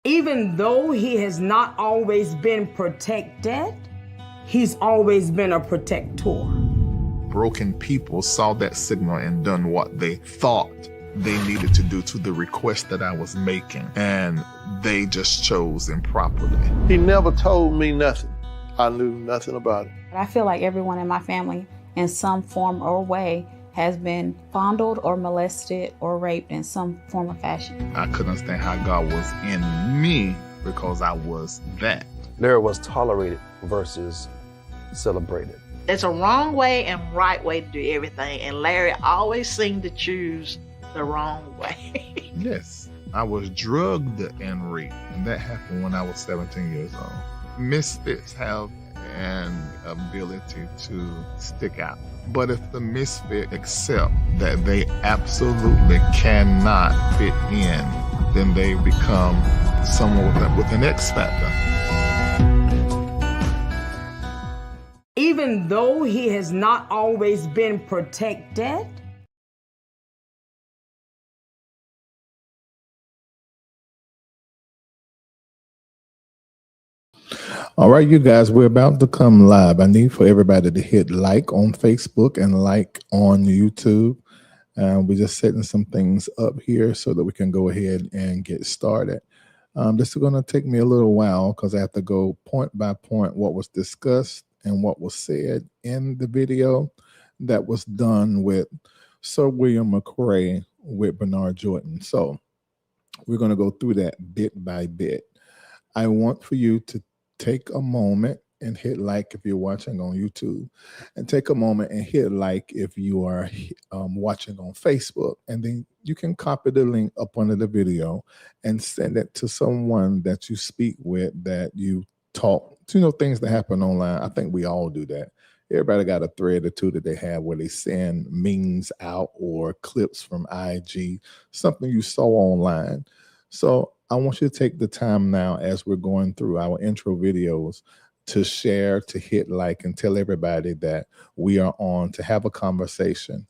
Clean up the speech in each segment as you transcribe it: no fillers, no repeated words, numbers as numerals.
Even though he has not always been protected, he's always been a protector. Broken people saw that signal and done what they thought they needed to do to the request that I was making, and they just chose improperly. He never told me nothing. I knew nothing about it. I feel like everyone in my family, in some form or way, has been fondled or molested or raped in some form or fashion. I couldn't understand how God was in me because I was that. Larry was tolerated versus celebrated. There's a wrong way and right way to do everything, and Larry always seemed to choose the wrong way. Yes, I was drugged and raped, and that happened when I was 17 years old. Misfits have an ability to stick out. But if the misfit accept that they absolutely cannot fit in, then they become someone with an X factor. Even though he has not always been protected, all right, you guys, we're about to come live. I need for everybody to hit like on Facebook and like on YouTube. We're just setting some things up here so that we can go ahead and get started. This is going to take me a little while because I have to go point by point what was discussed and what was said in the video that was done with Sir William McCray with Bernard Jordan. So we're going to go through that bit by bit. I want for you to take a moment and hit like if you're watching on YouTube, and take a moment and hit like if you are watching on Facebook, and then you can copy the link up under the video and send it to someone that you speak with, that you talk to, things that happen online. I think we all do that. Everybody got a thread or two that they have where they send memes out or clips from IG, something you saw online. So I want you to take the time now as we're going through our intro videos to share, to hit like, and tell everybody that we are on to have a conversation.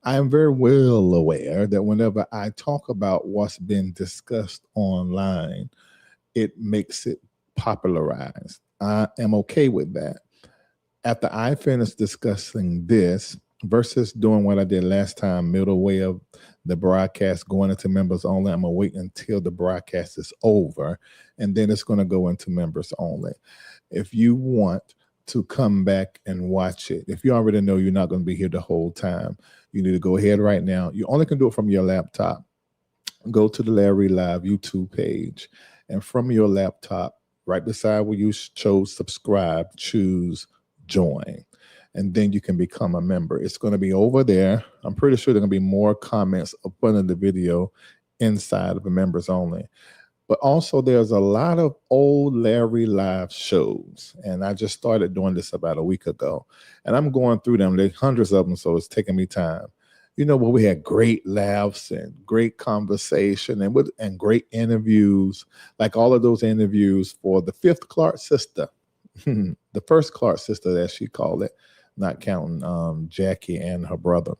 I am very well aware that whenever I talk about what's been discussed online, it makes it popularized. I am okay with that. After I finish discussing this, versus doing what I did last time, middle way of the broadcast, going into members only, I'm going to wait until the broadcast is over, and then it's going to go into members only. If you want to come back and watch it, if you already know you're not going to be here the whole time, you need to go ahead right now. You only can do it from your laptop. Go to the Larry Live YouTube page, and from your laptop, right beside where you chose subscribe, choose join. And then you can become a member. It's going to be over there. I'm pretty sure there are going to be more comments up under the video inside of the members only. But also there's a lot of old Larry Live shows. And I just started doing this about a week ago. And I'm going through them. There's hundreds of them, so it's taking me time. You know, where we had great laughs and great conversation and great interviews, like all of those interviews for the fifth Clark sister, the first Clark sister, as she called it, not counting Jackie and her brother.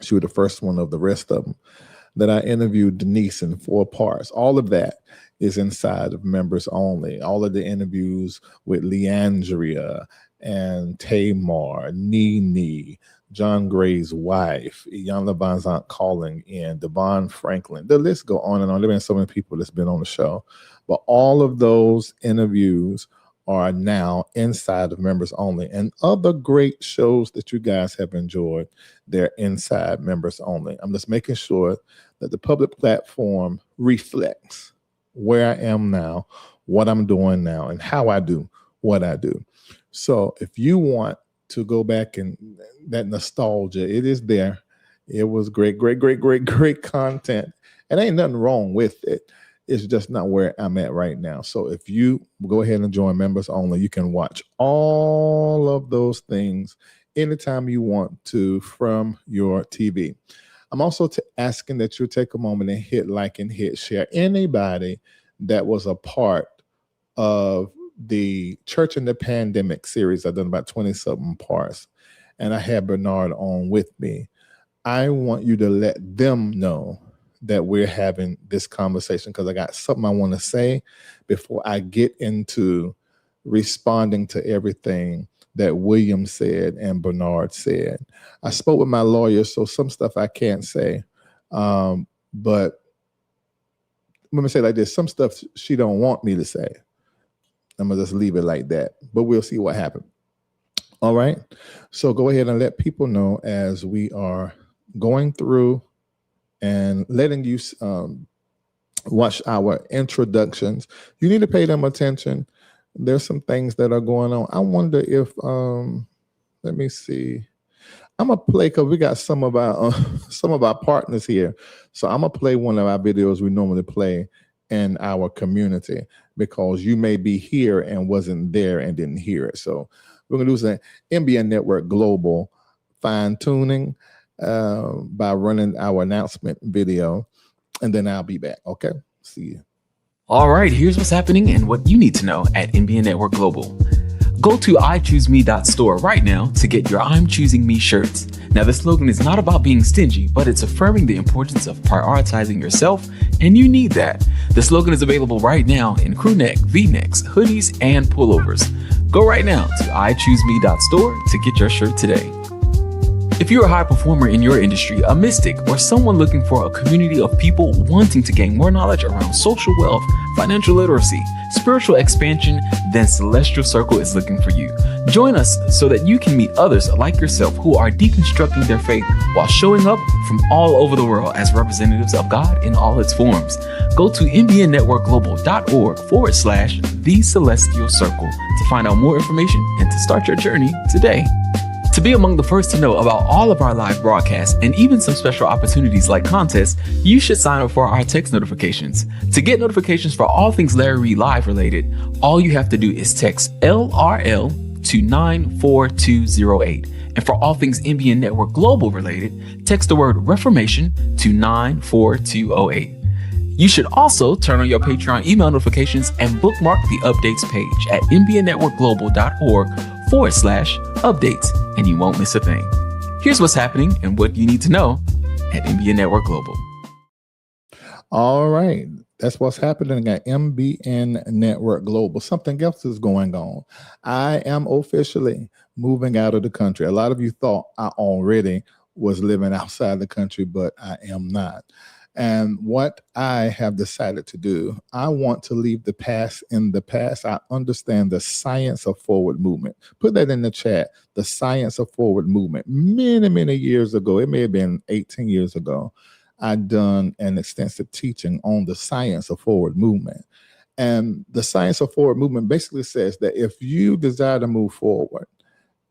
She was the first one of the rest of them that I interviewed Denise in 4 parts. All of that is inside of members only. All of the interviews with Leandria and Tamar, Nene, John Gray's wife, Ian Levin's aunt calling in, Devon Franklin. The list go on and on. There have been so many people that's been on the show. But all of those interviews are now inside of members only, and other great shows that you guys have enjoyed, they're inside members only. I'm just making sure that the public platform reflects where I am now, what I'm doing now, and how I do what I do. So if you want to go back and that nostalgia, it is there. It was great content, and ain't nothing wrong with it. It's just not where I'm at right now. So if you go ahead and join members only, you can watch all of those things anytime you want to from your TV. I'm also asking that you take a moment and hit like and hit share. Anybody that was a part of the Church in the Pandemic series, I've done about 20-something parts, and I had Bernard on with me. I want you to let them know that we're having this conversation, because I got something I want to say before I get into responding to everything that William said and Bernard said. I spoke with my lawyer, so some stuff I can't say. But let me say it like this: some stuff she don't want me to say. I'm gonna just leave it like that, but we'll see what happens. All right. So go ahead and let people know as we are going through and letting you watch our introductions. You need to pay them attention. There's some things that are going on. I wonder if, let me see. I'm gonna play, because we got some of our partners here. So I'm gonna play one of our videos we normally play in our community, because you may be here and wasn't there and didn't hear it. So we're gonna do some MBN Network Global fine tuning by running our announcement video, and then I'll be back. Okay, see you. All right, here's what's happening and what you need to know at MBN Network Global. Go to iChooseMe.store right now to get your I'm Choosing Me shirts. Now, this slogan is not about being stingy, but it's affirming the importance of prioritizing yourself, and you need that. The slogan is available right now in crew neck, V-necks, hoodies, and pullovers. Go right now to iChooseMe.store to get your shirt today. If you're a high performer in your industry, a mystic, or someone looking for a community of people wanting to gain more knowledge around social wealth, financial literacy, spiritual expansion, then Celestial Circle is looking for you. Join us so that you can meet others like yourself who are deconstructing their faith while showing up from all over the world as representatives of God in all its forms. Go to mbnnetworkglobal.org/The Celestial Circle to find out more information and to start your journey today. To be among the first to know about all of our live broadcasts and even some special opportunities like contests, you should sign up for our text notifications. To get notifications for all things Larry Reid Live related, all you have to do is text LRL to 94208. And for all things MBN Network Global related, text the word Reformation to 94208. You should also turn on your Patreon email notifications and bookmark the updates page at mbnnetworkglobal.org/updates, and you won't miss a thing. Here's what's happening and what you need to know at MBN Network Global. All right. That's what's happening at MBN Network Global. Something else is going on. I am officially moving out of the country. A lot of you thought I already was living outside the country, but I am not. And what I have decided to do, I want to leave the past in the past. I understand the science of forward movement. Put that in the chat, the science of forward movement. Many, many years ago, it may have been 18 years ago, I'd done an extensive teaching on the science of forward movement. And the science of forward movement basically says that if you desire to move forward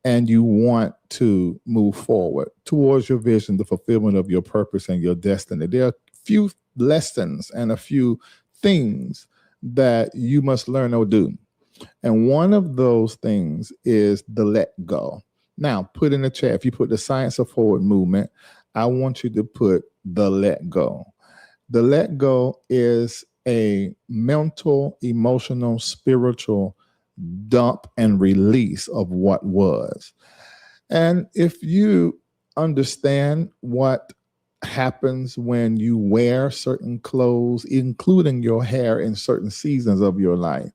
and you want to move forward towards your vision, the fulfillment of your purpose and your destiny, there are few lessons and a few things that you must learn or do. And one of those things is the let go. Now, put in the chat, if you put the science of forward movement, I want you to put the let go. The let go is a mental, emotional, spiritual dump and release of what was. And if you understand what happens when you wear certain clothes, including your hair in certain seasons of your life,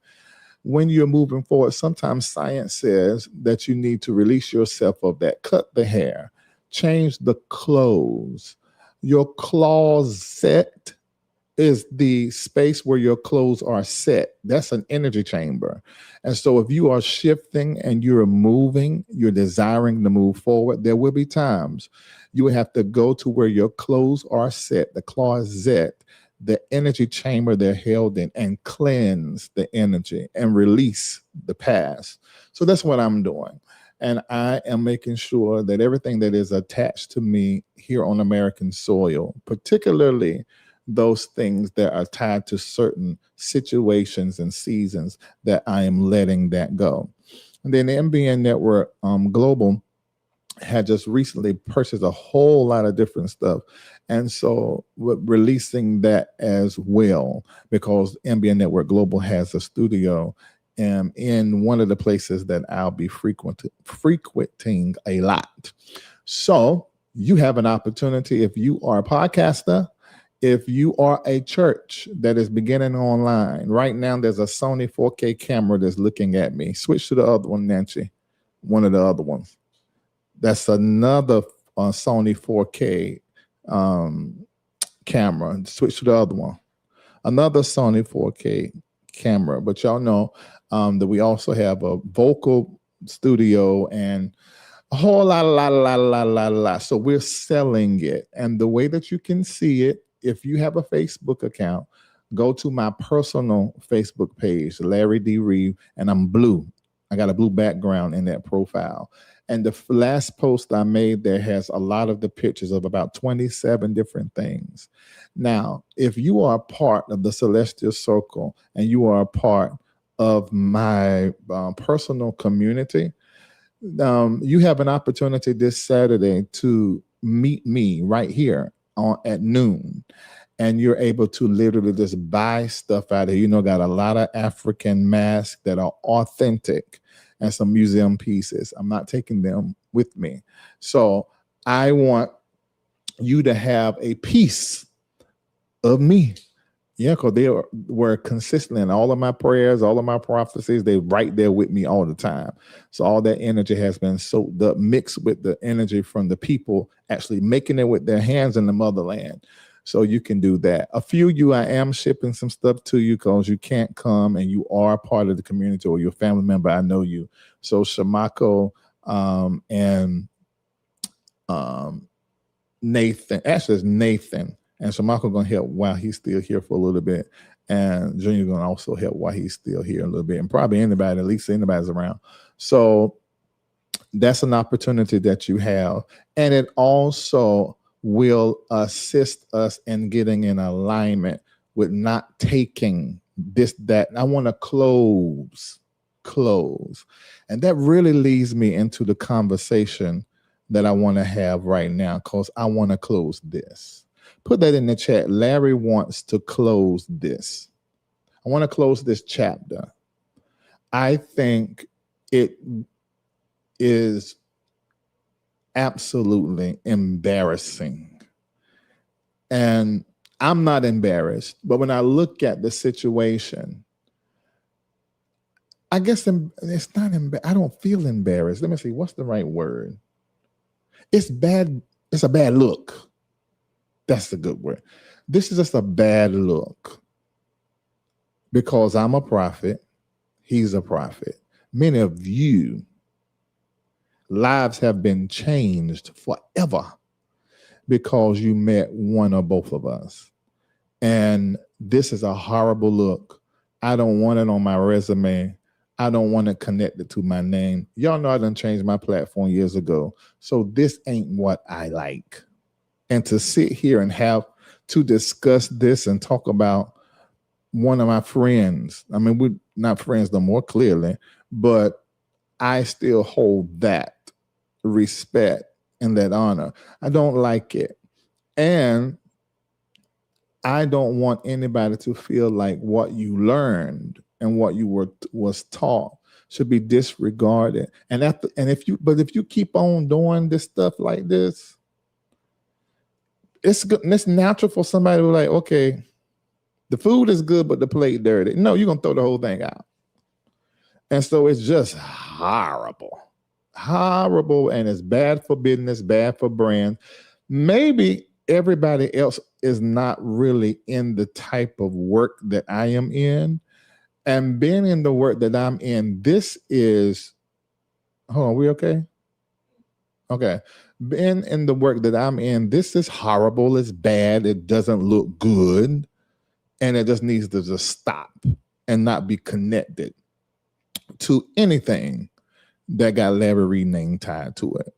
when you're moving forward, sometimes science says that you need to release yourself of that. Cut the hair, change the clothes. Your closet is the space where your clothes are set. That's an energy chamber. And so if you are shifting and you're moving, you're desiring to move forward, there will be times you will have to go to where your clothes are set, the closet, the energy chamber they're held in, and cleanse the energy and release the past. So that's what I'm doing. And I am making sure that everything that is attached to me here on American soil, particularly those things that are tied to certain situations and seasons, that I am letting that go. And then the MBN Network Global had just recently purchased a whole lot of different stuff. And so we're releasing that as well, because MBN Network Global has a studio in one of the places that I'll be frequenting a lot. So you have an opportunity, if you are a podcaster, If you are a church that is beginning online, right now there's a Sony 4K camera that's looking at me. Switch to the other one, Nancy. One of the other ones. That's another Sony 4K camera. Switch to the other one. Another Sony 4K camera. But y'all know that we also have a vocal studio and a whole lot. So we're selling it. And the way that you can see it, if you have a Facebook account, go to my personal Facebook page, Larry D. Reid, and I'm blue. I got a blue background in that profile. And the last post I made there has a lot of the pictures of about 27 different things. Now, if you are a part of the Celestial Circle and you are a part of my personal community, you have an opportunity this Saturday to meet me right here at noon. And you're able to literally just buy stuff out of here. Got a lot of African masks that are authentic and some museum pieces. I'm not taking them with me. So I want you to have a piece of me. Yeah, because they were consistent in all of my prayers, all of my prophecies. They're right there with me all the time. So all that energy has been soaked up, mixed with the energy from the people actually making it with their hands in the motherland. So you can do that. A few of you, I am shipping some stuff to you because you can't come and you are part of the community or you're a family member. I know you. So Shamako and Nathan, actually it's Nathan. And Shamako going to help while he's still here for a little bit. And Junior going to also help while he's still here a little bit. And probably anybody, at least anybody's around. So that's an opportunity that you have. And it also will assist us in getting in alignment with not taking this, that. I want to close. And that really leads me into the conversation that I want to have right now because I want to close this. Put that in the chat. Larry wants to close this. I want to close this chapter. I think it is absolutely embarrassing. And I'm not embarrassed, but when I look at the situation, I guess it's not I don't feel embarrassed. Let me see, what's the right word? It's bad. It's a bad look. That's the good word. This is just a bad look because I'm a prophet. He's a prophet. Many of you lives have been changed forever because you met one or both of us. And this is a horrible look. I don't want it on my resume. I don't want it connected to my name. Y'all know I done changed my platform years ago. So this ain't what I like. And to sit here and have to discuss this and talk about one of my friends. I mean, we're not friends no more, clearly, but I still hold that respect and that honor. I don't like it. And I don't want anybody to feel like what you learned and what you was taught should be disregarded. And if you keep on doing this stuff like this, it's good. And it's natural for somebody to be like, okay, the food is good, but the plate dirty. No, you're gonna throw the whole thing out. And so it's just horrible, and it's bad for business, bad for brand. Maybe everybody else is not really in the type of work that I am in. And being in the work that I'm in, this is, hold on, we okay? Okay. Being in the work that I'm in, this is horrible, it's bad, it doesn't look good, and it just needs to just stop and not be connected to anything that got Larry Reid name tied to it.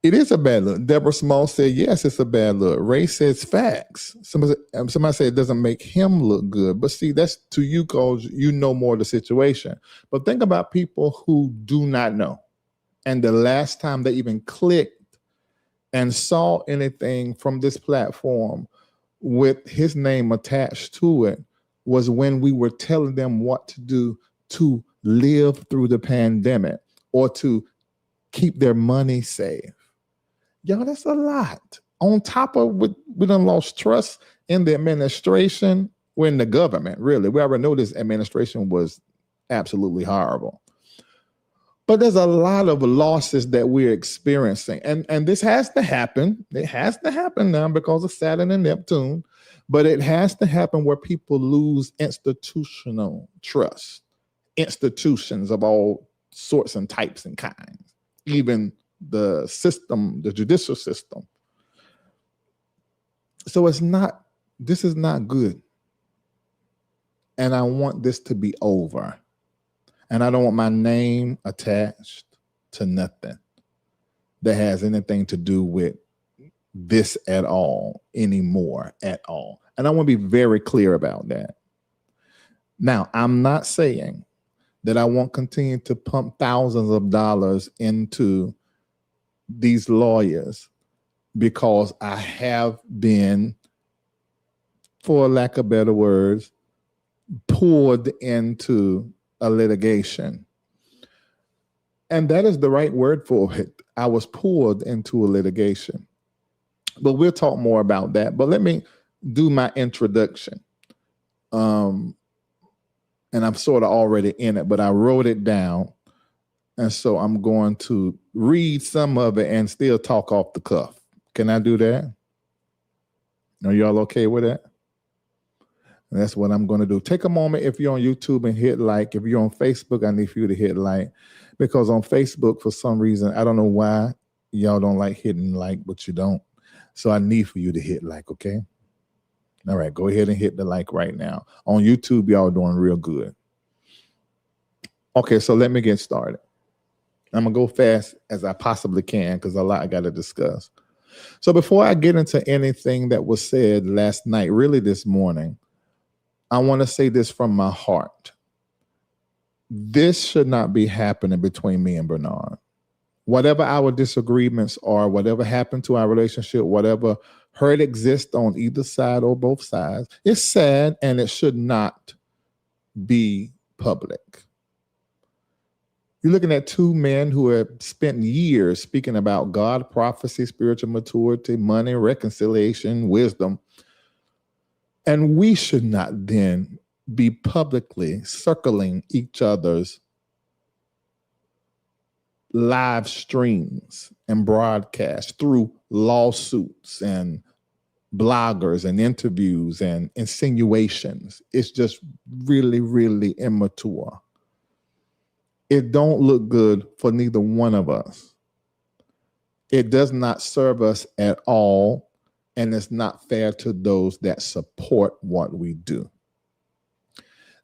It is a bad look. Deborah Small said, yes, it's a bad look. Ray says facts. Somebody said it doesn't make him look good. But see, that's to you because you know more of the situation. But think about people who do not know. And the last time they even clicked and saw anything from this platform with his name attached to it was when we were telling them what to do to live through the pandemic or to keep their money safe. Y'all, that's a lot On top of we done lost trust in the administration, we're in the government, really. We already know this administration was absolutely horrible. But there's a lot of losses that we're experiencing. And this has to happen. It has to happen now because of Saturn and Neptune. But it has to happen where people lose institutional trust. Institutions of all sorts and types and kinds. Even the system, the judicial system. So this is not good. And I want this to be over. And I don't want my name attached to nothing that has anything to do with this at all anymore at all. And I want to be very clear about that. Now, I'm not saying that I won't continue to pump thousands of dollars into these lawyers because I have been, for lack of better words, poured into a litigation. And that is the right word for it. I was poured into a litigation. But we'll talk more about that. But let me do my introduction. And I'm sort of already in it, but I wrote it down. And so I'm going to read some of it and still talk off the cuff. Can I do that? Are y'all okay with that? And that's what I'm going to do. Take a moment if you're on YouTube and hit like. If you're on Facebook, I need for you to hit like. Because on Facebook, for some reason, I don't know why y'all don't like hitting like, but you don't. So I need for you to hit like, okay? All right, go ahead and hit the like right now. On YouTube, y'all doing real good. Okay, so let me get started. I'm going to go fast as I possibly can because a lot I got to discuss. So before I get into anything that was said last night, really this morning, I want to say this from my heart. This should not be happening between me and Bernard. Whatever our disagreements are, whatever happened to our relationship, whatever hurt exists on either side or both sides, it's sad and it should not be public. You're looking at two men who have spent years speaking about God, prophecy, spiritual maturity, money, reconciliation, wisdom. And we should not then be publicly circling each other's live streams and broadcasts through lawsuits and bloggers and interviews and insinuations. It's just really, really immature. It don't look good for neither one of us. It does not serve us at all. And it's not fair to those that support what we do.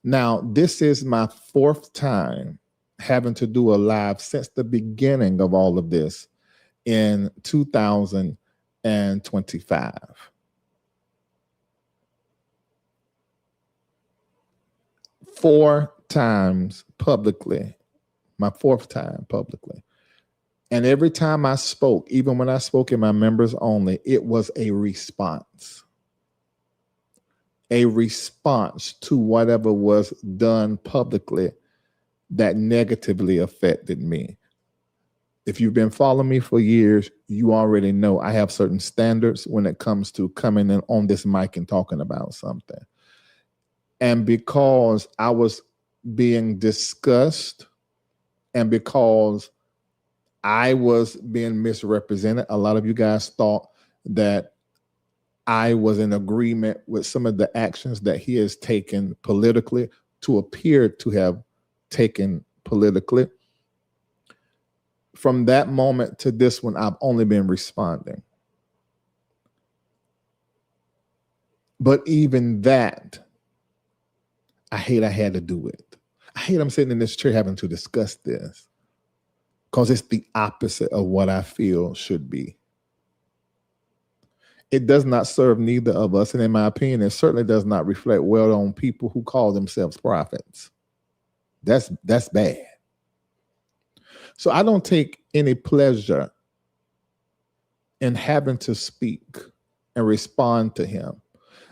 Now, this is my fourth time having to do a live since the beginning of all of this in 2025. 4 times publicly, my fourth time publicly. And every time I spoke, even when I spoke in my members only, it was a response. A response to whatever was done publicly that negatively affected me. If you've been following me for years, you already know I have certain standards when it comes to coming in on this mic and talking about something. And because I was being discussed and because I was being misrepresented, a lot of you guys thought that I was in agreement with some of the actions that he has taken politically, to appear to have taken politically. From that moment to this one, I've only been responding. But even that, I hate I had to do it. I hate I'm sitting in this chair having to discuss this because it's the opposite of what I feel should be. It does not serve neither of us. And in my opinion, it certainly does not reflect well on people who call themselves prophets. That's bad. So I don't take any pleasure in having to speak and respond to him.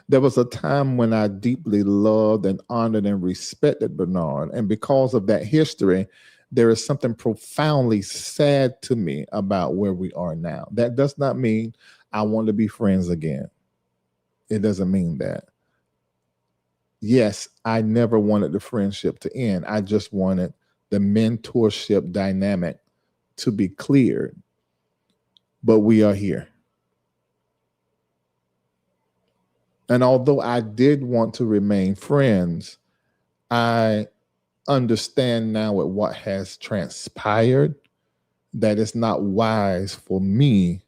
There was a time when I deeply loved and honored and respected Bernard. And because of that history, there is something profoundly sad to me about where we are now. That does not mean I want to be friends again. It doesn't mean that. Yes, I never wanted the friendship to end. I just wanted the mentorship dynamic to be cleared. But we are here. And although I did want to remain friends, I understand now with what has transpired that it's not wise for me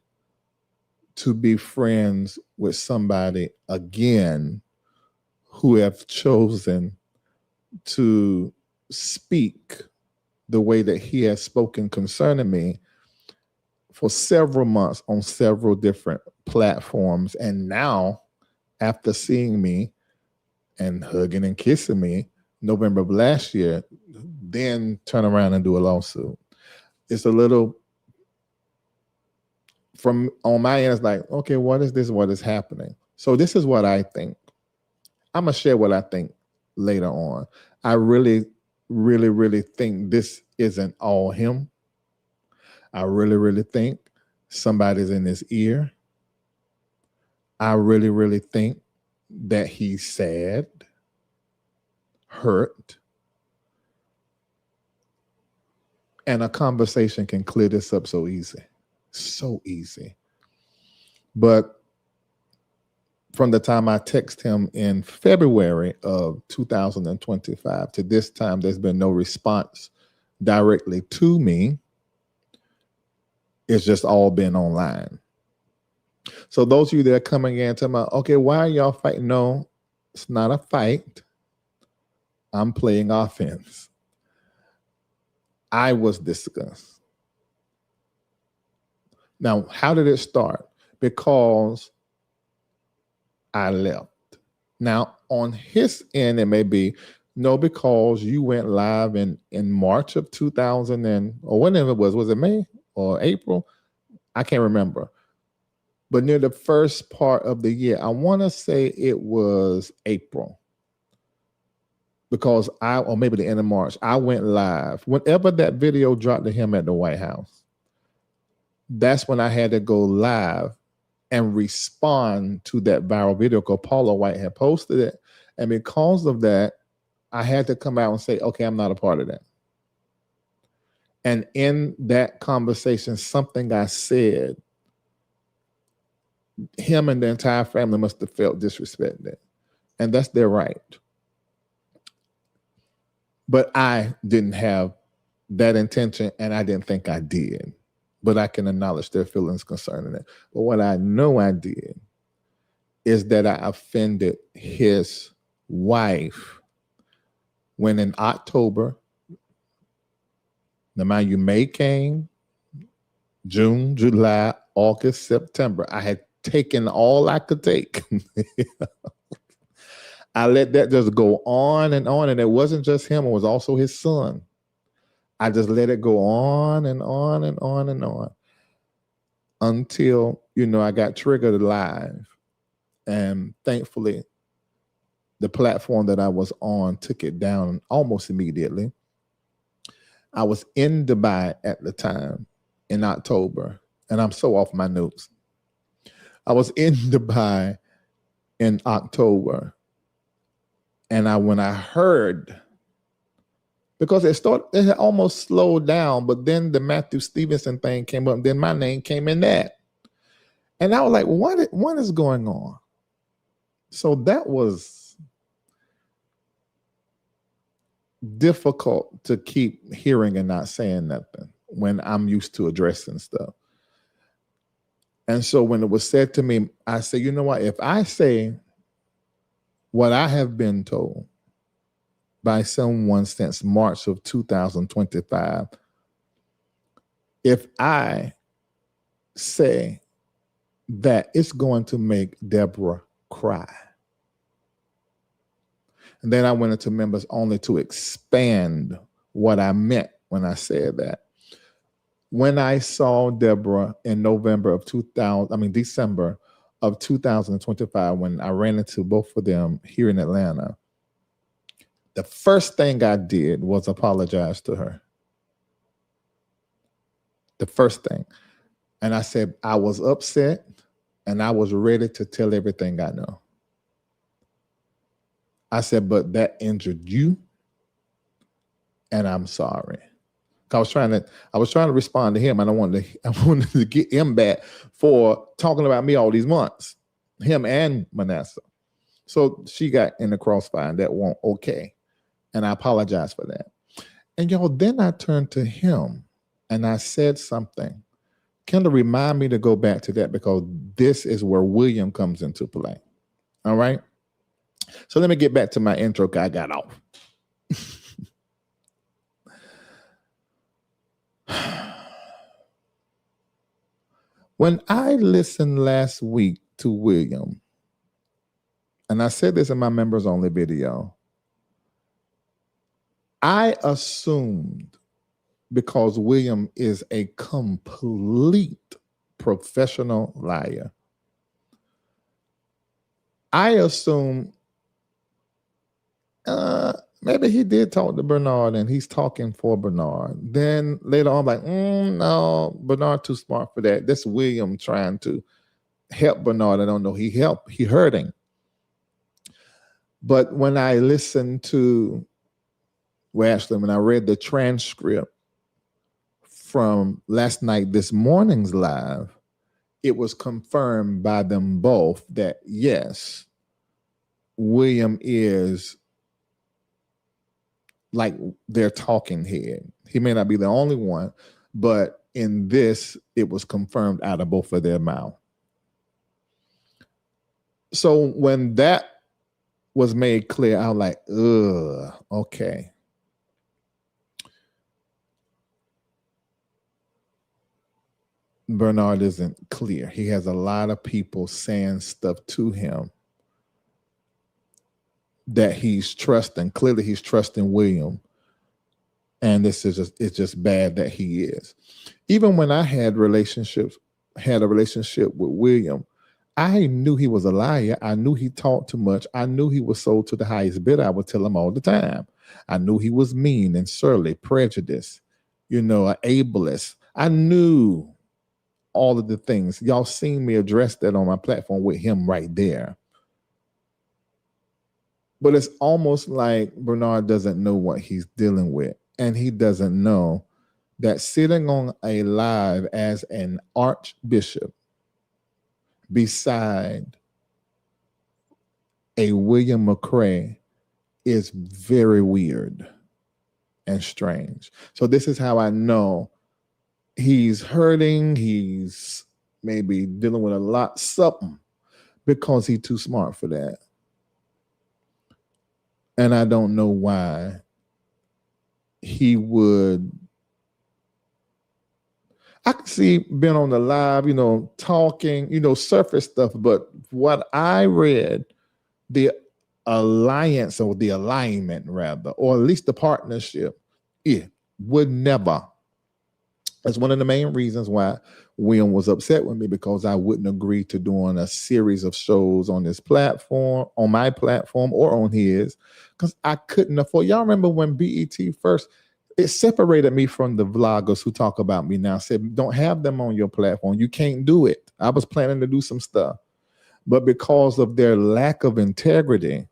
to be friends with somebody again who have chosen to speak the way that he has spoken concerning me for several months on several different platforms. And now, after seeing me and hugging and kissing me November of last year, then turn around and do a lawsuit. It's a little, from on my end, it's like, okay, what is this? What is happening? So this is what I think. I'm going to share what I think later on. I really, really, really think this isn't all him. I really, really think somebody's in his ear. I really, really think that he's sad, hurt, and a conversation can clear this up so easy. So easy. But from the time I text him in February of 2025 to this time, there's been no response directly to me. It's just all been online. So those of you that are coming in talking about, okay, why are y'all fighting? No, it's not a fight. I'm playing offense. I was discussed. Now, how did it start? Because I left. Now, on his end, it may be, no, because you went live in March of 2000 or whenever it was it May or April? I can't remember. But near the first part of the year, I want to say it was April. Because or maybe the end of March, I went live. Whenever that video dropped to him at the White House, that's when I had to go live and respond to that viral video because Paula White had posted it. And because of that, I had to come out and say, okay, I'm not a part of that. And in that conversation, something I said, him and the entire family must have felt disrespected. And that's their right. But I didn't have that intention, and I didn't think I did. But I can acknowledge their feelings concerning it. But what I know I did is that I offended his wife when in October, now mind you, May came, June, July, August, September. I had taken all I could take. I let that just go on, and it wasn't just him, it was also his son. I just let it go on and on and on and on until, I got triggered live. And thankfully, the platform that I was on took it down almost immediately. I was in Dubai at the time in October, and I'm so off my notes. I was in Dubai in October, and when I heard, because it had almost slowed down, but then the Matthew Stevenson thing came up, and then my name came in that. And I was like, what is going on? So that was difficult to keep hearing and not saying nothing when I'm used to addressing stuff. And so when it was said to me, I said, you know what? If I say what I have been told by someone since March of 2025, if I say that, it's going to make Deborah cry. And then I went into members only to expand what I meant when I said that. When I saw Deborah in December of 2025, when I ran into both of them here in Atlanta, the first thing I did was apologize to her. The first thing. And I said, I was upset. And I was ready to tell everything I know. I said, but that injured you, and I'm sorry. I was trying to respond to him, and I wanted to get him back for talking about me all these months, him and Manasseh. So she got in the crossfire, and that wasn't okay. And I apologize for that. And y'all, then I turned to him and I said something. Kendall, remind me to go back to that, because this is where William comes into play. All right. So let me get back to my intro, because I got off. When I listened last week to William, and I said this in my members only video, I assumed, because William is a complete professional liar, I assumed maybe he did talk to Bernard and he's talking for Bernard. Then later on, like, no, Bernard too smart for that. That's William trying to help Bernard. I don't know. He hurt him. But when I listened to, when I read the transcript from last night, this morning's live, it was confirmed by them both that yes, William is like their talking head. He may not be the only one, but in this, it was confirmed out of both of their mouth. So when that was made clear, I was like, okay. Bernard isn't clear. He has a lot of people saying stuff to him that he's trusting. Clearly he's trusting William. And it's just bad that he is. Even when I had a relationship with William, I knew he was a liar. I knew he talked too much. I knew he was sold to the highest bidder. I would tell him all the time. I knew he was mean and surly, prejudiced, an ableist. I knew all of the things. Y'all seen me address that on my platform with him right there. But it's almost like Bernard doesn't know what he's dealing with. And he doesn't know that sitting on a live as an archbishop beside a William McCray is very weird and strange. So this is how I know he's hurting. He's maybe dealing with something, because he's too smart for that. And I don't know why he would. I can see being on the live, talking, surface stuff. But what I read, the alliance, or the alignment rather, or at least the partnership, it would never. That's one of the main reasons why William was upset with me, because I wouldn't agree to doing a series of shows on this platform, on my platform or on his, because I couldn't afford. Y'all remember when BET first, it separated me from the vloggers who talk about me now, said, don't have them on your platform. You can't do it. I was planning to do some stuff, but because of their lack of integrity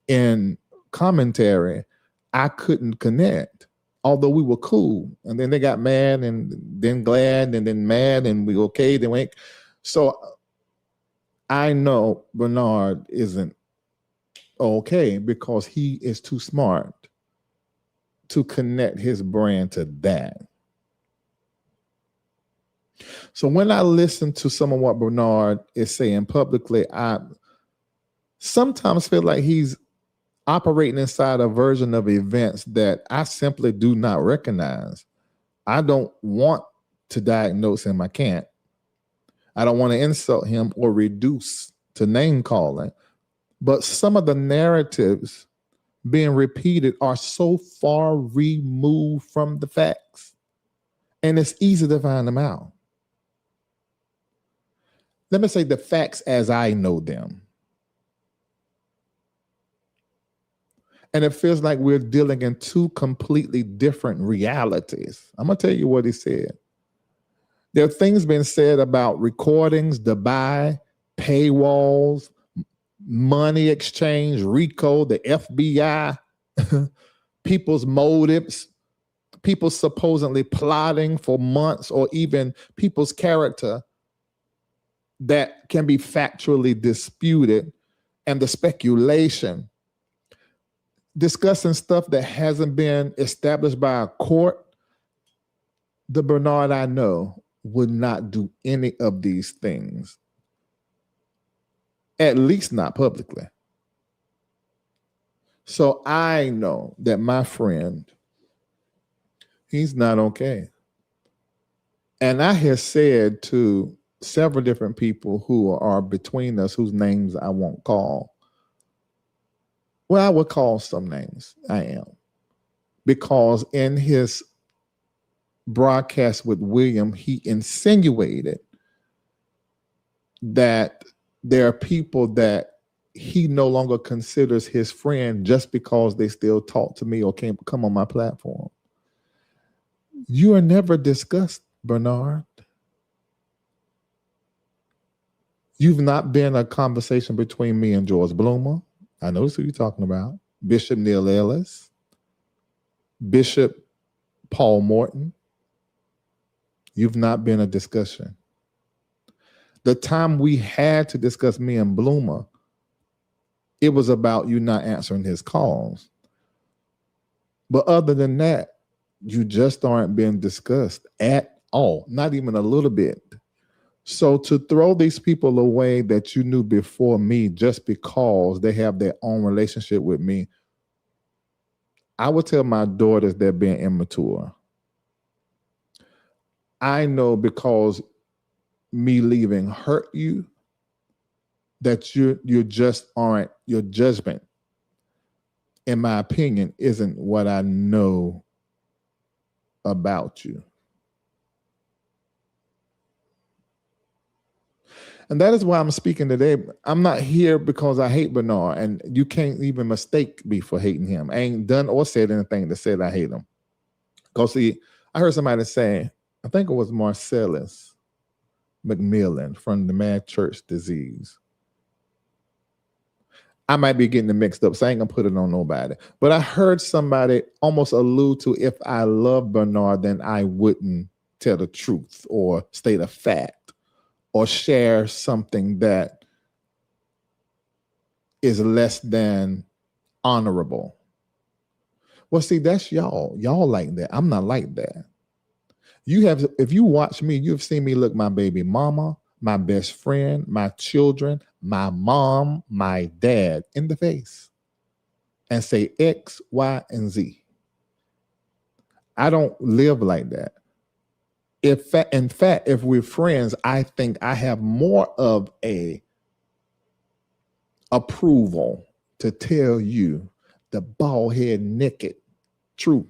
in commentary, I couldn't connect. Although we were cool, and then they got mad, and then glad, and then mad, and we okay, then went. So I know Bernard isn't okay, because he is too smart to connect his brand to that. So when I listen to some of what Bernard is saying publicly, I sometimes feel like he's operating inside a version of events that I simply do not recognize. I don't want to diagnose him. I can't. I don't want to insult him or reduce to name calling. But some of the narratives being repeated are so far removed from the facts, and it's easy to find them out. Let me say the facts as I know them. And it feels like we're dealing in two completely different realities. I'm going to tell you what he said. There are things being said about recordings, Dubai, paywalls, money exchange, RICO, the FBI, people's motives, people supposedly plotting for months, or even people's character that can be factually disputed, and the speculation, discussing stuff that hasn't been established by a court. The Bernard I know would not do any of these things, at least not publicly. So I know that my friend, he's not okay. And I have said to several different people who are between us, whose names I won't call. Well, I would call some names. I am. Because in his broadcast with William, he insinuated that there are people that he no longer considers his friend just because they still talk to me or can't come on my platform. You are never discussed, Bernard. You've not been a conversation between me and George Bloomer. I know who you're talking about. Bishop Neil Ellis, Bishop Paul Morton. You've not been a discussion. The time we had to discuss me and Bloomer, it was about you not answering his calls. But other than that, you just aren't being discussed at all, not even a little bit. So to throw these people away that you knew before me just because they have their own relationship with me, I would tell my daughters they're being immature. I know because me leaving hurt you, that you just aren't, your judgment, in my opinion, isn't what I know about you. And that is why I'm speaking today. I'm not here because I hate Bernard, and you can't even mistake me for hating him. I ain't done or said anything that said I hate him. Because see, I heard somebody say, I think it was Marcellus McMillan from the Mad Church Disease. I might be getting it mixed up, so I ain't gonna put it on nobody. But I heard somebody almost allude to, if I love Bernard, then I wouldn't tell the truth or state a fact or share something that is less than honorable. Well, see, that's y'all. Y'all like that. I'm not like that. You have, if you watch me, you've seen me look my baby mama, my best friend, my children, my mom, my dad in the face and say X, Y, and Z. I don't live like that. In fact, if we're friends, I think I have more of a approval to tell you the bald head naked truth.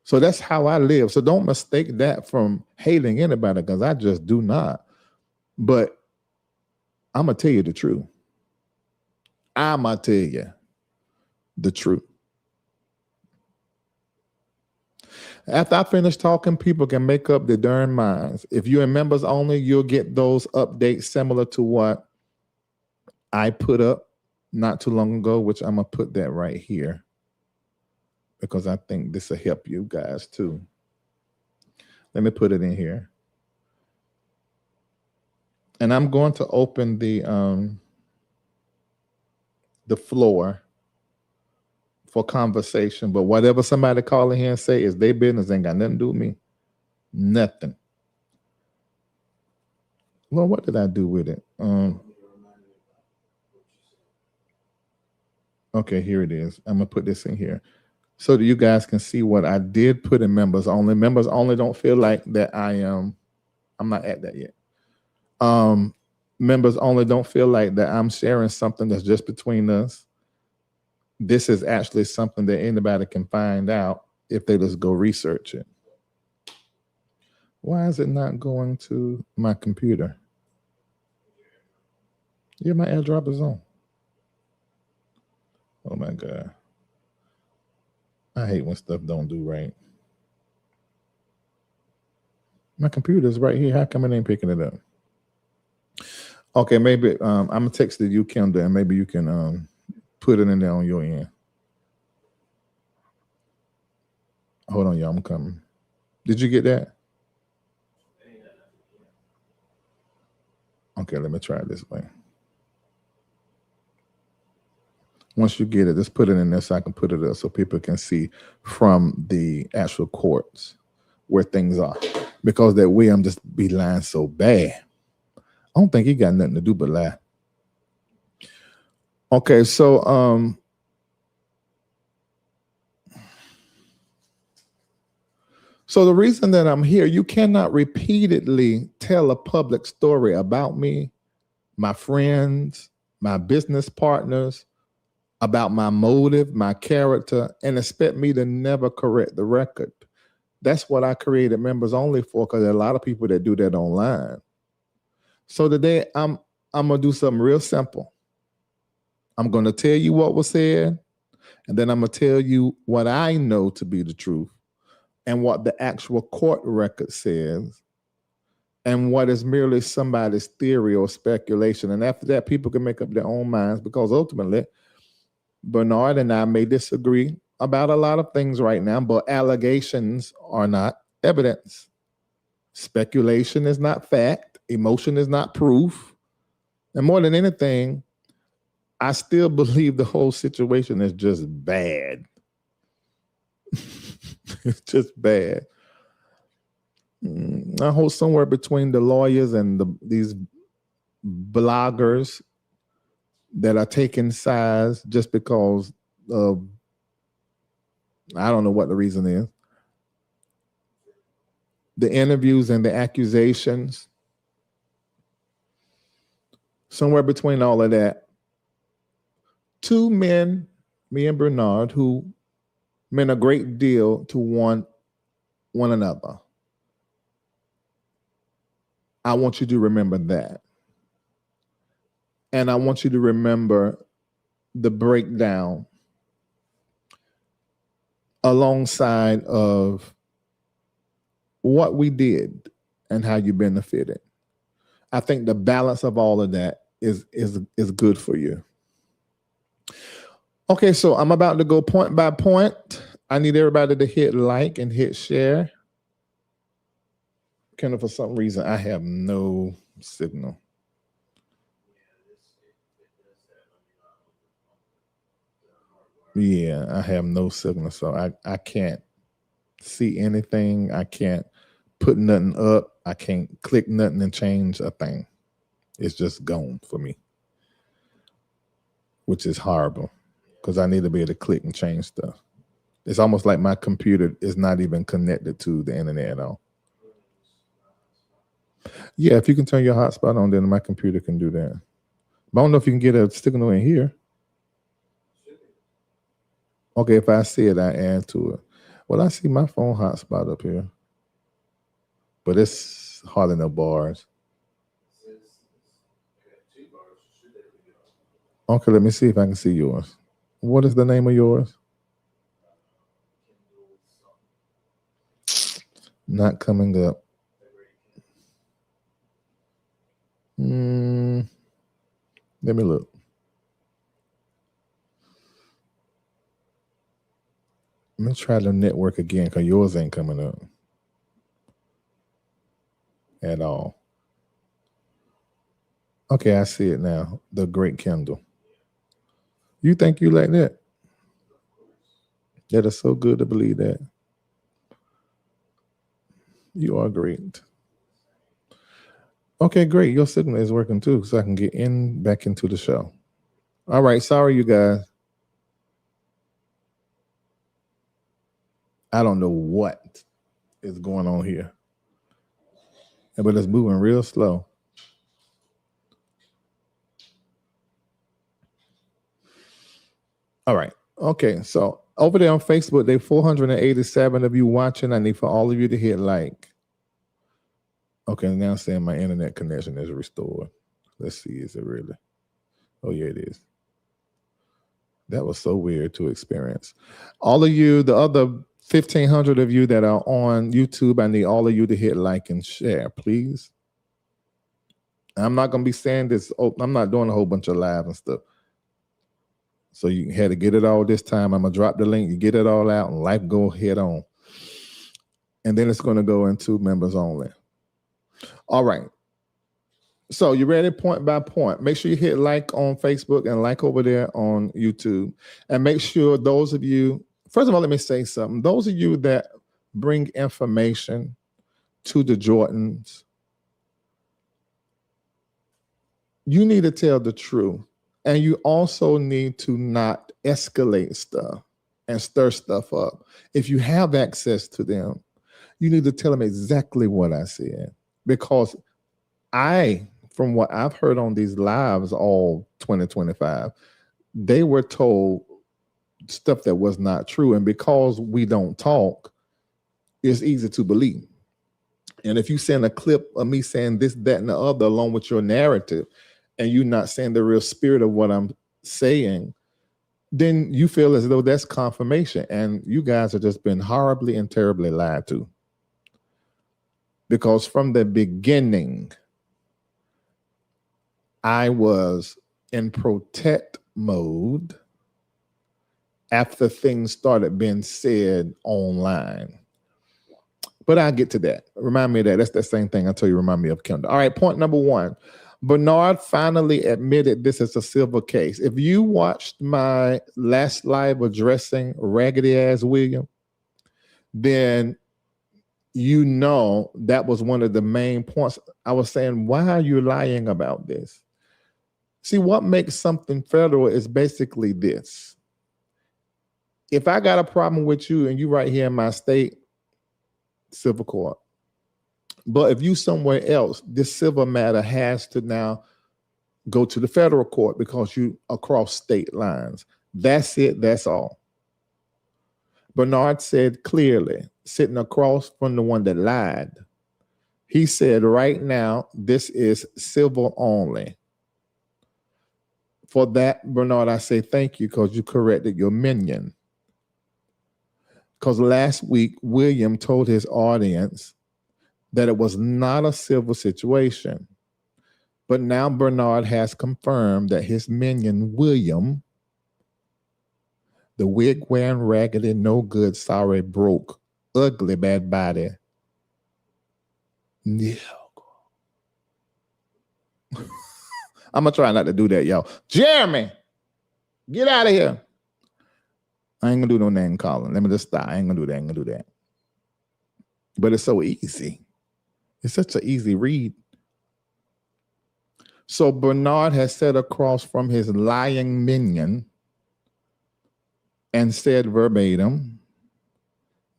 So that's how I live. So don't mistake that from hating anybody, because I just do not. But I'm going to tell you the truth. I'm going to tell you the truth. After I finish talking, people can make up their darn minds. If you're in members only, you'll get those updates similar to what I put up not too long ago, which I'm going to put that right here, because I think this will help you guys too. Let me put it in here. And I'm going to open the floor for conversation, but whatever somebody call in here and say is their business, ain't got nothing to do with me. Nothing. Well, what did I do with it? Okay, here it is. I'm gonna put this in here so that you guys can see what I did put in members only. Members only don't feel like that I'm not at that yet. Members only don't feel like that I'm sharing something that's just between us. This is actually something that anybody can find out if they just go research it. Why is it not going to my computer? Yeah, my AirDrop is on. Oh my God. I hate when stuff don't do right. My computer's right here. How come it ain't picking it up? Okay, maybe I'm gonna text you, Kendra, and maybe you can put it in there on your end. Hold on, y'all. I'm coming. Did you get that? Okay, let me try it this way. Once you get it, just put it in there so I can put it up so people can see from the actual courts where things are. Because that William just be lying so bad. I don't think he got nothing to do but lie. Okay, so the reason that I'm here, you cannot repeatedly tell a public story about me, my friends, my business partners, about my motive, my character, and expect me to never correct the record. That's what I created members only for, because there are a lot of people that do that online. So today I'm gonna do something real simple. I'm gonna tell you what was said, and then I'm gonna tell you what I know to be the truth, and what the actual court record says, and what is merely somebody's theory or speculation. And after that, people can make up their own minds, because ultimately, Bernard and I may disagree about a lot of things right now, but allegations are not evidence. Speculation is not fact. Emotion is not proof. And more than anything, I still believe the whole situation is just bad. It's just bad. I hold somewhere between the lawyers and these bloggers that are taking sides just because of, I don't know what the reason is. The interviews and the accusations, somewhere between all of that. Two men, me and Bernard, who meant a great deal to one another. I want you to remember that. And I want you to remember the breakdown alongside of what we did and how you benefited. I think the balance of all of that is good for you. Okay, so I'm about to go point by point. I need everybody to hit like and hit share. Kendall, for some reason, I have no signal. Yeah, I have no signal, so I can't see anything. I can't put nothing up. I can't click nothing and change a thing. It's just gone for me, which is horrible, because I need to be able to click and change stuff. It's almost like my computer is not even connected to the internet at all. Yeah, if you can turn your hotspot on, then my computer can do that. But I don't know if you can get a signal in here. Okay, if I see it, I add to it. Well, I see my phone hotspot up here, but it's hardly no bars. Okay, let me see if I can see yours. What is the name of yours? Not coming up. Let me look. Let me try the network again, because yours ain't coming up at all. Okay, I see it now. The Great Kendall. You think you like that? That is so good to believe that. You are great. Okay, great. Your signal is working too, so I can get back into the show. All right, sorry, you guys. I don't know what is going on here, but it's moving real slow. All right. Okay. So over there on Facebook, there are 487 of you watching. I need for all of you to hit like. Okay. Now I'm saying my internet connection is restored. Let's see. Is it really? Oh, yeah, it is. That was so weird to experience. All of you, the other 1,500 of you that are on YouTube, I need all of you to hit like and share, please. I'm not going to be saying this. Oh, I'm not doing a whole bunch of live and stuff. So you had to get it all this time. I'm going to drop the link. You get it all out and life go head on. And then it's going to go into members only. All right. So you ready point by point. Make sure you hit like on Facebook and like over there on YouTube. And make sure those of you, first of all, let me say something. Those of you that bring information to the Jordans, you need to tell the truth. And you also need to not escalate stuff and stir stuff up. If you have access to them, you need to tell them exactly what I said. Because from what I've heard on these lives all 2025, they were told stuff that was not true. And because we don't talk, it's easy to believe. And if you send a clip of me saying this, that, and the other along with your narrative, and you're not saying the real spirit of what I'm saying, then you feel as though that's confirmation. And you guys have just been horribly and terribly lied to. Because from the beginning, I was in protect mode after things started being said online. But I'll get to that. Remind me of that. That's the same thing I told you, remind me of Kendall. All right, point number 1. Bernard finally admitted this is a civil case. If you watched my last live addressing raggedy ass William, then you know that was one of the main points. I was saying, why are you lying about this? See, what makes something federal is basically this. If I got a problem with you and you right here in my state, civil court. But if you somewhere else, this civil matter has to now go to the federal court because you across state lines. That's it. That's all. Bernard said clearly, sitting across from the one that lied, he said, right now, this is civil only. For that, Bernard, I say thank you because you corrected your minion. Because last week, William told his audience that it was not a civil situation. But now Bernard has confirmed that his minion, William, the wig-wearing, raggedy, no good, sorry, broke, ugly, bad body. Yeah. I'm going to try not to do that, y'all. Jeremy, get out of here. I ain't going to do no name calling. Let me just stop. I ain't going to do that. I ain't going to do that. But it's so easy. It's such an easy read. So Bernard has sat across from his lying minion and said verbatim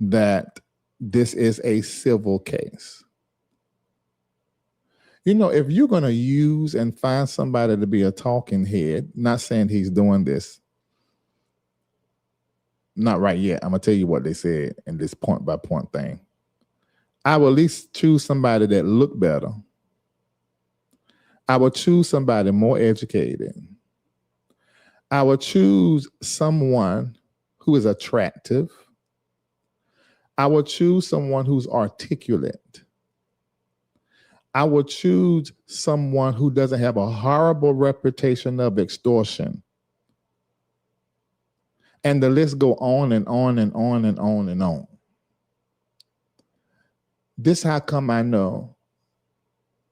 that this is a civil case. You know, if you're going to use and find somebody to be a talking head, not saying he's doing this, not right yet. I'm going to tell you what they said in this point by point thing. I will at least choose somebody that look better. I will choose somebody more educated. I will choose someone who is attractive. I will choose someone who's articulate. I will choose someone who doesn't have a horrible reputation of extortion. And the list go on and on and on and on and on. This how come I know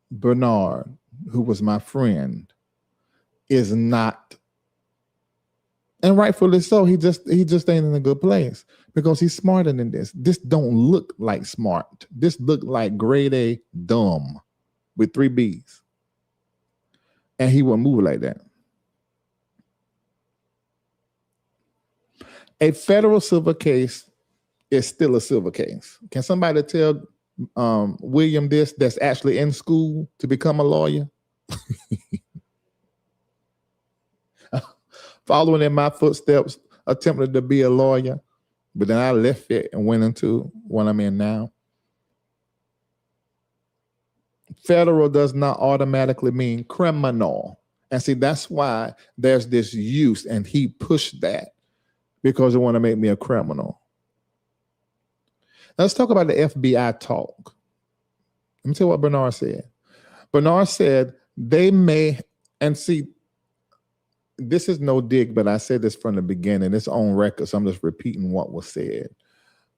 Bernard, who was my friend, is not, and rightfully so, he just ain't in a good place because he's smarter than this. This don't look like smart. This look like grade A dumb with 3 B's. And he wouldn't move like that. A federal civil case is still a civil case. Can somebody tell William this that's actually in school to become a lawyer? Following in my footsteps, attempted to be a lawyer, but then I left it and went into what I'm in now. Federal does not automatically mean criminal. And see, that's why there's this use, and he pushed that because they want to make me a criminal. Now let's talk about the FBI talk. Let me tell you what Bernard said. Bernard said They may, and see, this is no dig, but I said this from the beginning. It's on record, so I'm just repeating what was said.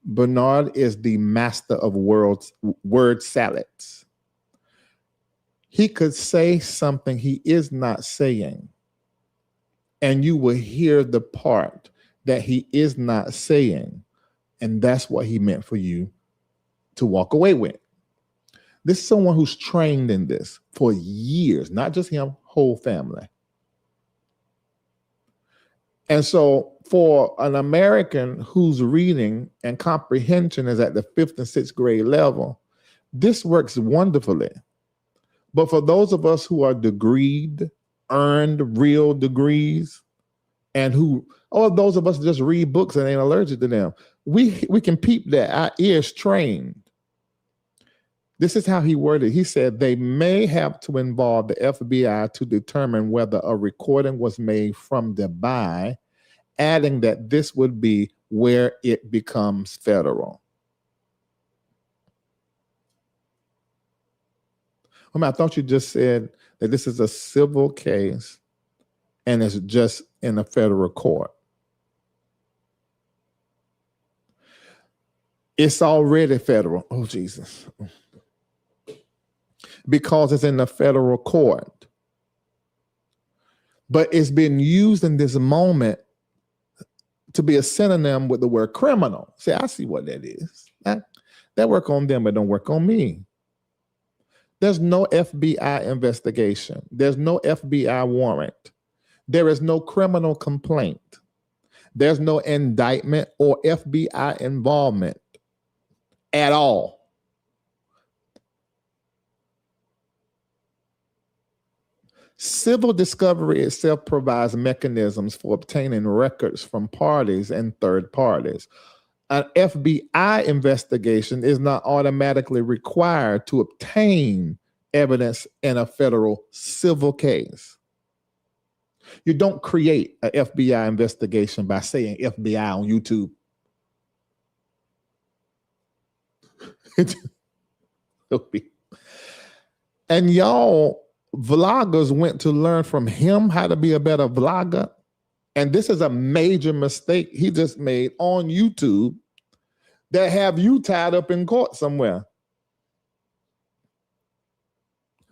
Bernard is the master of word salads. He could say something he is not saying, and you will hear the part that he is not saying, and that's what he meant for you to walk away with. This is someone who's trained in this for years, not just him, whole family. And so for an American whose reading and comprehension is at the 5th and 6th grade level, this works wonderfully. But for those of us who are degreed, earned real degrees, and those of us who just read books and ain't allergic to them, we can peep that. Our ears trained. This is how he worded. He said they may have to involve the FBI to determine whether a recording was made from Dubai, adding that this would be where it becomes federal. I thought you just said that this is a civil case and it's just in a federal court. It's already federal. Oh, Jesus. Because it's in the federal court. But it's been used in this moment to be a synonym with the word criminal. See, I see what that is. That work on them, but don't work on me. There's no FBI investigation. There's no FBI warrant. There is no criminal complaint. There's no indictment or FBI involvement at all. Civil discovery itself provides mechanisms for obtaining records from parties and third parties. An FBI investigation is not automatically required to obtain evidence in a federal civil case. You don't create an FBI investigation by saying FBI on YouTube. And y'all vloggers went to learn from him how to be a better vlogger. And this is a major mistake he just made on YouTube that have you tied up in court somewhere.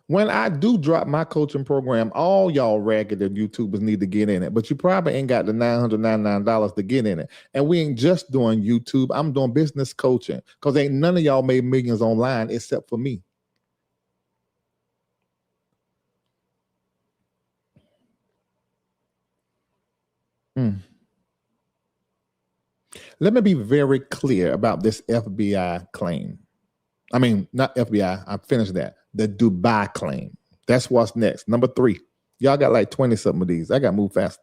When I do drop my coaching program, all y'all ragged YouTubers need to get in it, but you probably ain't got the $999 to get in it. And we ain't just doing YouTube. I'm doing business coaching because ain't none of y'all made millions online except for me. Let me be very clear about this FBI claim. I mean, not FBI. I finished that. The Dubai claim. That's what's next. Number 3. Y'all got like 20 something of these. I got to move fast.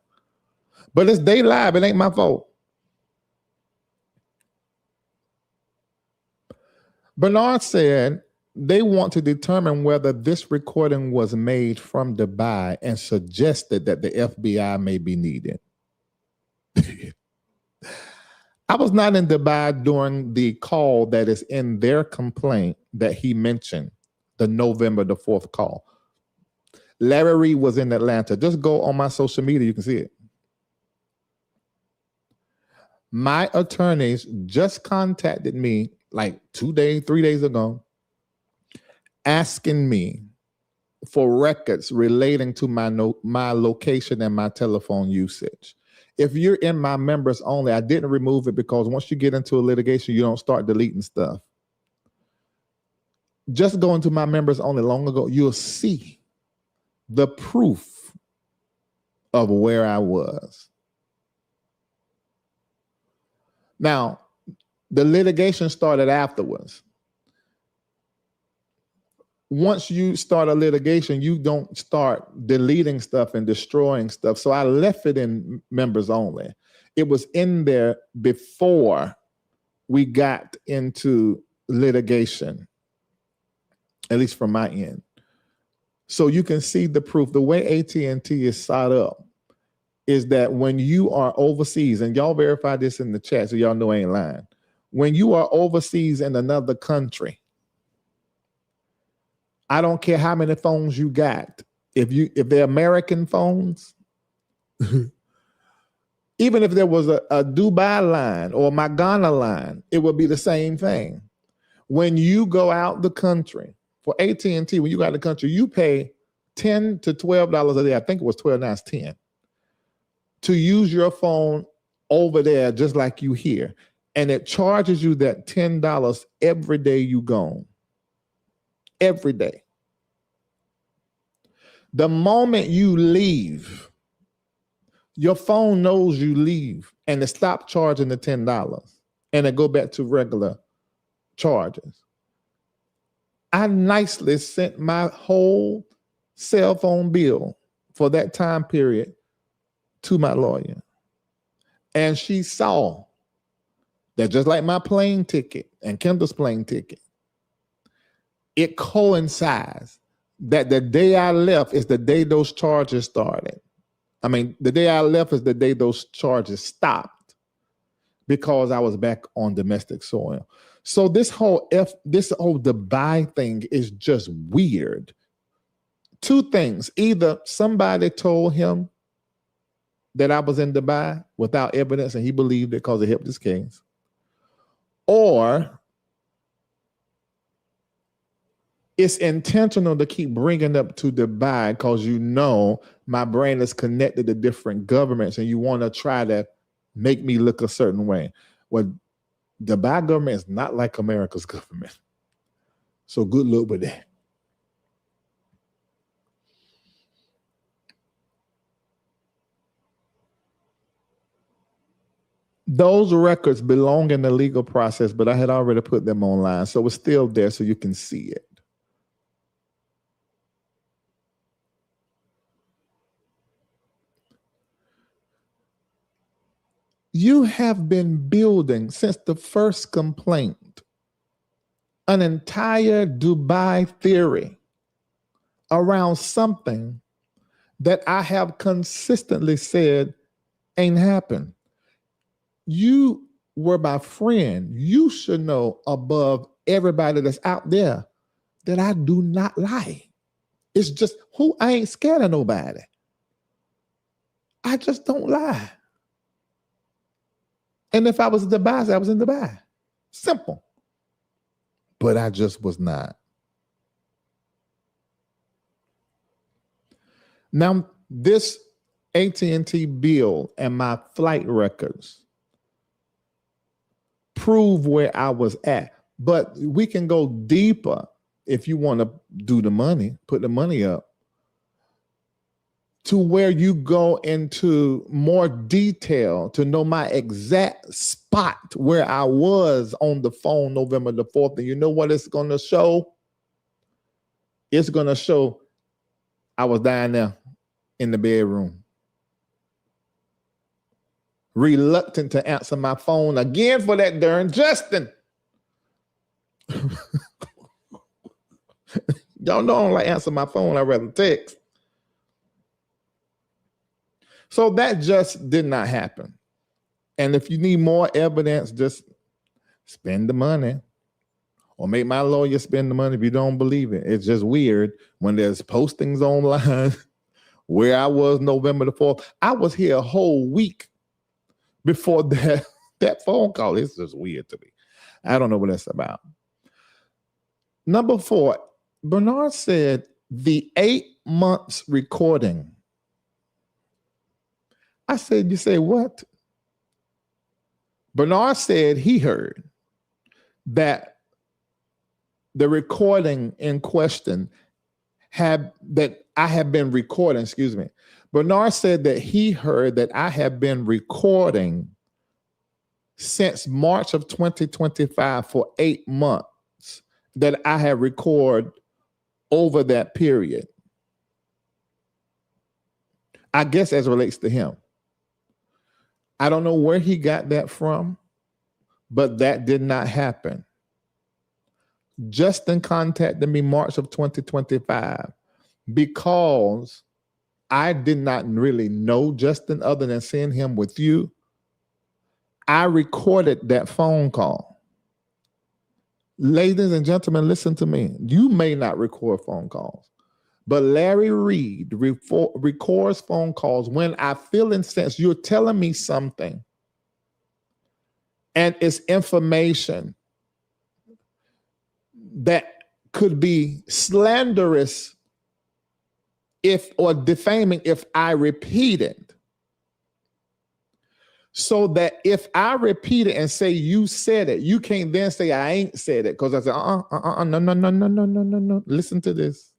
But it's day live. It ain't my fault. Bernard said they want to determine whether this recording was made from Dubai and suggested that the FBI may be needed. I was not in Dubai during the call that is in their complaint that he mentioned, the November the 4th call. Larry Reid was in Atlanta. Just go on my social media, you can see it. My attorneys just contacted me like 3 days ago, asking me for records relating to my location and my telephone usage. If you're in my members only, I didn't remove it because once you get into a litigation, you don't start deleting stuff. Just go into my members only long ago, you'll see the proof of where I was. Now, the litigation started afterwards. Once you start a litigation, you don't start deleting stuff and destroying stuff. So I left it in members only. It was in there before we got into litigation, at least from my end. So you can see the proof. The way AT&T is set up is that when you are overseas, and y'all verify this in the chat so y'all know I ain't lying. When you are overseas in another country, I don't care how many phones you got. if they're American phones, even if there was a Dubai line or my Ghana line, it would be the same thing. When you go out the country for AT&T, when you go out the country, you pay $10 to $12 a day. I think it was 12, now it's 10, to use your phone over there just like you here. And it charges you that $10 every day you gone. Every day. The moment you leave, your phone knows you leave and it stops charging the $10 and it go back to regular charges. I nicely sent my whole cell phone bill for that time period to my lawyer. And she saw that just like my plane ticket and Kendall's plane ticket, it coincides that the day I left is the day those charges started. I mean, the day I left is the day those charges stopped because I was back on domestic soil. So this whole Dubai thing is just weird. Two things. Either somebody told him that I was in Dubai without evidence and he believed it because it helped his case. Or it's intentional to keep bringing up to Dubai because you know my brain is connected to different governments and you want to try to make me look a certain way. Well, Dubai government is not like America's government. So good luck with that. Those records belong in the legal process, but I had already put them online. So it's still there so you can see it. You have been building since the first complaint an entire Dubai theory around something that I have consistently said ain't happened. You were my friend. You should know above everybody that's out there that I do not lie. It's just I ain't scared of nobody. I just don't lie. And if I was in Dubai, I was in Dubai. Simple. But I just was not. Now, this AT&T bill and my flight records prove where I was at. But we can go deeper if you want to do the money, put the money up, to where you go into more detail to know my exact spot where I was on the phone November the 4th. And you know what it's going to show? It's going to show I was down there in the bedroom, reluctant to answer my phone again for that darn Justin. Y'all know I don't like answer my phone. I'd rather text. So that just did not happen. And if you need more evidence, just spend the money or make my lawyer spend the money if you don't believe it. It's just weird when there's postings online where I was November the 4th. I was here a whole week before that phone call. It's just weird to me. I don't know what that's about. Number 4, Bernard said the 8 months recording. I said, you say what? Bernard said he heard that the recording in question that I have been recording, Bernard said that he heard that I have been recording since March of 2025 for 8 months, that I have recorded over that period. I guess as it relates to him. I don't know where he got that from, but that did not happen. Justin contacted me March of 2025 because I did not really know Justin other than seeing him with you. I recorded that phone call. Ladies and gentlemen, listen to me. You may not record phone calls, But Larry Reid records phone calls when I feel incensed. You're telling me something, and it's information that could be slanderous or defaming if I repeat it. So that if I repeat it and say you said it, you can't then say I ain't said it, because I said no. Listen to this.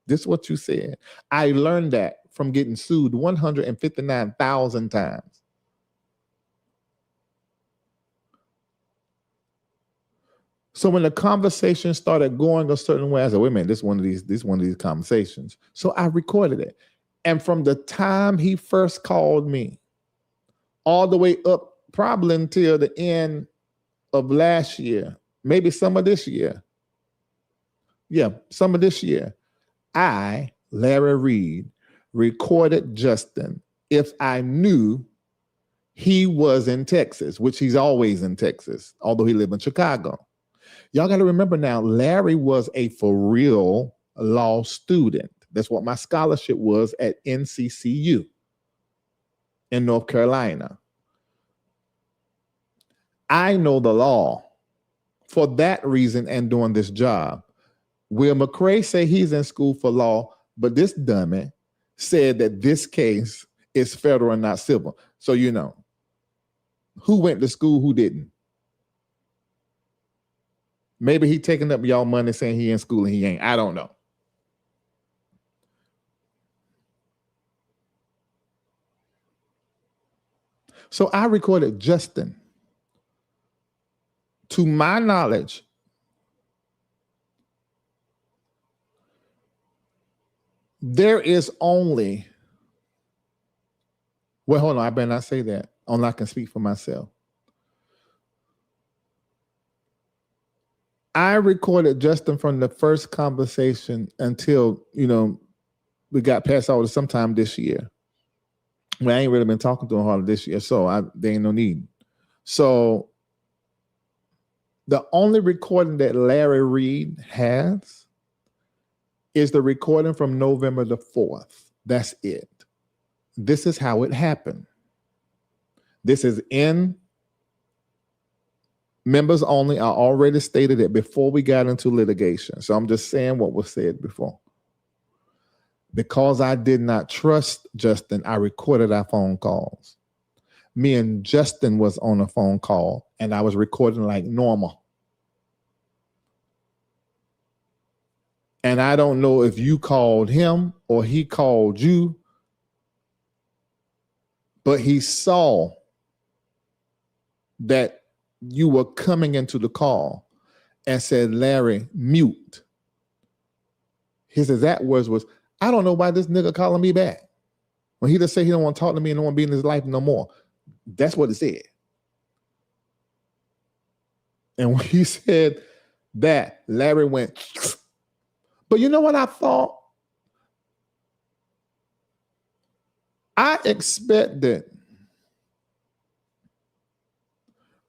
This is what you said. I learned that from getting sued 159,000 times. So when the conversation started going a certain way, I said, wait a minute, this is one of these conversations. So I recorded it. And from the time he first called me, all the way up probably until the end of last year, maybe some of this year. Yeah, some of this year. I, Larry Reid, recorded Justin if I knew he was in Texas, which he's always in Texas, although he lived in Chicago. Y'all got to remember now, Larry was a for real law student. That's what my scholarship was at NCCU in North Carolina. I know the law for that reason and doing this job. William McCray say he's in school for law, but this dummy said that this case is federal and not civil. So you know, who went to school, who didn't? Maybe he taking up y'all money saying he in school and he ain't. I don't know. So I recorded Justin. To my knowledge, there is only, well, hold on, I better not say that. Only I can speak for myself. I recorded Justin from the first conversation until, we got past all this sometime this year. Well, I ain't really been talking to him hardly this year, so there ain't no need. So the only recording that Larry Reid has is the recording from November the 4th. That's it. This is how it happened. This is in members only. I already stated it before we got into litigation. So I'm just saying what was said before. Because I did not trust Justin, I recorded our phone calls. Me and Justin was on a phone call and I was recording like normal. And I don't know if you called him or he called you, but he saw that you were coming into the call and said, Larry, mute. His exact words was, I don't know why this nigga calling me back. When he just said he don't want to talk to me and don't want to be in his life no more. That's what it said. And when he said that, Larry went, but you know what I thought? I expected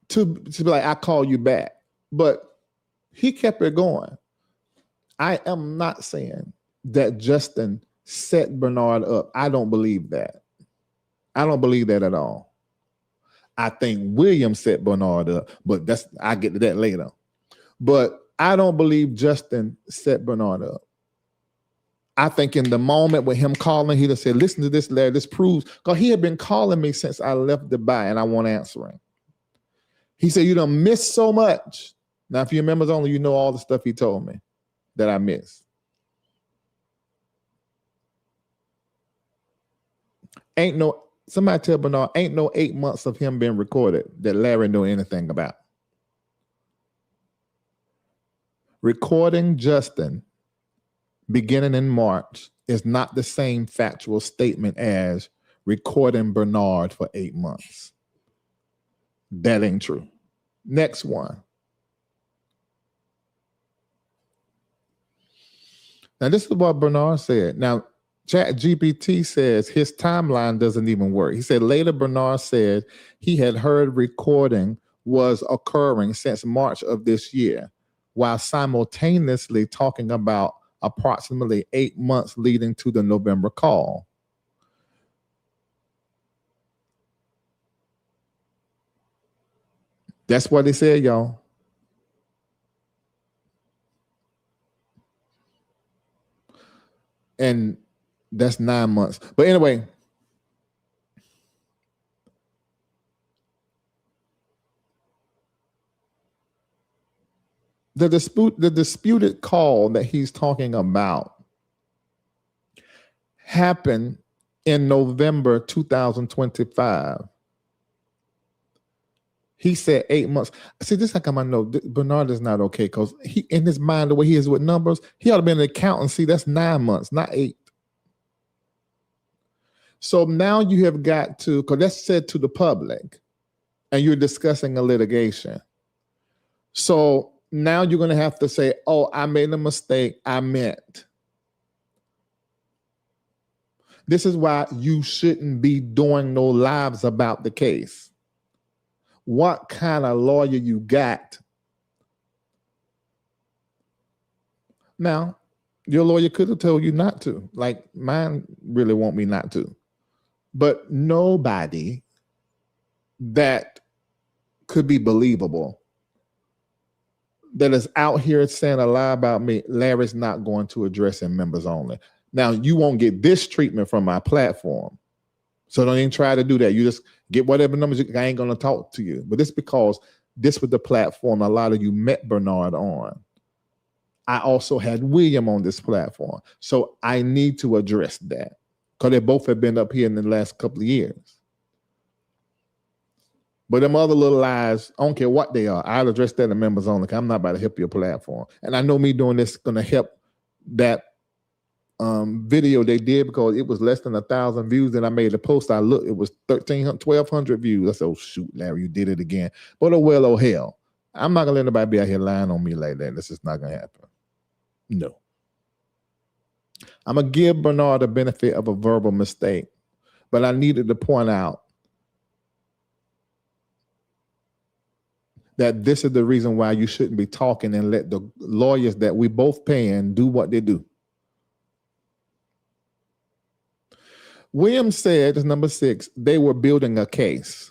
to be like, I call you back. But he kept it going. I am not saying that Justin set Bernard up. I don't believe that. I don't believe that at all. I think William set Bernard up, but I'll get to that later. But I don't believe Justin set Bernard up. I think in the moment with him calling, he just said, listen to this, Larry, this proves, because he had been calling me since I left Dubai and I won't answer him. He said, you done missed so much. Now, if you're members only, you know all the stuff he told me that I missed. Somebody tell Bernard, ain't no 8 months of him being recorded that Larry knew anything about. Recording Justin beginning in March is not the same factual statement as recording Bernard for 8 months. That ain't true. Next one. Now, this is what Bernard said. Now, ChatGPT says his timeline doesn't even work. He said later Bernard said he had heard recording was occurring since March of this year, while simultaneously talking about approximately 8 months leading to the November call. That's what they said, y'all. And that's 9 months. But anyway, the disputed call that he's talking about happened in November 2025. He said 8 months. See, this is how come I know Bernard is not okay, because he, in his mind, the way he is with numbers, he ought to be an accountant. See, that's 9 months, not 8. So now you have got to, because that's said to the public, and you're discussing a litigation. So now you're going to have to say, oh, I made a mistake. I meant. This is why you shouldn't be doing no lives about the case. What kind of lawyer you got? Now, your lawyer could have told you not to. Like mine really want me not to. But nobody that could be believable that is out here saying a lie about me, Larry's not going to address in members only. Now, you won't get this treatment from my platform. So don't even try to do that. You just get whatever numbers. I ain't going to talk to you. But it's because this was the platform a lot of you met Bernard on. I also had William on this platform. So I need to address that because they both have been up here in the last couple of years. But them other little lies, I don't care what they are. I'll address that in members only. I'm not about to help your platform. And I know me doing this is going to help that video they did because it was less than 1,000 views. And I made a post. I looked, it was 1,200 views. I said, oh, shoot, Larry, you did it again. But oh hell. I'm not going to let anybody be out here lying on me like that. This is not going to happen. No. I'm going to give Bernard the benefit of a verbal mistake. But I needed to point out that this is the reason why you shouldn't be talking and let the lawyers that we both paying do what they do. William said, as number 6, they were building a case.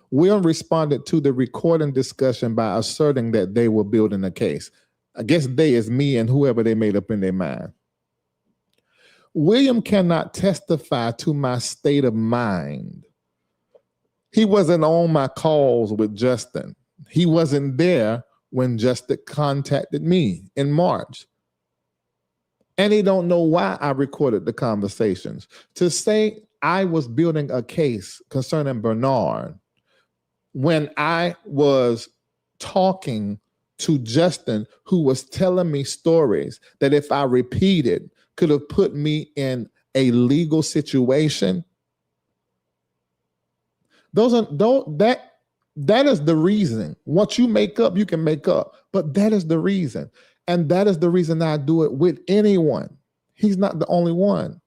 William responded to the recording discussion by asserting that they were building a case. I guess they is me and whoever they made up in their mind. William cannot testify to my state of mind. He wasn't on my calls with Justin. He wasn't there when Justin contacted me in March. And he don't know why I recorded the conversations. To say I was building a case concerning Bernard when I was talking to Justin, who was telling me stories that if I repeated could have put me in a legal situation. That is the reason. What you make up, you can make up. But that is the reason. And that is the reason I do it with anyone. He's not the only one.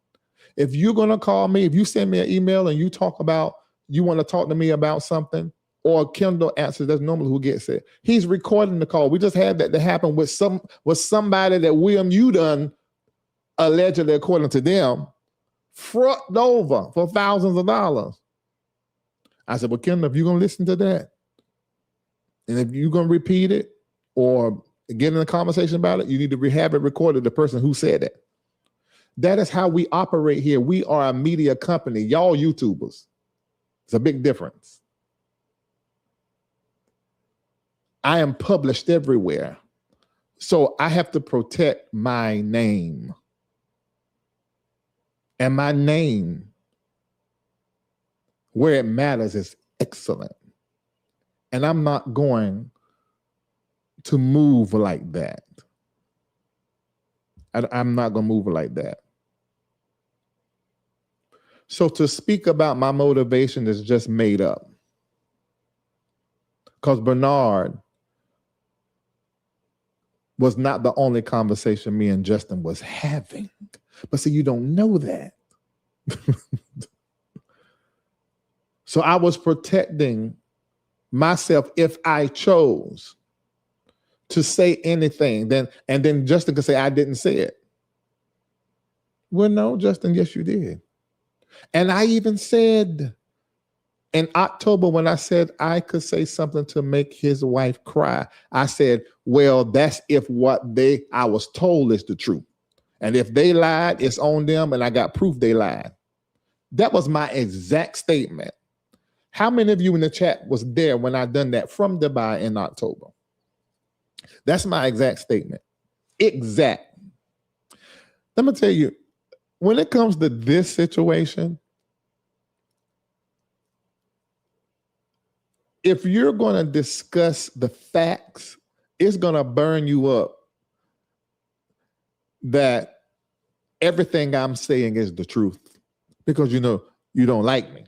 If you're going to call me, if you send me an email and you talk about, you want to talk to me about something, or Kendall answers, that's normally who gets it. He's recording the call. We just had that to happen with somebody that William, you done allegedly, according to them, fronted over for thousands of dollars. I said, well, Kendall, if you're going to listen to that, and if you're going to repeat it or get in a conversation about it, you need to have it recorded, the person who said it. That is how we operate here. We are a media company. Y'all YouTubers. It's a big difference. I am published everywhere. So I have to protect my name. And my name, where it matters, is excellent. And I'm not going to move like that. I'm not going to move like that. So to speak about my motivation is just made up. Because Bernard was not the only conversation me and Justin was having. But see, you don't know that. So I was protecting myself if I chose to say anything. Then Justin could say, I didn't say it. Well, no, Justin, yes, you did. And I even said in October, when I said I could say something to make his wife cry, I said, well, that's if what I was told is the truth. And if they lied, it's on them, and I got proof they lied. That was my exact statement. How many of you in the chat was there when I done that from Dubai in October? That's my exact statement. Exact. Let me tell you, when it comes to this situation, if you're going to discuss the facts, it's going to burn you up that everything I'm saying is the truth, because you know you don't like me.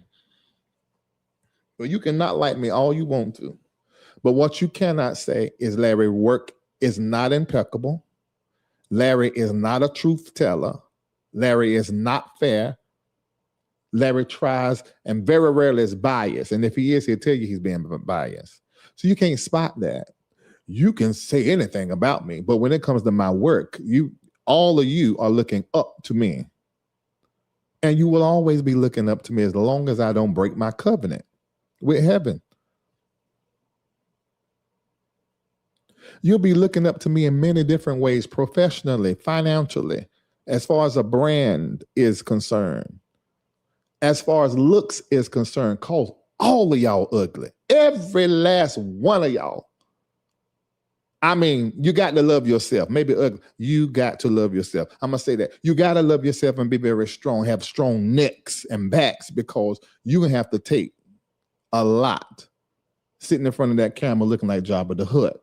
Well, you cannot like me all you want to. But what you cannot say is Larry work is not impeccable. Larry is not a truth teller. Larry is not fair. Larry tries and very rarely is biased. And if he is, he'll tell you he's being biased. So you can't spot that. You can say anything about me, but when it comes to my work, all of you are looking up to me. And you will always be looking up to me as long as I don't break my covenant with heaven. You'll be looking up to me in many different ways, professionally, financially, as far as a brand is concerned, as far as looks is concerned, cause all of y'all ugly. Every last one of y'all. I mean, you got to love yourself. Maybe ugly. You got to love yourself. I'm going to say that. You got to love yourself and be very strong, have strong necks and backs, because you're going to have to take a lot sitting in front of that camera looking like Jabba the Hutt.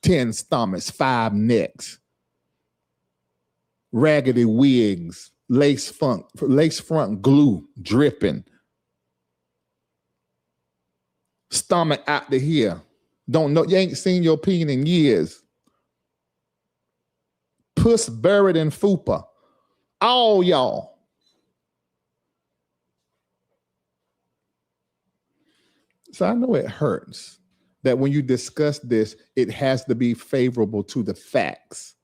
10 stomachs, 5 necks, raggedy wigs, lace front glue dripping, stomach out to here. Don't know, you ain't seen your peen in years. Puss buried in fupa. All y'all. So I know it hurts that when you discuss this, it has to be favorable to the facts.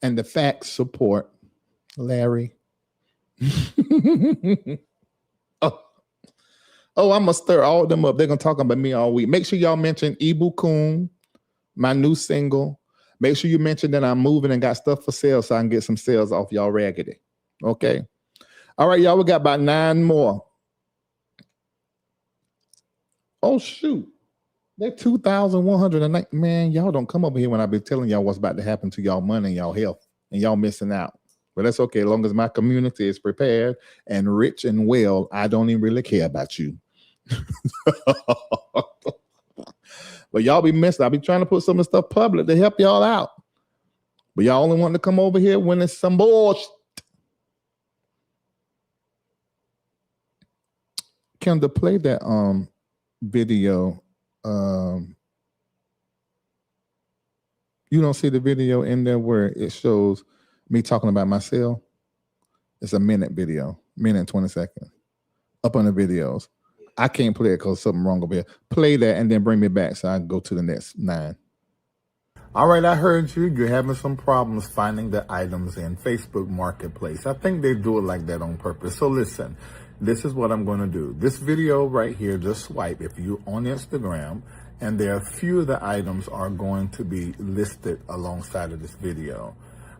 And the facts support Larry. Oh, I'm going to stir all of them up. They're going to talk about me all week. Make sure y'all mention Ibu Kun, my new single. Make sure you mention that I'm moving and got stuff for sale so I can get some sales off y'all raggedy. Okay? All right, y'all, we got about 9 more. Oh, shoot. They're 2,109. Man, y'all don't come over here when I be telling y'all what's about to happen to y'all money and y'all health, and y'all missing out. But that's okay. As long as my community is prepared and rich and well, I don't even really care about you. But y'all be missing. I be trying to put some of the stuff public to help y'all out. But y'all only want to come over here when it's some bullshit. Kendra, play that video. You don't see the video in there where it shows me talking about my cell? It's a minute video, minute and 20 seconds. Up on the videos. I can't play it because something wrong over here. Play that and then bring me back so I can go to the next 9. All right, I heard you. You're having some problems finding the items in Facebook Marketplace. I think they do it like that on purpose. So listen, this is what I'm going to do. This video right here, just swipe if you're on Instagram, and there are a few of the items are going to be listed alongside of this video.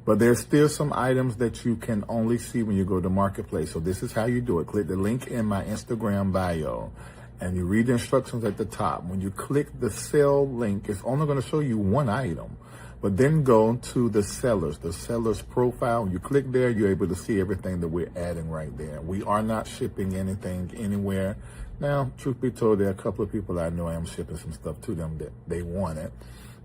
But there's still some items that you can only see when you go to Marketplace. So this is how you do it. Click the link in my Instagram bio, and you read the instructions at the top. When you click the sell link, it's only going to show you one item. But then go to the seller's profile. When you click there, you're able to see everything that we're adding right there. We are not shipping anything anywhere. Now, truth be told, there are a couple of people I know I am shipping some stuff to them that they want it.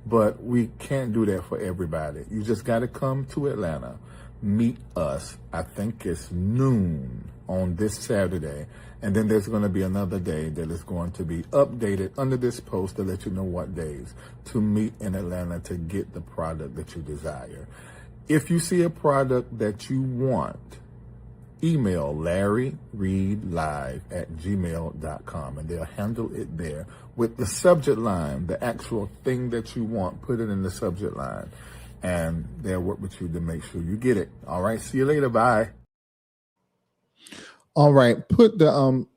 But we can't do that for everybody. You just got to come to Atlanta, meet us. I think it's noon on this Saturday. And then there's going to be another day that is going to be updated under this post to let you know what days to meet in Atlanta to get the product that you desire. If you see a product that you want email larryreidlive@gmail.com, and they'll handle it there with the subject line, the actual thing that you want. Put it in the subject line, and they'll work with you to make sure you get it. All right. See you later. Bye. All right. Put the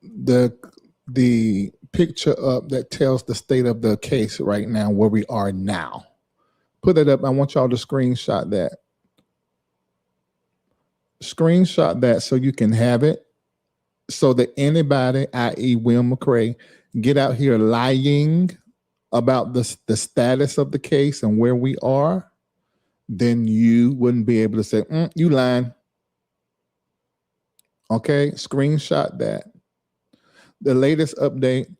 picture up that tells the state of the case right now, where we are now. Put it up. I want y'all to screenshot that. Screenshot that so you can have it, so that anybody, i.e. William McCray, get out here lying about the status of the case and where we are, then you wouldn't be able to say, you lying. Okay, screenshot that. The latest update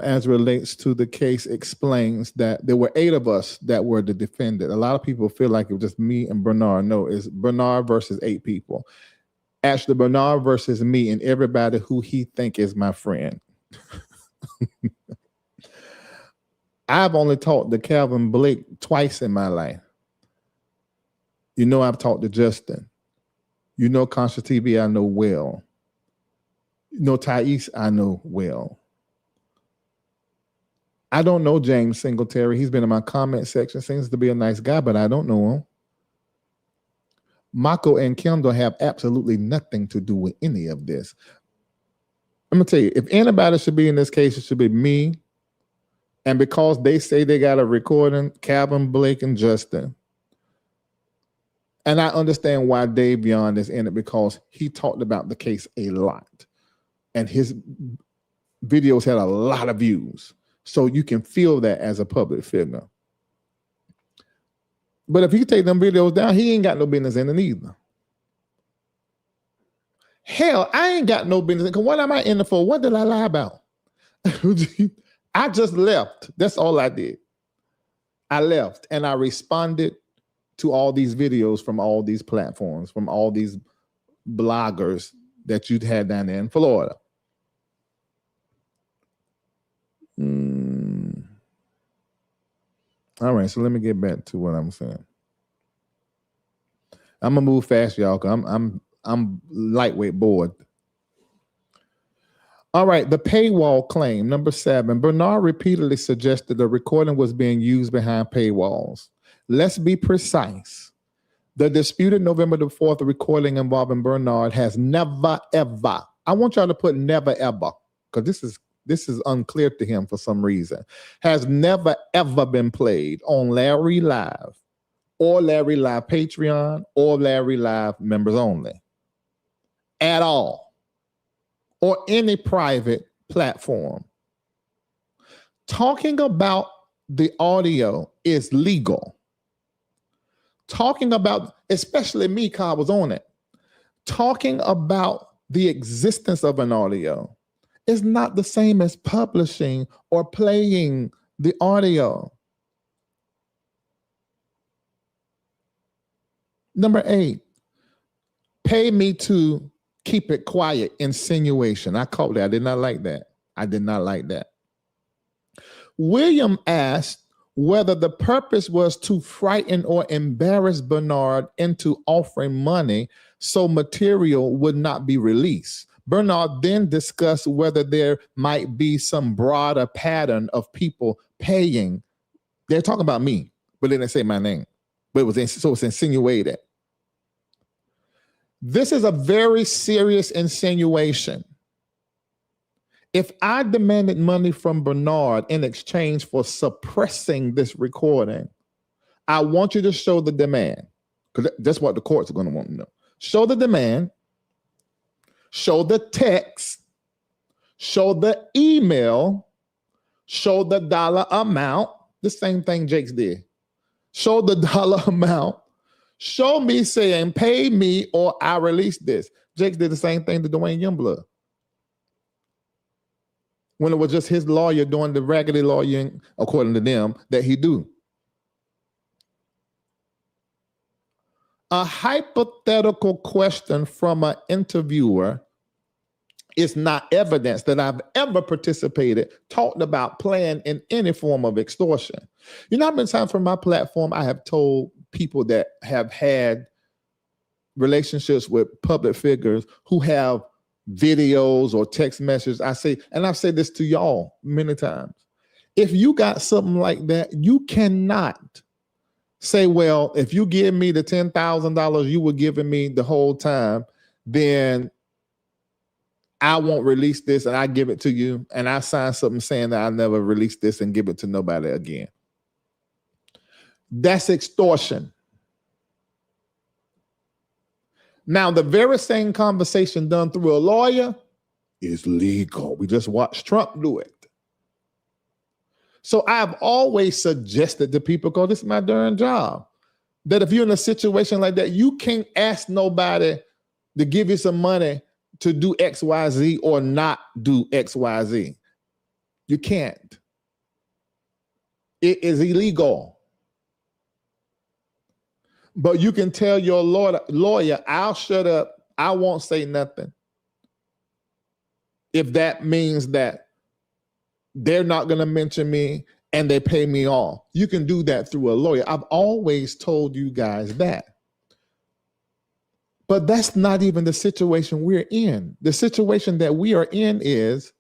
as relates to the case explains that there were 8 of us that were the defendant. A lot of people feel like it was just me and Bernard. No, it's Bernard versus 8 people. Actually, Bernard versus me and everybody who he think is my friend. I've only talked to Calvin Blake twice in my life. You know, I've talked to Justin. You know, Conscious TV, I know well. You know, Thais, I know well. I don't know James Singletary. He's been in my comment section. Seems to be a nice guy, but I don't know him. Mako and Kendall have absolutely nothing to do with any of this. I'm going to tell you, if anybody should be in this case, it should be me. And because they say they got a recording, Calvin, Blake, and Justin. And I understand why Davion is in it, because he talked about the case a lot. And his videos had a lot of views. So you can feel that as a public figure. But if he take them videos down, he ain't got no business in it either. Hell, I ain't got no business. Because what am I in it for? What did I lie about? I just left. That's all I did. I left and I responded to all these videos from all these platforms, from all these bloggers that you'd had down there in Florida. All right, so let me get back to what I'm saying. I'm gonna move fast, y'all, because I'm lightweight bored. All right, the paywall claim, number 7. Bernard repeatedly suggested the recording was being used behind paywalls. Let's be precise. The disputed November the 4th recording involving Bernard has never, ever, I want y'all to put never, ever, because this is unclear to him for some reason, has never, ever been played on Larry Live or Larry Live Patreon or Larry Live members only at all, or any private platform. Talking about the audio is legal. Talking about, especially me, because I was on it, talking about the existence of an audio is not the same as publishing or playing the audio. Number 8, pay me to keep it quiet, insinuation. I caught that. I did not like that. I did not like that. William asked whether the purpose was to frighten or embarrass Bernard into offering money so material would not be released. Bernard then discussed whether there might be some broader pattern of people paying. They're talking about me, but they didn't say my name. But so it's insinuated. This is a very serious insinuation. If I demanded money from Bernard in exchange for suppressing this recording, I want you to show the demand, because that's what the courts are going to want to know. Show the demand, show the text, show the email, show the dollar amount, the same thing Jake's did. Show the dollar amount, show me saying, pay me or I release this. Jake did the same thing to Dwayne Youngblood, when it was just his lawyer doing the raggedy lawyering, according to them, that he do. A hypothetical question from an interviewer is not evidence that I've ever participated, talked about, playing in any form of extortion. You know how many times from my platform I have told people that have had relationships with public figures who have videos or text messages, I say, and I've said this to y'all many times, if you got something like that, you cannot say, well, if you give me the $10,000 you were giving me the whole time, then I won't release this and I give it to you. And I sign something saying that I'll never release this and give it to nobody again. That's extortion. Now, the very same conversation done through a lawyer is legal. We just watched Trump do it. So I've always suggested to people, because this is my darn job, that if you're in a situation like that, you can't ask nobody to give you some money to do X, Y, Z or not do X, Y, Z. You can't. It is illegal. But you can tell your lawyer, I'll shut up, I won't say nothing, if that means that they're not going to mention me and they pay me off. You can do that through a lawyer. I've always told you guys that. But that's not even the situation we're in. The situation that we are in is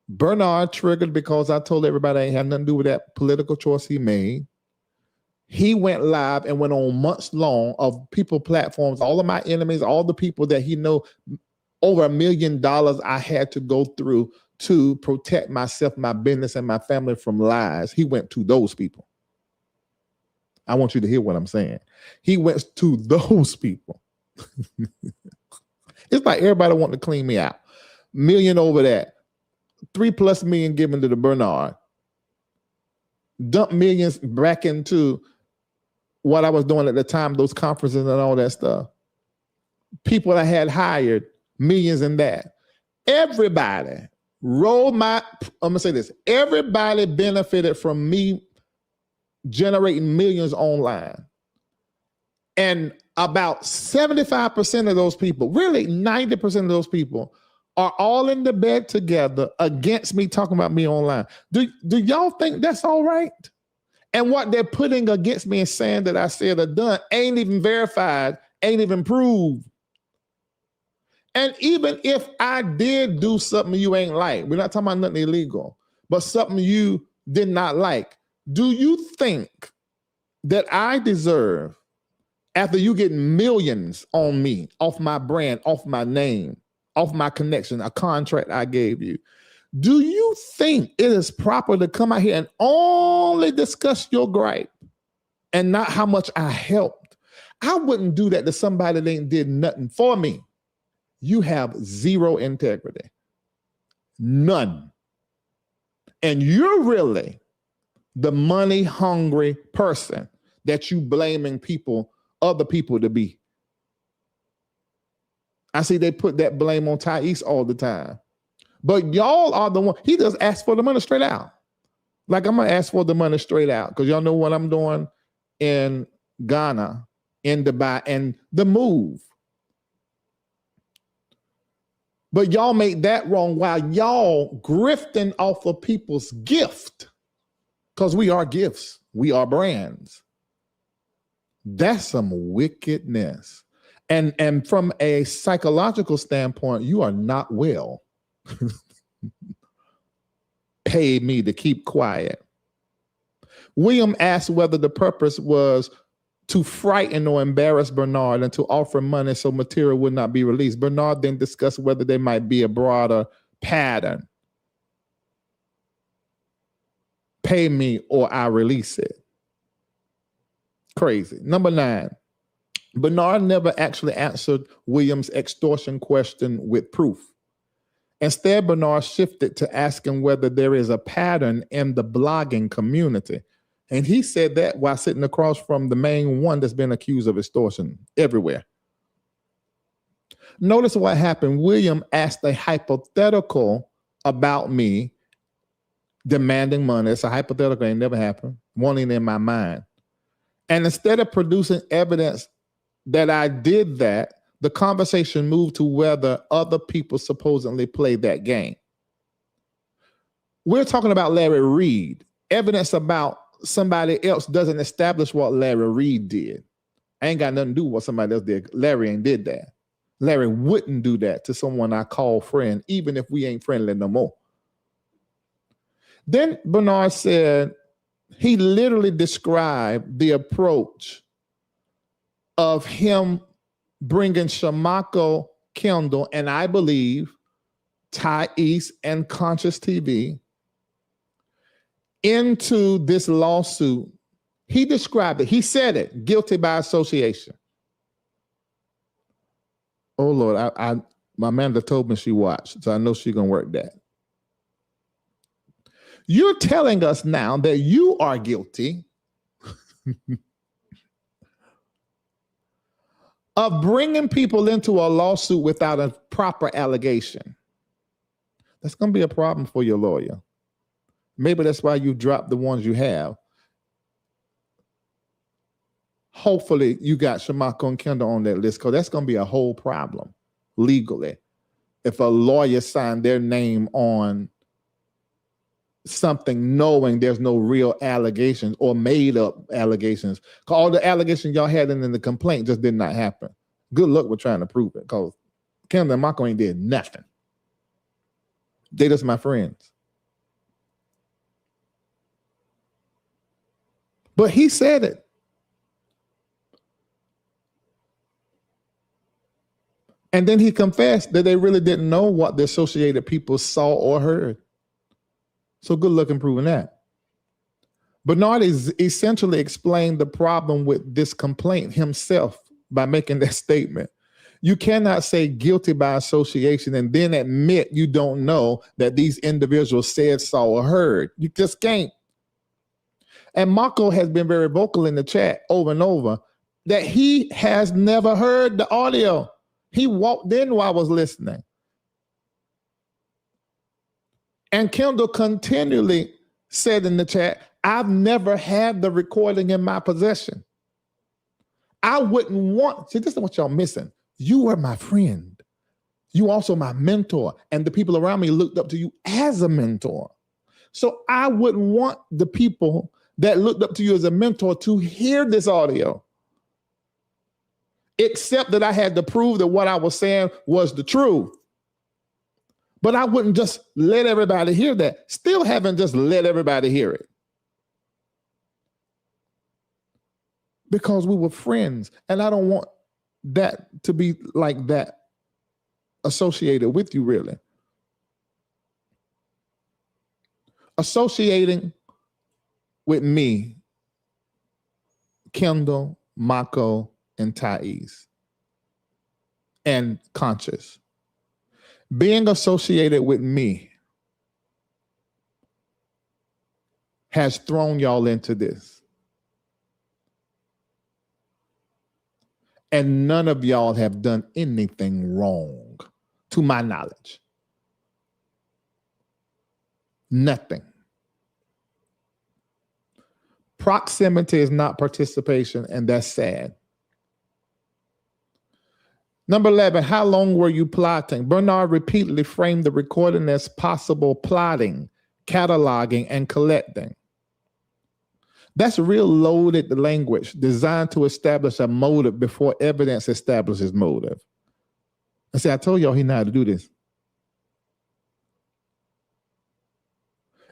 Bernard triggered because I told everybody I ain't had nothing to do with that political choice he made. He went live and went on months long of people platforms, all of my enemies, all the people that he know, over $1 million I had to go through to protect myself, my business, and my family from lies. He went to those people. I want you to hear what I'm saying. He went to those people. It's like everybody wanting to clean me out. Million over that. 3+ million given to the Bernard. Dump millions back into what I was doing at the time, those conferences and all that stuff. People I had hired, millions in that. Everybody I'm gonna say this, everybody benefited from me generating millions online. And about 75% of those people, really 90% of those people, are all in the bed together against me talking about me online. Do y'all think that's all right? And what they're putting against me and saying that I said or done ain't even verified, ain't even proved. And even if I did do something you ain't like, we're not talking about nothing illegal, but something you did not like, do you think that I deserve, after you get millions on me, off my brand, off my name, off my connection, a contract I gave you, do you think it is proper to come out here and only discuss your gripe and not how much I helped? I wouldn't do that to somebody that ain't did nothing for me. You have zero integrity. None. And you're really the money-hungry person that you blaming other people to be. I see they put that blame on Thais all the time. But y'all are the one, he just asked for the money straight out. Like, I'm going to ask for the money straight out because y'all know what I'm doing in Ghana, in Dubai, and the move. But y'all made that wrong while y'all grifting off of people's gift, because we are gifts. We are brands. That's some wickedness. And from a psychological standpoint, you are not well. Pay me to keep quiet. William asked whether the purpose was to frighten or embarrass Bernard and to offer money so material would not be released. Bernard then discussed whether there might be a broader pattern. Pay me or I release it. Crazy. Number 9, Bernard never actually answered William's extortion question with proof. Instead, Bernard shifted to asking whether there is a pattern in the blogging community. And he said that while sitting across from the main one that's been accused of extortion everywhere. Notice what happened. William asked a hypothetical about me demanding money. It's a hypothetical, ain't never happened. Wanting in my mind. And instead of producing evidence that I did that, the conversation moved to whether other people supposedly played that game. We're talking about Larry Reid. Evidence about somebody else doesn't establish what Larry Reid did. I ain't got nothing to do with what somebody else did. Larry ain't did that. Larry wouldn't do that to someone I call friend, even if we ain't friendly no more. Then Bernard said he literally described the approach of him bringing Shamako, Kendall, and I believe Thais and Conscious TV into this lawsuit. He described it. He said it, guilty by association. Oh Lord, my Amanda told me she watched, so I know she's gonna work that. You're telling us now that you are guilty of bringing people into a lawsuit without a proper allegation. That's going to be a problem for your lawyer. Maybe that's why you dropped the ones you have. Hopefully you got Shamako and Kendall on that list, because that's going to be a whole problem legally if a lawyer signed their name on something knowing there's no real allegations or made up allegations. Because all the allegations y'all had in the complaint just did not happen. Good luck with trying to prove it, because Kendall and Mako ain't did nothing. They just my friends. But he said it. And then he confessed that they really didn't know what the associated people saw or heard. So good luck in proving that. Bernard is essentially explained the problem with this complaint himself by making that statement. You cannot say guilty by association and then admit you don't know that these individuals said, saw, or heard. You just can't. And Mako has been very vocal in the chat over and over that he has never heard the audio. He walked in while I was listening. And Kendall continually said in the chat, I've never had the recording in my possession. I wouldn't want, see, this is what y'all missing. You were my friend. You also my mentor. And the people around me looked up to you as a mentor. So I wouldn't want the people that looked up to you as a mentor to hear this audio. Except that I had to prove that what I was saying was the truth. But I wouldn't just let everybody hear that. Still haven't just let everybody hear it. Because we were friends. And I don't want that to be like that associated with you, really. Associating with me, Kendall, Mako, and Thais, and Conscious. Being associated with me has thrown y'all into this. And none of y'all have done anything wrong, to my knowledge. Nothing. Proximity is not participation, and that's sad. Number 11, how long were you plotting? Bernard repeatedly framed the recording as possible plotting, cataloging, and collecting. That's real loaded language designed to establish a motive before evidence establishes motive. I say, I told y'all he knew how to do this.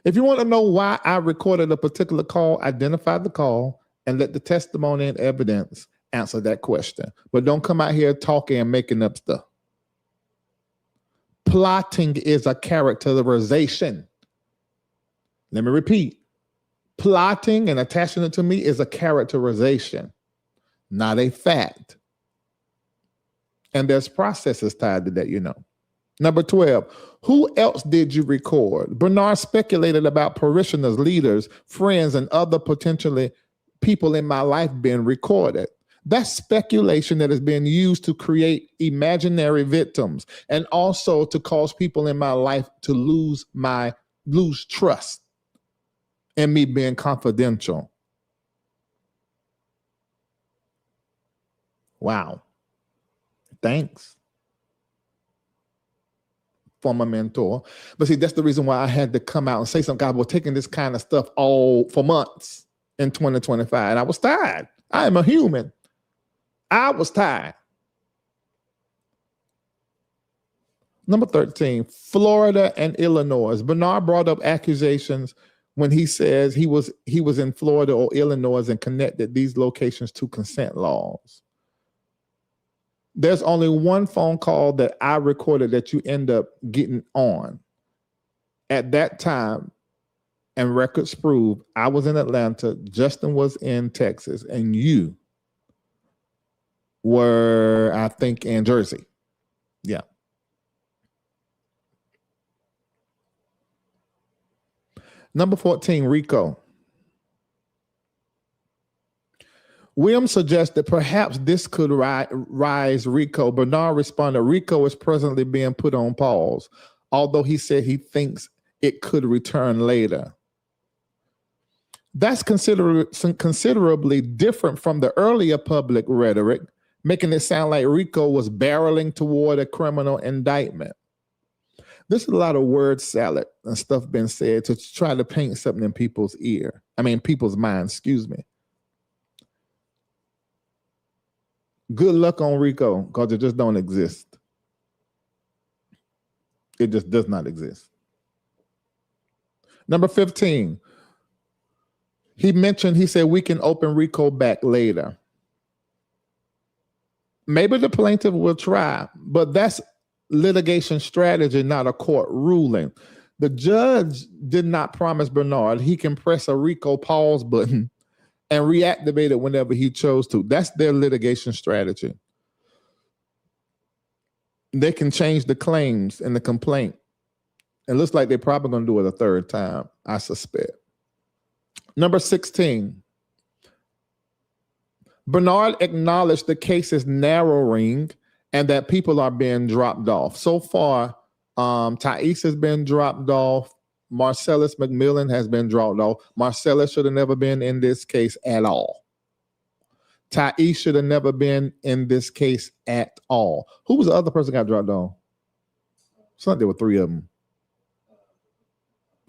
If you want to know why I recorded a particular call, identify the call and let the testimony and evidence answer that question. But don't come out here talking and making up stuff. Plotting is a characterization. Let me repeat. Plotting and attaching it to me is a characterization, not a fact. And there's processes tied to that, you know. Number 12, who else did you record? Bernard speculated about parishioners, leaders, friends, and other potentially people in my life being recorded. That's speculation that is being used to create imaginary victims and also to cause people in my life to lose trust in me being confidential. Wow. Thanks. Former mentor. But see, that's the reason why I had to come out and say something. God was taking this kind of stuff all for months in 2025. And I was tired. I am a human. I was tired. Number 13, Florida and Illinois. Bernard brought up accusations when he says he was in Florida or Illinois and connected these locations to consent laws. There's only one phone call that I recorded that you end up getting on. At that time, and records prove, I was in Atlanta, Justin was in Texas, and you were, I think, in Jersey. Yeah. Number 14, RICO. William suggested perhaps this could rise RICO. Bernard responded, RICO is presently being put on pause, although he said he thinks it could return later. That's considerably different from the earlier public rhetoric, making it sound like RICO was barreling toward a criminal indictment. There's a lot of word salad and stuff been said to try to paint something in people's minds, excuse me. Good luck on RICO, because it just don't exist. It just does not exist. Number 15, he said we can open RICO back later. Maybe the plaintiff will try, but that's litigation strategy, not a court ruling. The judge did not promise Bernard he can press a RICO pause button and reactivate it whenever he chose to. That's their litigation strategy. They can change the claims and the complaint. It looks like they're probably going to do it a third time, I suspect. Number 16, Bernard acknowledged the case is narrowing and that people are being dropped off. So far, Thais has been dropped off. Marcellus McMillan has been dropped off. Marcellus should have never been in this case at all. Thais should have never been in this case at all. Who was the other person that got dropped off? It's like there were three of them.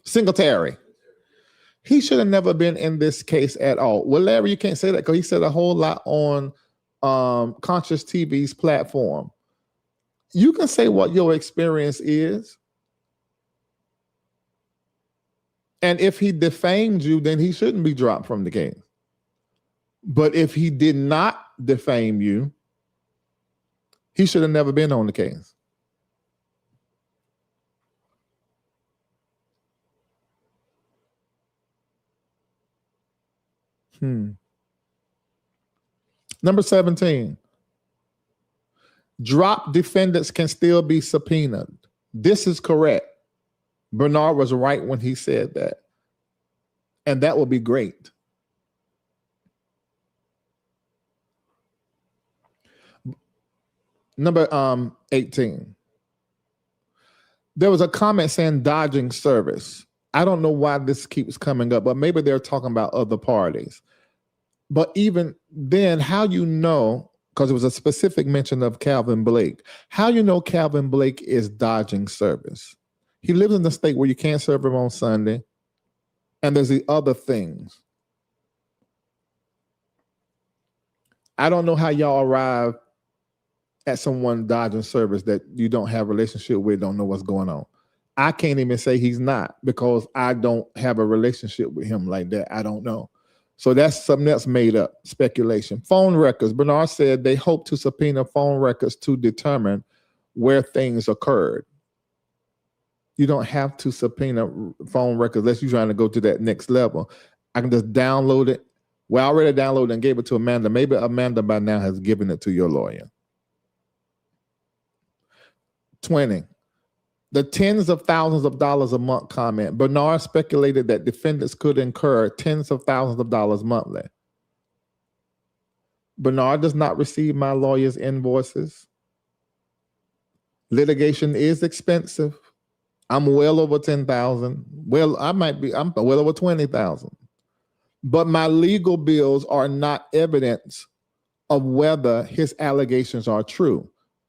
Singletary. He should have never been in this case at all. Well, Larry, you can't say that because he said a whole lot on Conscious TV's platform. You can say what your experience is. And if he defamed you, then he shouldn't be dropped from the case. But if he did not defame you, he should have never been on the case. Number 17, drop defendants can still be subpoenaed. This is correct. Bernard was right when he said that. And that would be great. Number 18. There was a comment saying dodging service. I don't know why this keeps coming up, but maybe they're talking about other parties. But even then, how you know, because it was a specific mention of Calvin Blake, how you know Calvin Blake is dodging service? He lives in the state where you can't serve him on Sunday, and there's the other things. I don't know how y'all arrive at someone dodging service that you don't have a relationship with, don't know what's going on. I can't even say he's not because I don't have a relationship with him like that. I don't know. So that's something that's made up, speculation. Phone records. Bernard said they hope to subpoena phone records to determine where things occurred. You don't have to subpoena phone records unless you're trying to go to that next level. I can just download it. Well, I already downloaded and gave it to Amanda. Maybe Amanda by now has given it to your lawyer. 20. The tens of thousands of dollars a month comment. Bernard speculated that defendants could incur tens of thousands of dollars monthly. Bernard does not receive my lawyer's invoices. Litigation is expensive. I'm well over 10,000. Well, I'm well over 20,000. But my legal bills are not evidence of whether his allegations are true.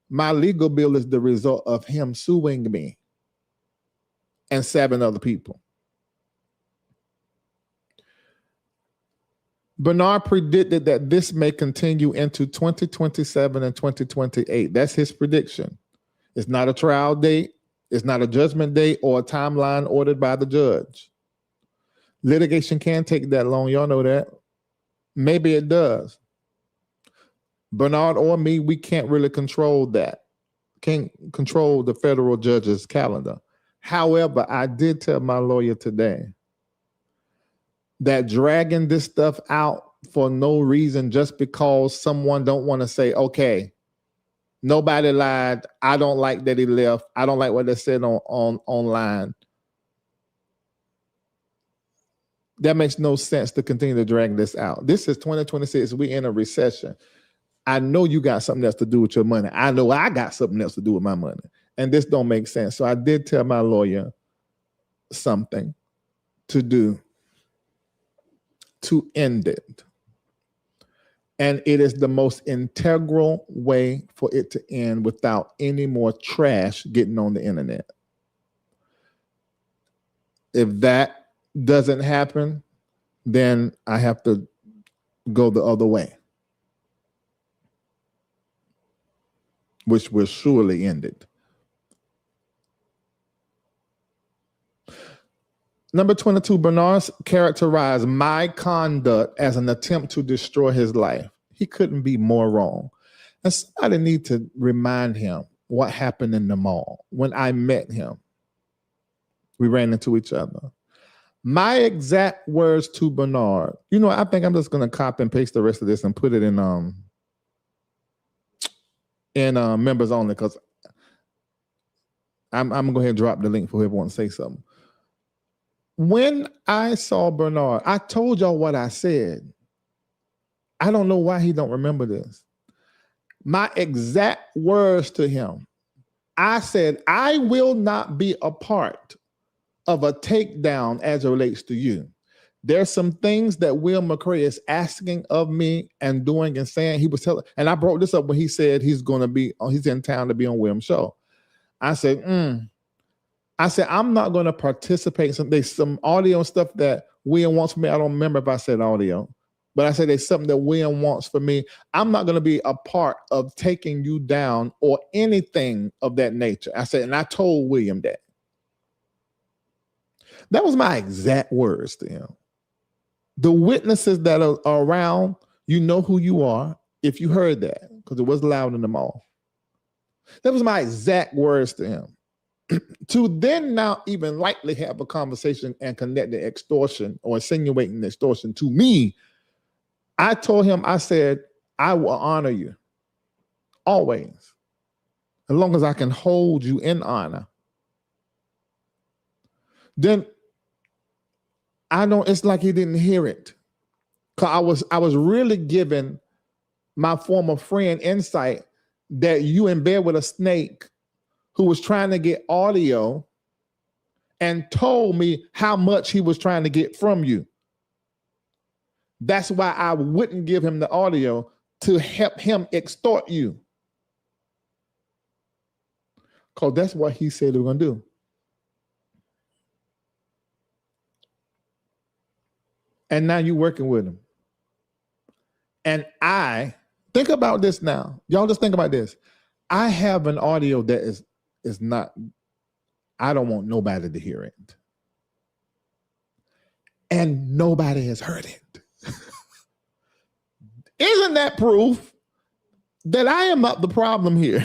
My legal bill is the result of him suing me and 7 other people. Bernard predicted that this may continue into 2027 and 2028. That's his prediction. It's not a trial date. It's not a judgment date or a timeline ordered by the judge. Litigation can take that long. Y'all know that. Maybe it does. Bernard or me, we can't really control that. Can't control the federal judge's calendar. However, I did tell my lawyer today that dragging this stuff out for no reason just because someone don't want to say, okay, nobody lied. I don't like that he left. I don't like what they said online. That makes no sense to continue to drag this out. This is 2026. We in a recession. I know you got something else to do with your money. I know I got something else to do with my money. And this don't make sense. So I did tell my lawyer something to do to end it. And it is the most integral way for it to end without any more trash getting on the internet. If that doesn't happen, then I have to go the other way, which will surely end it. Number 22, Bernard characterized my conduct as an attempt to destroy his life. He couldn't be more wrong. And somebody need to remind him what happened in the mall. When I met him, we ran into each other. My exact words to Bernard, I think I'm just going to copy and paste the rest of this and put it in members only, because I'm going to go ahead and drop the link for whoever wants to say something. When I saw Bernard, I told y'all what I said. I don't know why he don't remember this. My exact words to him, I said, I will not be a part of a takedown as it relates to you. There's some things that William McCray is asking of me and doing and saying. He was telling, and I brought this up when he said he's in town to be on William's show. I said, I'm not going to participate. There's some audio stuff that William wants from me. I don't remember if I said audio, but I said there's something that William wants from me. I'm not going to be a part of taking you down or anything of that nature. I said, and I told William that. That was my exact words to him. The witnesses that are around, you know who you are if you heard that, because it was loud in the mall. That was my exact words to him. To then now even lightly have a conversation and connect the extortion or insinuating the extortion to me, I told him, I said, I will honor you always, as long as I can hold you in honor. Then it's like he didn't hear it. Cause I was really giving my former friend insight that you in bed with a snake who was trying to get audio and told me how much he was trying to get from you. That's why I wouldn't give him the audio, to help him extort you. Because that's what he said they were going to do. And now you're working with him. And I, think about this now. Y'all just think about this. I have an audio that is not, I don't want nobody to hear it. And nobody has heard it. Isn't that proof that I am not the problem here?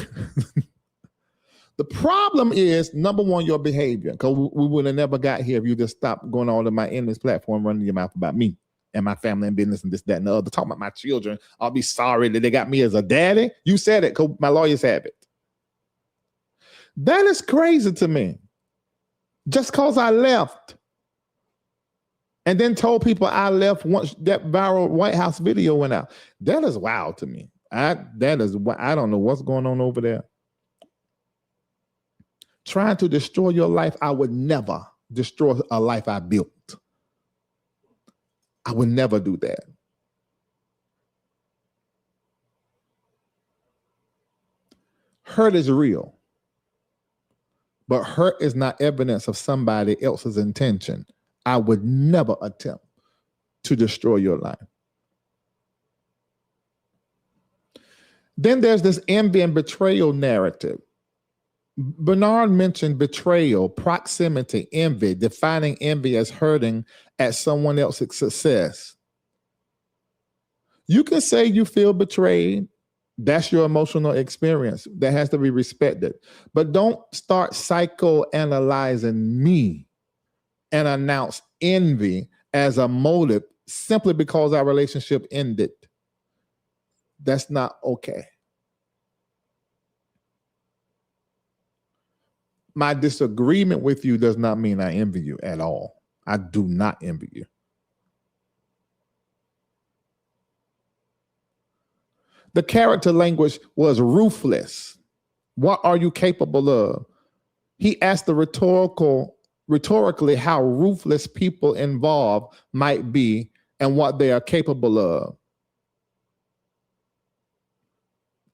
The problem is, number one, your behavior. Because we would have never got here if you just stopped going on to my endless platform, running your mouth about me and my family and business and this, that, and the other. Talking about my children. I'll be sorry that they got me as a daddy. You said it, because my lawyers have it. That is crazy to me. Just because I left and then told people I left once that viral White House video went out. That is wild to me. I don't know what's going on over there. Trying to destroy your life, I would never destroy a life I built. I would never do that. Hurt is real, but hurt is not evidence of somebody else's intention. I would never attempt to destroy your life. Then there's this envy and betrayal narrative. Bernard mentioned betrayal, proximity, envy, defining envy as hurting at someone else's success. You can say you feel betrayed. That's your emotional experience. That has to be respected. But don't start psychoanalyzing me and announce envy as a motive simply because our relationship ended. That's not okay. My disagreement with you does not mean I envy you at all. I do not envy you. The character language was ruthless. What are you capable of? He asked the rhetorically how ruthless people involved might be and what they are capable of.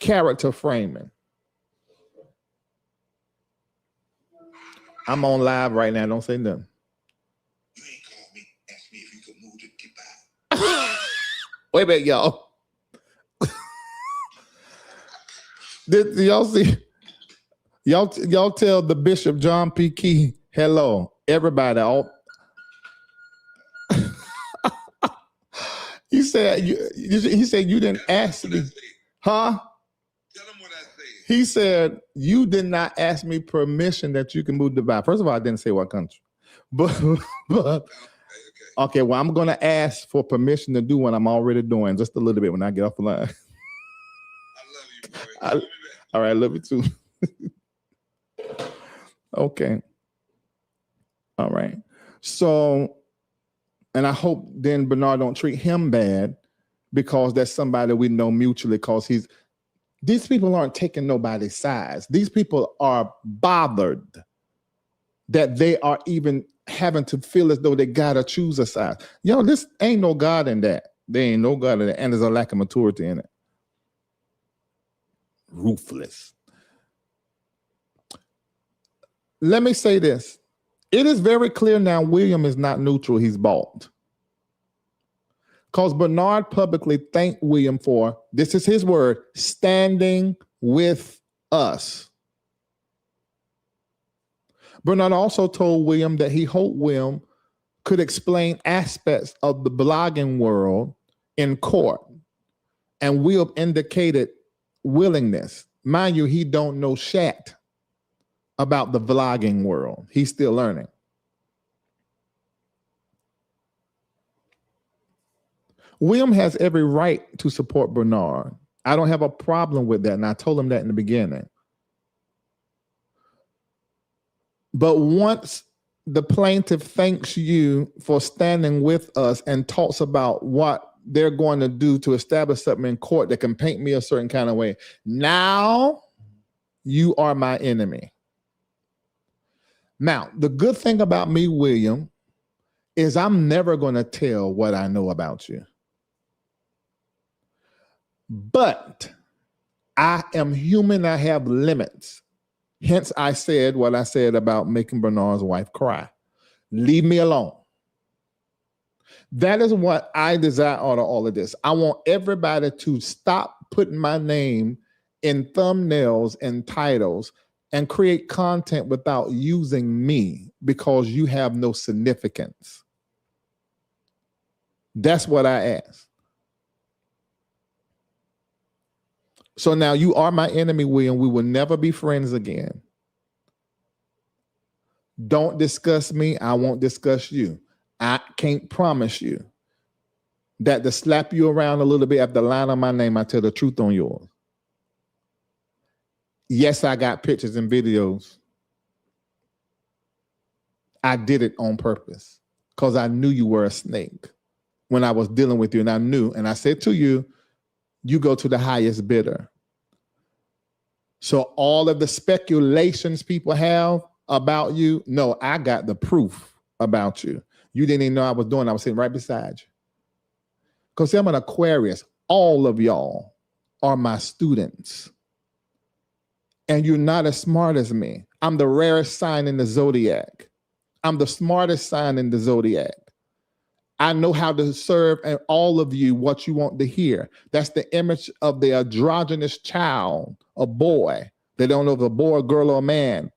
Character framing. I'm on live right now. Don't say nothing. You ain't called me, asked me if you could move to Dubai. Wait a minute, y'all. Did y'all see? Y'all tell the Bishop John P. Key hello, everybody. All he said you didn't ask me, huh? Tell him what I said. He said you did not ask me permission that you can move to Dubai. First of all, I didn't say what country, but okay. Well, I'm gonna ask for permission to do what I'm already doing just a little bit when I get off the line. I love you, boy. All right, I love you too. Okay. All right. So, and I hope then Bernard don't treat him bad because that's somebody we know mutually because these people aren't taking nobody's sides. These people are bothered that they are even having to feel as though they gotta choose a side. Yo, this ain't no God in that. There ain't no God in that. And there's a lack of maturity in it. Ruthless. Let me say this. It is very clear now William is not neutral. He's bought. Because Bernard publicly thanked William for, this is his word, standing with us. Bernard also told William that he hoped William could explain aspects of the blogging world in court. And William indicated willingness. Mind you, he don't know shat about the vlogging world. He's still learning. William has every right to support Bernard. I don't have a problem with that, and I told him that in the beginning. But once the plaintiff thanks you for standing with us and talks about what they're going to do to establish something in court that can paint me a certain kind of way, now you are my enemy. Now, the good thing about me, William, is I'm never going to tell what I know about you. But I am human. I have limits. Hence, I said what I said about making Bernard's wife cry. Leave me alone. That is what I desire out of all of this. I want everybody to stop putting my name in thumbnails and titles and create content without using me because you have no significance. That's what I ask. So now you are my enemy, William. We will never be friends again. Don't discuss me. I won't discuss you. I can't promise you that to slap you around a little bit at the line of my name, I tell the truth on yours. Yes, I got pictures and videos. I did it on purpose because I knew you were a snake when I was dealing with you. And I knew, and I said to you, you go to the highest bidder. So all of the speculations people have about you, no, I got the proof about you. You didn't even know I was doing it. I was sitting right beside you. Because I'm an Aquarius. All of y'all are my students. And you're not as smart as me. I'm the rarest sign in the zodiac. I'm the smartest sign in the zodiac. I know how to serve and all of you what you want to hear. That's the image of the androgynous child, a boy. They don't know if it's a boy, a girl, or a man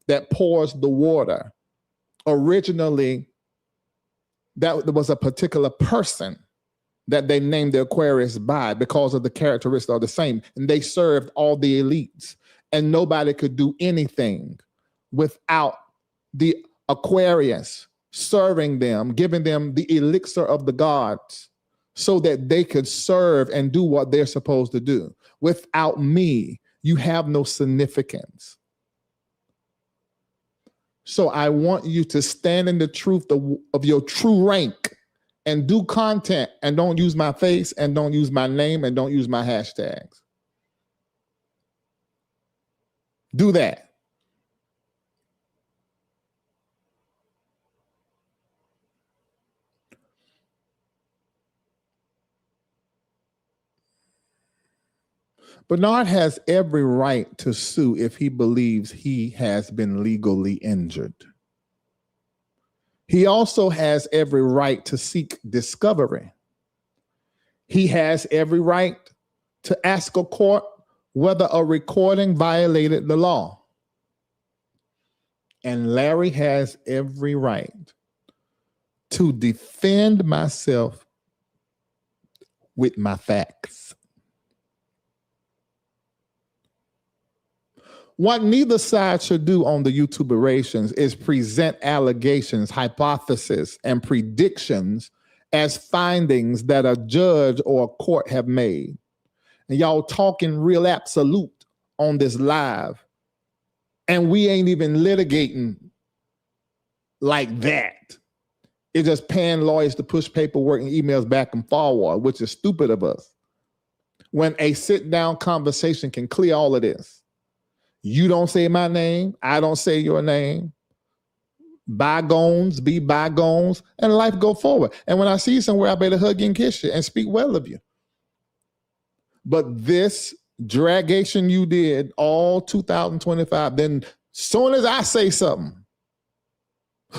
that pours the water. Originally, that was a particular person that they named the Aquarius by because of the characteristics are the same. And they served all the elites. And nobody could do anything without the Aquarius serving them, giving them the elixir of the gods so that they could serve and do what they're supposed to do. Without me, you have no significance. So I want you to stand in the truth of your true rank and do content, and don't use my face and don't use my name and don't use my hashtags. Do that. Bernard has every right to sue if he believes he has been legally injured. He also has every right to seek discovery. He has every right to ask a court whether a recording violated the law. And Larry has every right to defend myself with my facts. What neither side should do on the YouTuberations is present allegations, hypotheses, and predictions as findings that a judge or a court have made. And y'all talking real absolute on this live, and we ain't even litigating like that. It's just paying lawyers to push paperwork and emails back and forward, which is stupid of us. When a sit-down conversation can clear all of this. You don't say my name, I don't say your name. Bygones be bygones, and life go forward. And when I see you somewhere, I better hug you and kiss you and speak well of you. But this dragation you did all 2025, then soon as I say something,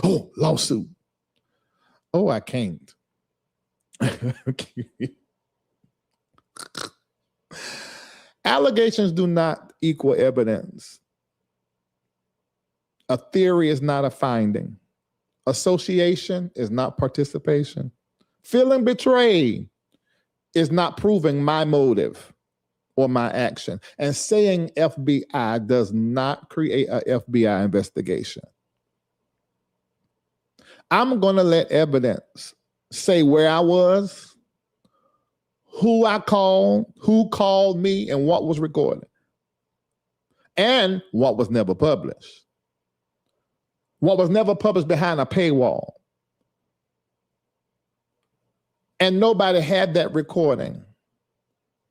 oh, lawsuit. Oh, I can't. Allegations do not equal evidence. A theory is not a finding. Association is not participation. Feeling betrayed is not proving my motive or my action. And saying FBI does not create an FBI investigation. I'm going to let evidence say where I was, who I called, who called me, and what was recorded, and what was never published. What was never published behind a paywall. And nobody had that recording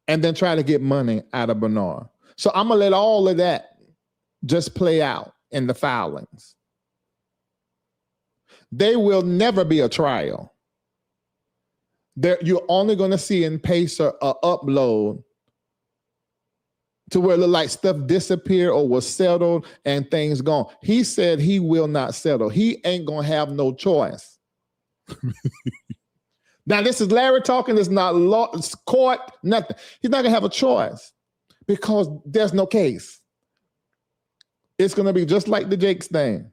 and then try to get money out of Bernard. So I'm going to let all of that just play out in the filings. There will never be a trial. You're only going to see in Pacer a upload to where it look like stuff disappeared or was settled and things gone. He said he will not settle. He ain't going to have no choice. Now, this is Larry talking. It's not law, it's court, nothing. He's not going to have a choice because there's no case. It's going to be just like the Jakes thing.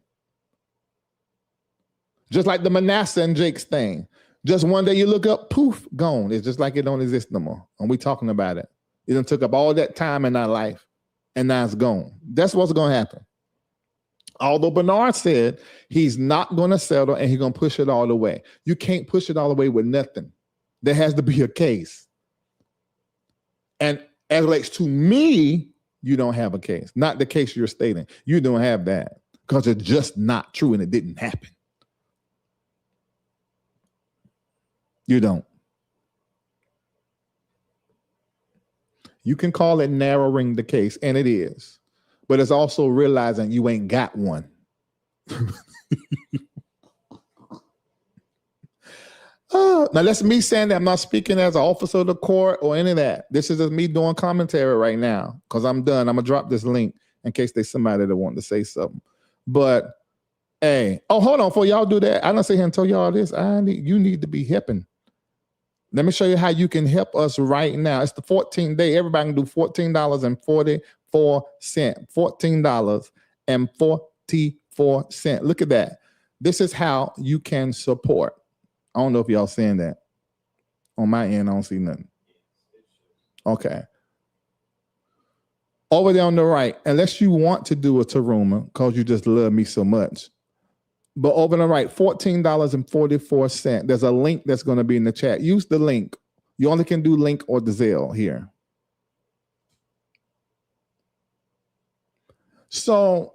Just like the Manasseh and Jakes thing. Just one day you look up, poof, gone. It's just like it don't exist no more. And we talking about it. It done took up all that time in our life, and now it's gone. That's what's going to happen. Although Bernard said he's not going to settle and he's going to push it all the way. You can't push it all the way with nothing. There has to be a case. And as it relates to me, you don't have a case. Not the case you're stating. You don't have that because it's just not true and it didn't happen. You don't. You can call it narrowing the case, and it is. But it's also realizing you ain't got one. Now, that's me saying that. I'm not speaking as an officer of the court or any of that. This is just me doing commentary right now because I'm done. I'm going to drop this link in case there's somebody that wants to say something. But Hey, oh, hold on. Before y'all do that, I don't sit here and tell y'all this. You need to be helping. Let me show you how you can help us right now. It's the 14th day. Everybody can do $14.44. $14.44. Look at that. This is how you can support. I don't know if y'all seeing that. On my end, I don't see nothing. Okay. Over there on the right, unless you want to do a Taruma, because you just love me so much. But over on the right, $14.44. There's a link that's going to be in the chat. Use the link. You only can do link or the Zelle here. So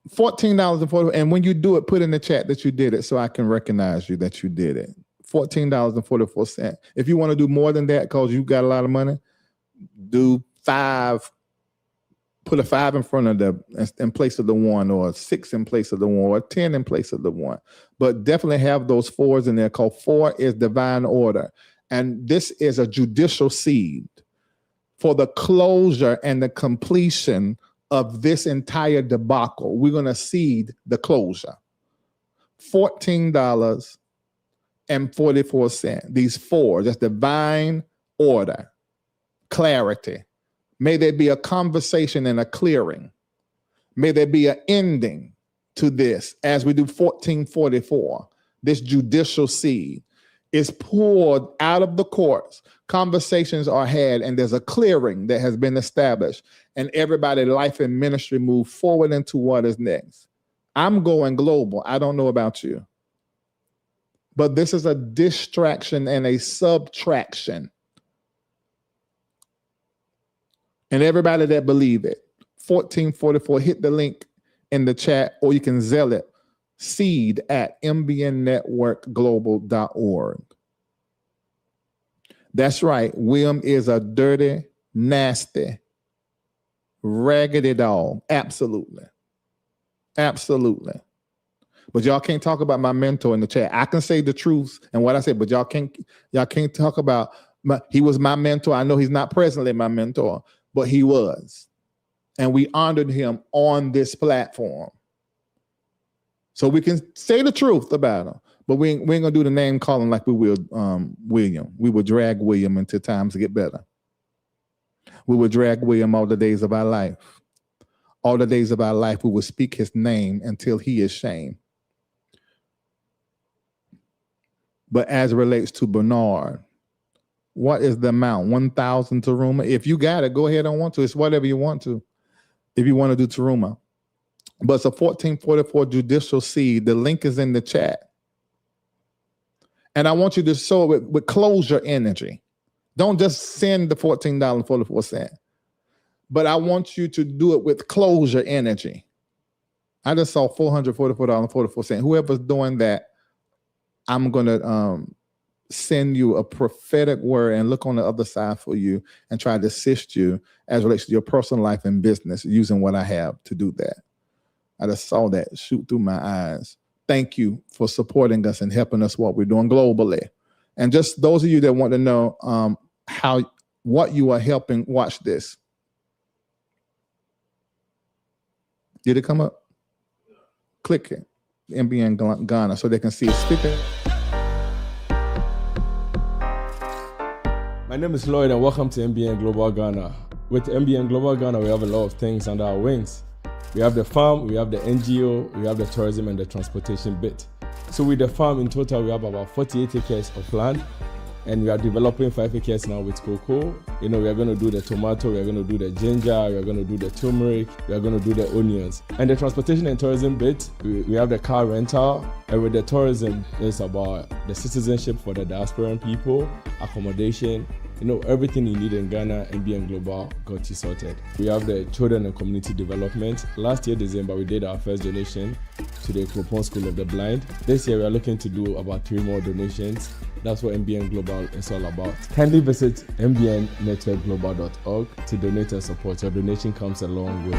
$14.44. And when you do it, put in the chat that you did it so I can recognize you that you did it. $14.44. If you want to do more than that because you got a lot of money, do 5. Put a 5 in front of in place of the 1, or 6 in place of the 1, or 10 in place of the 1. But definitely have those 4s in there, because 4 is divine order. And this is a judicial seed for the closure and the completion of this entire debacle. We're going to seed the closure. $14.44. These 4, that's divine order, clarity. May there be a conversation and a clearing. May there be an ending to this as we do 1444. This judicial seed is poured out of the courts. Conversations are had, and there's a clearing that has been established, and everybody's life and ministry move forward into what is next. I'm going global. I don't know about you, but this is a distraction and a subtraction. And everybody that believe it, 1444, hit the link in the chat, or you can Zelle it, seed@mbnnetworkglobal.org. That's right. William is a dirty, nasty, raggedy dog. Absolutely. Absolutely. But y'all can't talk about my mentor in the chat. I can say the truth and what I said, but y'all can't talk about he was my mentor. I know he's not presently my mentor, but he was. And we honored him on this platform. So we can say the truth about him, but we ain't gonna do the name calling like we will William. We will drag William until times get better. We will drag William all the days of our life. All the days of our life, we will speak his name until he is shamed. But as it relates to Bernard, what is the amount? 1,000 Taruma? If you got it, go ahead and want to. It's whatever you want to. If you want to do Taruma. But it's a 1444 judicial seed. The link is in the chat. And I want you to sow it with closure energy. Don't just send the $14.44. But I want you to do it with closure energy. I just saw $444.44. Whoever's doing that, I'm going to send you a prophetic word and look on the other side for you and try to assist you as it relates to your personal life and business using what I have to do that. I just saw that shoot through my eyes. Thank you for supporting us and helping us what we're doing globally. And just those of you that want to know what you are helping, watch this. Did it come up? Click it. MBN Ghana so they can see it. Speaking. My name is Lloyd and welcome to MBN Global Ghana. With MBN Global Ghana, we have a lot of things under our wings. We have the farm, we have the NGO, we have the tourism and the transportation bit. So with the farm in total, we have about 48 acres of land, and we are developing 5 acres now with cocoa. You know, we are going to do the tomato, we are going to do the ginger, we are going to do the turmeric, we are going to do the onions. And the transportation and tourism bit, we have the car rental, and with the tourism, it's about the citizenship for the diasporan people, accommodation, you know, everything you need in Ghana, MBN Global got you sorted. We have the children and community development. Last year, December, we did our first donation to the Kropon School of the Blind. This year, we are looking to do about 3 more donations. That's what MBN Global is all about. Kindly visit mbnnetworkglobal.org to donate and support. Your donation comes a long way.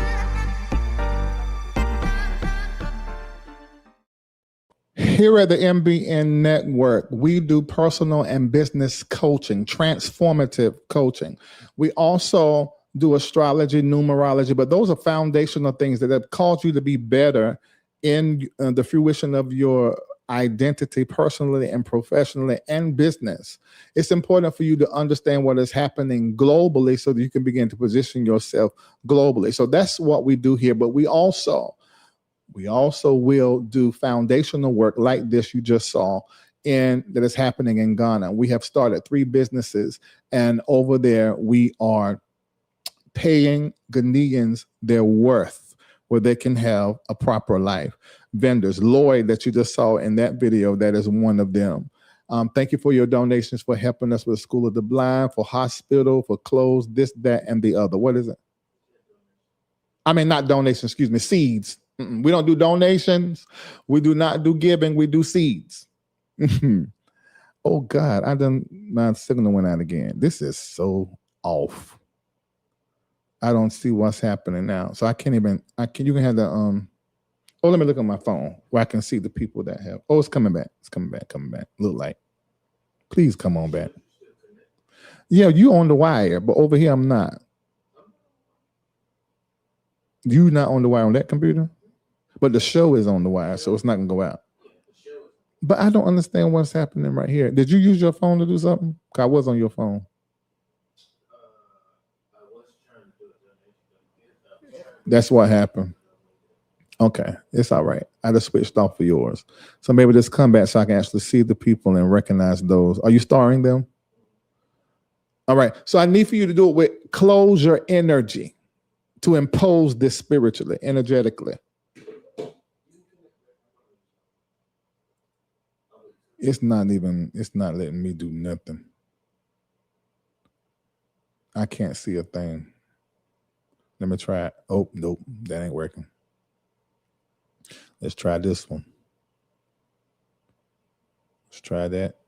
Here at the MBN Network, we do personal and business coaching, transformative coaching. We also do astrology, numerology, but those are foundational things that have caused you to be better in the fruition of your identity personally and professionally and business. It's important for you to understand what is happening globally so that you can begin to position yourself globally. So that's what we do here. But we also will do foundational work like this you just saw that is happening in Ghana. We have started 3 businesses, and over there we are paying Ghanaians their worth where they can have a proper life. Vendors, Lloyd, that you just saw in that video, that is one of them. Thank you for your donations, for helping us with School of the Blind, for hospital, for clothes, this, that, and the other. What is it? I mean, not donations, excuse me, seeds. We don't do donations. We do not do giving. We do seeds. Oh, God, my signal went out again. This is so off. I don't see what's happening now. So you can have the, let me look at my phone where I can see the people that have, it's coming back. It's coming back. Look like, please come on back. Yeah, you on the wire, but over here I'm not. You not on the wire on that computer? But the show is on the wire, so it's not gonna go out. But I don't understand what's happening right here. Did you use your phone to do something? 'Cause I was on your phone. That's what happened. Okay, it's all right. I just switched off for yours. So maybe just come back so I can actually see the people and recognize those. Are you starring them? All right. So I need for you to do it with closure energy to impose this spiritually, energetically. It's not letting me do nothing. I can't see a thing. Let me try it. Oh, nope, that ain't working. Let's try this one. Let's try that.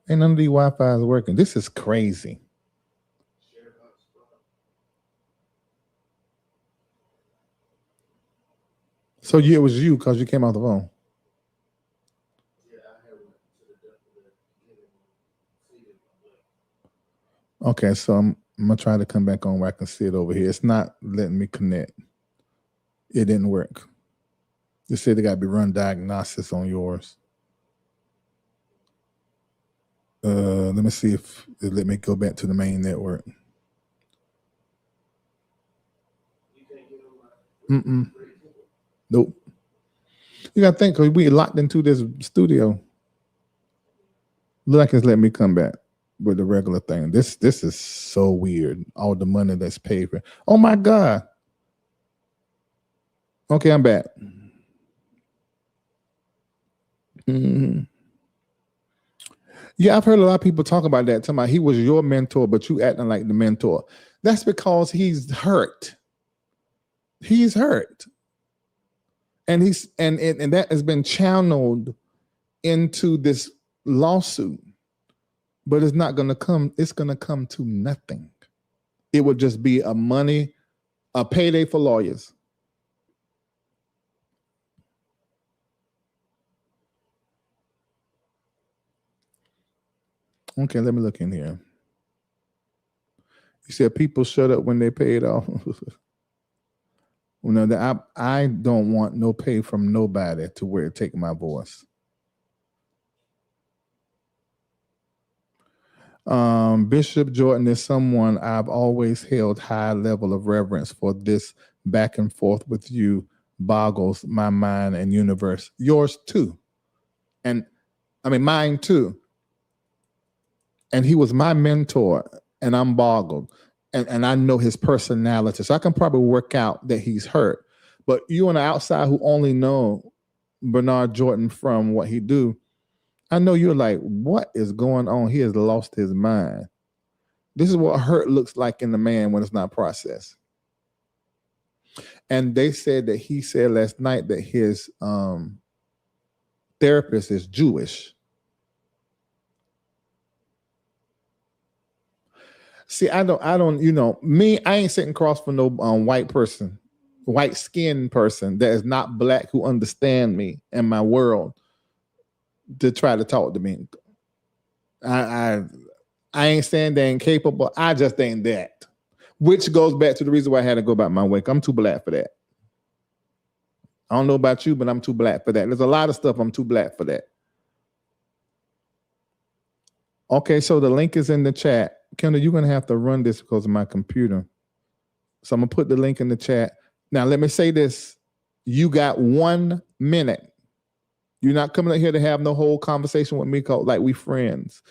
Ain't none of these Wi-Fi is working. This is crazy. So it was you because you came out the phone. Okay, so I'm gonna try to come back on where I can see it over here. It's not letting me connect. It didn't work. They said they got to be run diagnostics on yours. Let me see if it let me go back to the main network. Nope. You got to think, because we locked into this studio. Look like it's letting me come back with the regular thing. This is so weird. All the money that's paid for. Oh my God. Okay, I'm back. Yeah, I've heard a lot of people talk about that. Talking about he was your mentor, but you acting like the mentor. That's because he's hurt. He's hurt. And and that has been channeled into this lawsuit. But it's not gonna come, it's gonna come to nothing. It would just be a payday for lawyers. Okay, let me look in here. You said people shut up when they pay it off. Well, no, I don't want no pay from nobody to where it take my voice. Bishop Jordan is someone I've always held high level of reverence for. This back and forth with you boggles my mind and universe. Yours too. And I mean, mine too. And he was my mentor, and I'm boggled. And I know his personality. So I can probably work out that he's hurt. But you on the outside who only know Bernard Jordan from what he do, I know you're like, what is going on? He has lost his mind. This is what hurt looks like in the man when it's not processed. And they said that he said last night that his therapist is Jewish. See, I don't, me, I ain't sitting across from no white person, white skinned person that is not black who understand me and my world to try to talk to me. I ain't saying they ain't capable. I just ain't that. Which goes back to the reason why I had to go about my way. I'm too black for that. I don't know about you, but I'm too black for that. There's a lot of stuff I'm too black for that. Okay, so the link is in the chat. Kendall, you're going to have to run this because of my computer. So I'm going to put the link in the chat. Now, let me say this. You got 1 minute. You're not coming up here to have no whole conversation with me like we friends.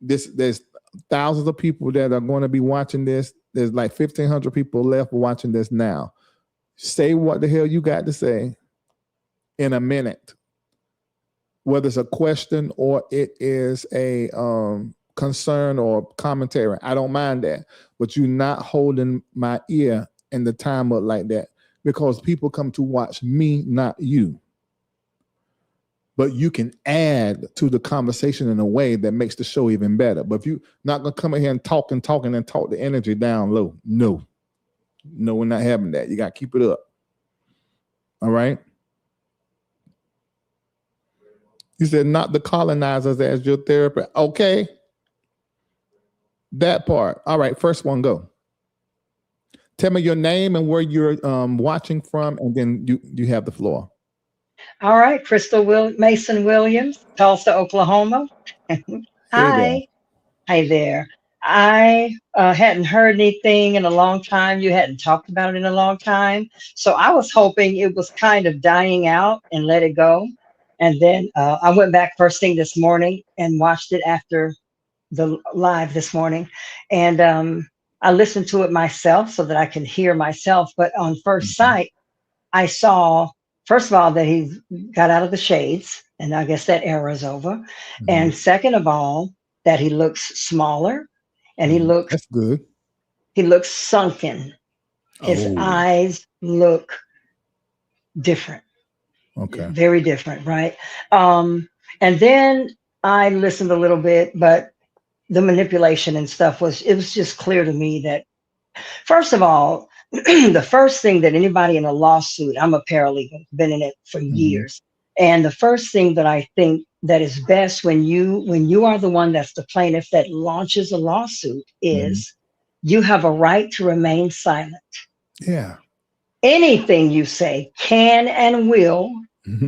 There's thousands of people that are going to be watching this. There's like 1,500 people left watching this now. Say what the hell you got to say in a minute. Whether it's a question or it is a concern or commentary. I don't mind that. But you're not holding my ear and the time up like that because people come to watch me, not you. But you can add to the conversation in a way that makes the show even better. But if you're not going to come in here and talk and talk the energy down low, no, we're not having that. You got to keep it up. All right? You said not the colonizers as your therapist. Okay. That part. All right, first one, go. Tell me your name and where you're watching from, and then you have the floor. All right, Mason Williams, Tulsa, Oklahoma. Hi. Hi there. I hadn't heard anything in a long time. You hadn't talked about it in a long time. So I was hoping it was kind of dying out and let it go. And then I went back first thing this morning and watched it after the live this morning. And I listened to it myself so that I can hear myself. But on first sight, I saw, first of all, that he got out of the shades. And I guess that era is over. Mm-hmm. And second of all, that he looks smaller and he looks, that's good. He looks sunken. His eyes look different. Okay. Very different, right? And then I listened a little bit, but the manipulation and stuff was just clear to me that, first of all, the first thing that anybody in a lawsuit, I'm a paralegal, been in it for years. And the first thing that I think that is best when you are the one that's the plaintiff that launches a lawsuit is you have a right to remain silent. Yeah. Anything you say can and will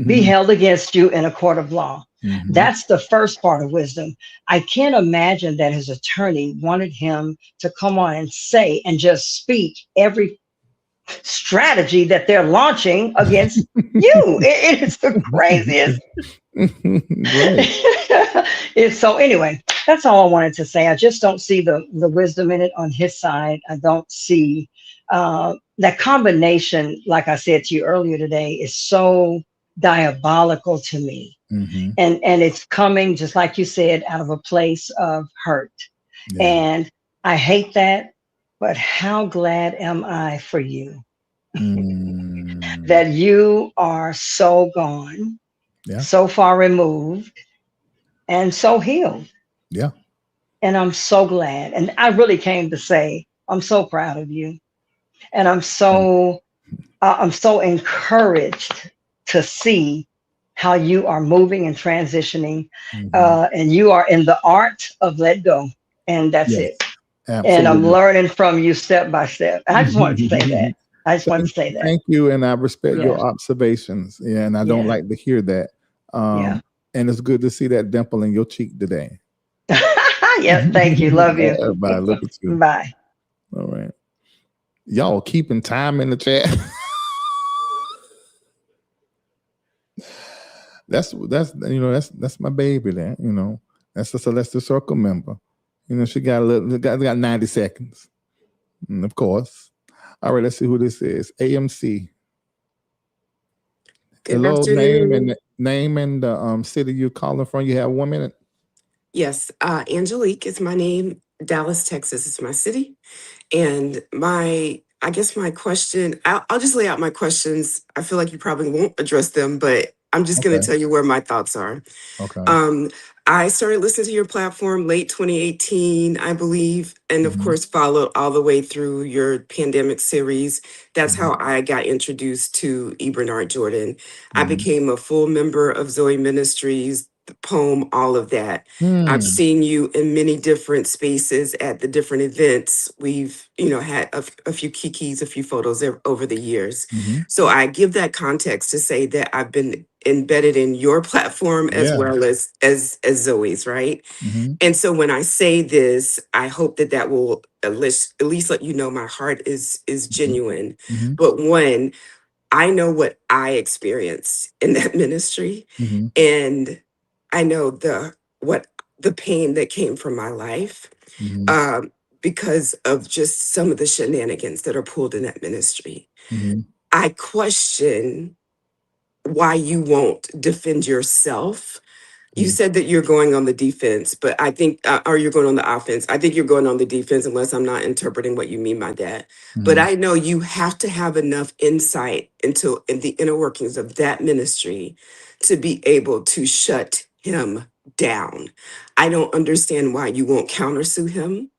be held against you in a court of law. That's the first part of wisdom. I can't imagine that his attorney wanted him to come on and say and just speak every strategy that they're launching against you. It is the craziest. So anyway, that's all I wanted to say. I just don't see the wisdom in it on his side. I don't see that combination, like I said to you earlier today, is so diabolical to me. And it's coming, just like you said, out of a place of hurt. And I hate that, but how glad am I for you that you are so gone, so far removed, and so healed. Yeah. And I'm so glad. And I really came to say, I'm so proud of you. And I'm so encouraged to see how you are moving and transitioning. And you are in the art of let go. And that's it. Absolutely. And I'm learning from you step by step. I just wanted to say that. I just wanted to say that. Thank you. And I respect your observations. Yeah. And I don't like to hear that. And it's good to see that dimple in your cheek today. Yes. Thank you. Love you. Everybody, look at you. Bye. All right. Y'all keeping time in the chat. That's my baby there. That's a Celestial Circle member. She got got 90 seconds. And of course. All right, let's see who this is. AMC. Good Hello, afternoon. name and the city you're calling from. You have 1 minute. Yes, Angelique is my name. Dallas, Texas is my city. And I guess my question, I'll just lay out my questions. I feel like you probably won't address them, but I'm just going to tell you where my thoughts are. Okay. I started listening to your platform late 2018, I believe, and of course followed all the way through your pandemic series. That's how I got introduced to E. Bernard Jordan. I became a full member of Zoe Ministries the poem, all of that. I've seen you in many different spaces at the different events. We've, had a few kikis, a few photos over the years. So I give that context to say that I've been embedded in your platform as well as Zoe's, right? And so when I say this, I hope that will at least let you know my heart is genuine. But one, I know what I experienced in that ministry, and I know the pain that came from my life because of just some of the shenanigans that are pulled in that ministry. I question why you won't defend yourself. You said that you're going on the defense, but I think, or you're going on the offense. I think you're going on the defense, unless I'm not interpreting what you mean by that. But I know you have to have enough insight in the inner workings of that ministry to be able to shut him down. I don't understand why you won't countersue him,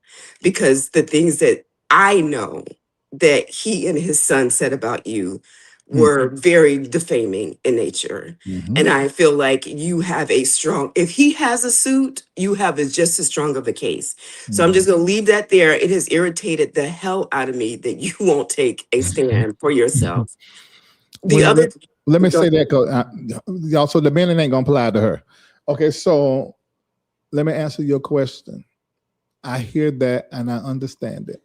because the things that I know that he and his son said about you were very defaming in nature. And I feel like you have if he has a suit, you have just as strong of a case. So I'm just going to leave that there. It has irritated the hell out of me that you won't take a stand for yourself. Let me say that, because y'all, so the man ain't going to apply to her. Okay, so let me answer your question. I hear that and I understand it.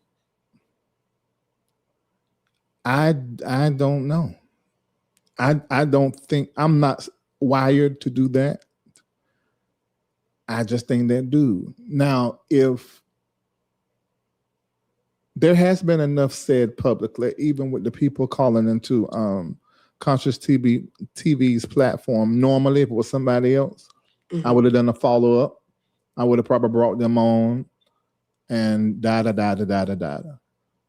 I don't know. I don't think, I'm not wired to do that. I just think that dude. Now, if there has been enough said publicly, even with the people calling into Conscious TV's platform, normally if it was somebody else, I would have done a follow-up. I would have probably brought them on and da-da-da-da-da-da-da.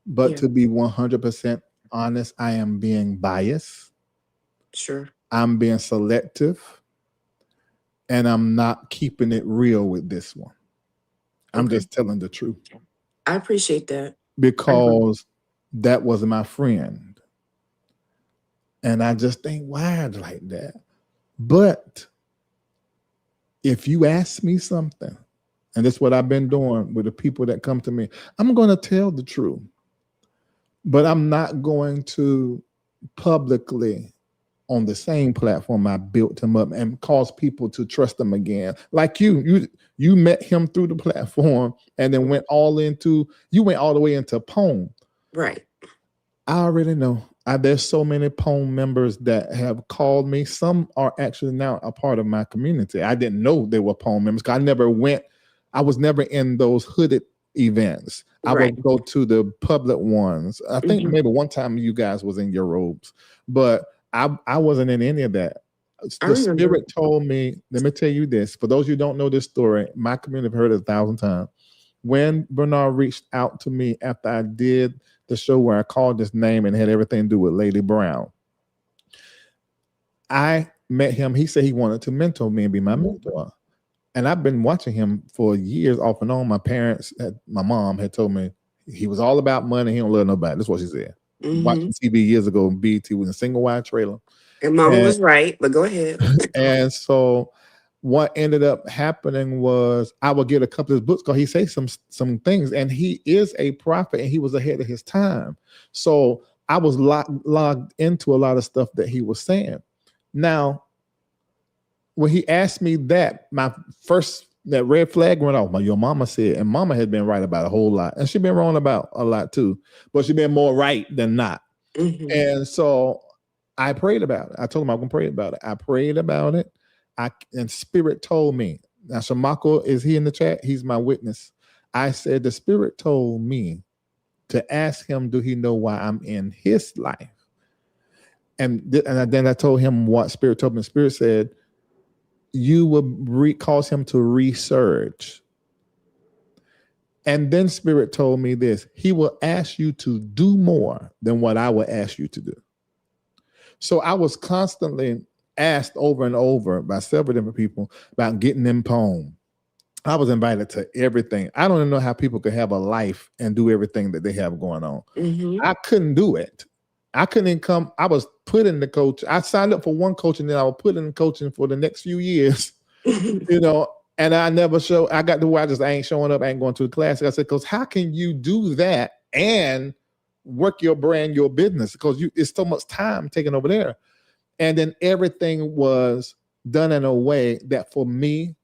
But to be 100% honest, I am being biased. Sure. I'm being selective. And I'm not keeping it real with this one. I'm just telling the truth. I appreciate that. Because that was my friend. And I just ain't wired like that. But if you ask me something, and that's what I've been doing with the people that come to me, I'm going to tell the truth. But I'm not going to publicly, on the same platform I built him up, and cause people to trust him again. Like you met him through the platform and then went all the way into poem. Right. I already know. There's so many poem members that have called me. Some are actually now a part of my community. I didn't know they were poem members because I was never in those hooded events. I would go to the public ones. I think maybe one time you guys was in your robes, but I wasn't in any of that. The Spirit told me, let me tell you this. For those who don't know this story, my community have heard it 1,000 times. When Bernard reached out to me after I did the show where I called this name and had everything to do with Lady Brown, I met him. He said he wanted to mentor me and be my mentor. And I've been watching him for years off and on. My mom had told me he was all about money. He don't love nobody. That's what she said. Watching TV years ago in BT with a single wide trailer. And Mama was right, but go ahead. And so what ended up happening was I would get a couple of his books because he says some things, and he is a prophet and he was ahead of his time. So I was logged into a lot of stuff that he was saying. Now, when he asked me that red flag went off. Your mama said, and mama had been right about a whole lot. And she'd been wrong about a lot too, but she'd been more right than not. And so I prayed about it. I told him I was going to pray about it. I prayed about it. And Spirit told me. Now, Shamako, is he in the chat? He's my witness. I said, the Spirit told me to ask him, do he know why I'm in his life? And then I told him what Spirit told me. Spirit said, you will cause him to research. And then Spirit told me this. He will ask you to do more than what I will ask you to do. So I was constantly asked over and over by several different people about getting them poem. I was invited to everything. I don't even know how people could have a life and do everything that they have going on. I couldn't do it. I couldn't even come. I was put in the coach. I signed up for one coach and then I was put in coaching for the next few years you know, and I never show. I got to where I ain't showing up, I ain't going to the class. I said, because how can you do that and work your brand, your business? Because it's so much time taken over there. And then everything was done in a way that for me,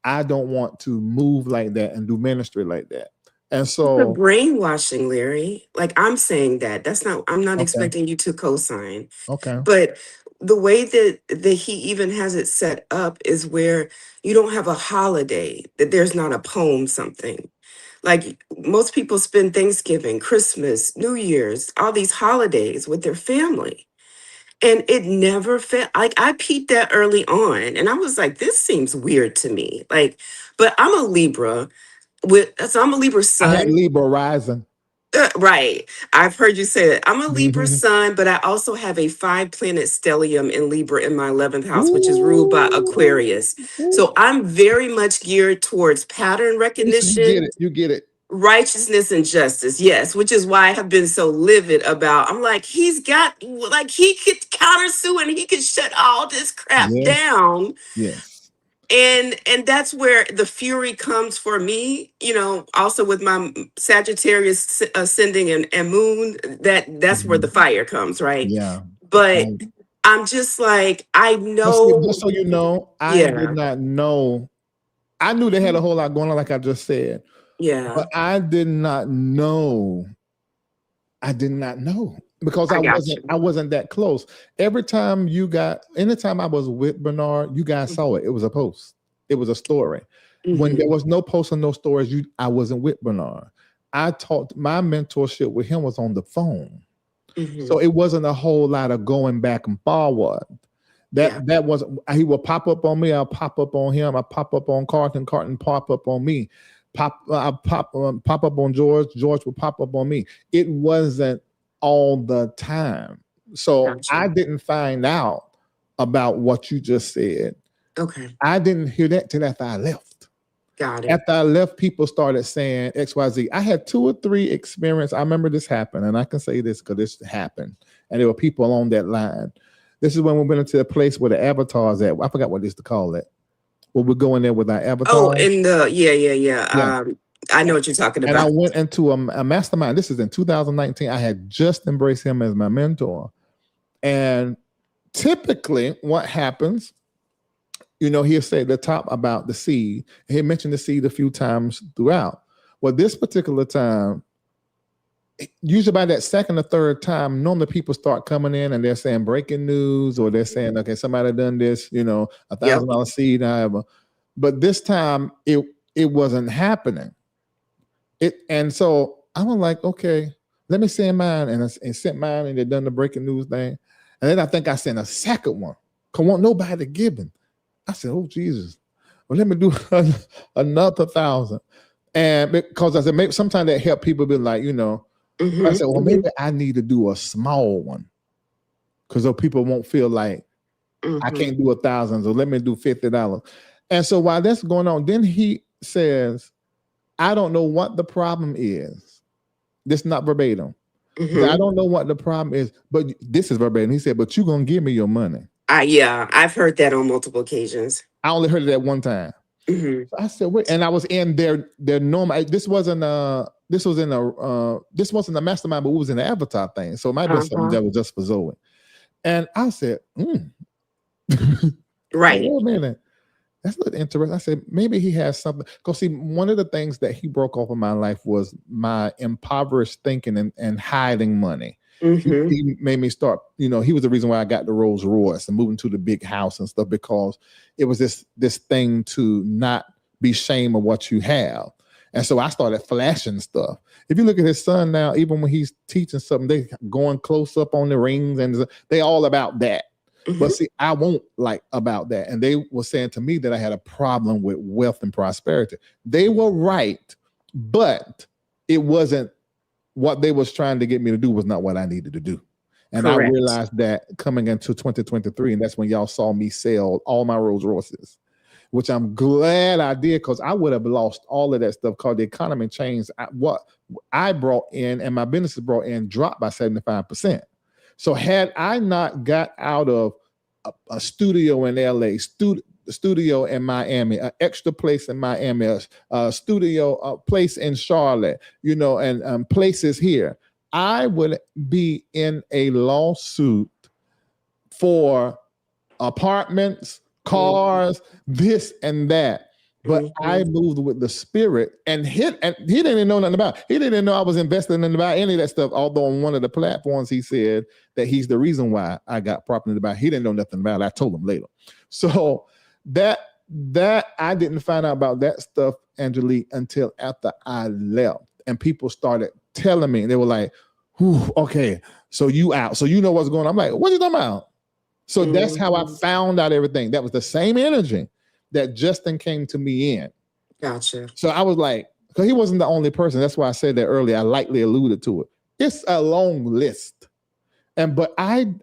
I don't want to move like that and do ministry like that. And so the brainwashing, Larry, like I'm saying I'm not Okay. expecting you to co-sign. Okay. But the way that he even has it set up is where you don't have a holiday, that there's not a poem, something. Like most people spend Thanksgiving, Christmas, New Year's, all these holidays with their family. And it never felt like I peeped that early on. And I was like, this seems weird to me. Like, but I'm a Libra so I'm a Libra I had sun. Libra rising. Right. I've heard you say that. I'm a Libra sun, but I also have a 5-planet stellium in Libra in my 11th house, which is ruled by Aquarius. So I'm very much geared towards pattern recognition. You get it. Righteousness and justice, yes, which is why I have been so livid about. I'm like, he could countersue and he could shut all this crap down. Yes. And that's where the fury comes for me, also with my Sagittarius ascending and moon, that's where the fire comes, right? Yeah. But I'm just like, I know. Just so you know, I did not know. I knew they had a whole lot going on, like I just said. Yeah. But I did not know. Because I wasn't that close. Anytime I was with Bernard, you guys saw it. It was a post. It was a story. When there was no post and no stories, I wasn't with Bernard. My mentorship with him was on the phone. So it wasn't a whole lot of going back and forward. That was, he would pop up on me, I'll pop up on him, I pop up on Carton pop up on me. Pop up on George would pop up on me. It wasn't all the time. So I didn't find out about what you just said. Okay. I didn't hear that till after I left. Got it. After I left, people started saying XYZ. I had 2 or 3 experiences. I remember this happened, and I can say this because this happened. And there were people on that line. This is when we went into a place where the avatar's at. I forgot what they used to call it. Well, we're going there with our avatar. Oh, in the yeah. I know what you're talking about. And I went into a mastermind. This is in 2019. I had just embraced him as my mentor. And typically what happens, he'll say at the top about the seed. He mentioned the seed a few times throughout. Well, this particular time, usually by that second or third time, normally people start coming in and they're saying breaking news, or they're saying, okay, somebody done this, $1,000 seed, however. But this time it wasn't happening. And so I was like, okay, let me send mine, and sent mine, and they done the breaking news thing. And then I think I sent a second one. Cause want nobody giving. I said, oh Jesus. Well, let me do another 1,000. And because I said, maybe sometimes that help people be like, I said, well, maybe I need to do a small one, because those people won't feel like I can't do 1,000, so let me do $50. And so while that's going on, then he says, I don't know what the problem is. This is not verbatim. I don't know what the problem is, but this is verbatim. He said, but you're going to give me your money. I've heard that on multiple occasions. I only heard it that one time. So I said, wait, and I was in their normal. This wasn't a mastermind, but it was in the avatar thing. So it might be something that was just for Zoe. And I said, right. Wait a minute. That's not interesting. I said, maybe he has something. Because see, one of the things that he broke off in my life was my impoverished thinking and hiding money. He made me start, he was the reason why I got the Rolls Royce and moving to the big house and stuff, because it was this thing to not be ashamed of what you have. And so I started flashing stuff. If you look at his son now, even when he's teaching something, they going close up on the rings, and they all about that. But see, I won't like about that. And they were saying to me that I had a problem with wealth and prosperity. They were right, but it wasn't what they was trying to get me to do was not what I needed to do. And correct. I realized that coming into 2023, and that's when y'all saw me sell all my Rolls Royces, which I'm glad I did, because I would have lost all of that stuff because the economy changed. What I brought in and my businesses brought in dropped by 75%. So had I not got out of a studio in LA, studio in Miami, an extra place in Miami, a studio place in Charlotte, you know, and places here, I would be in a lawsuit for apartments, cars, this and that. But I moved with the spirit, and he didn't know nothing about it. He didn't know I was investing in about any of that stuff. Although on one of the platforms he said that he's the reason why I got property to buy. He didn't know nothing about it. I told him later. So that I didn't find out about that stuff, Angelique, until after I left, and people started telling me, and they were like, "Okay, so you out? So you know what's going on?" I'm like, "What are you talking about?" So that's how I found out everything. That was the same energy that Justin came to me in. Gotcha. So I was like, because he wasn't the only person. That's why I said that earlier. I lightly alluded to it. It's a long list. But I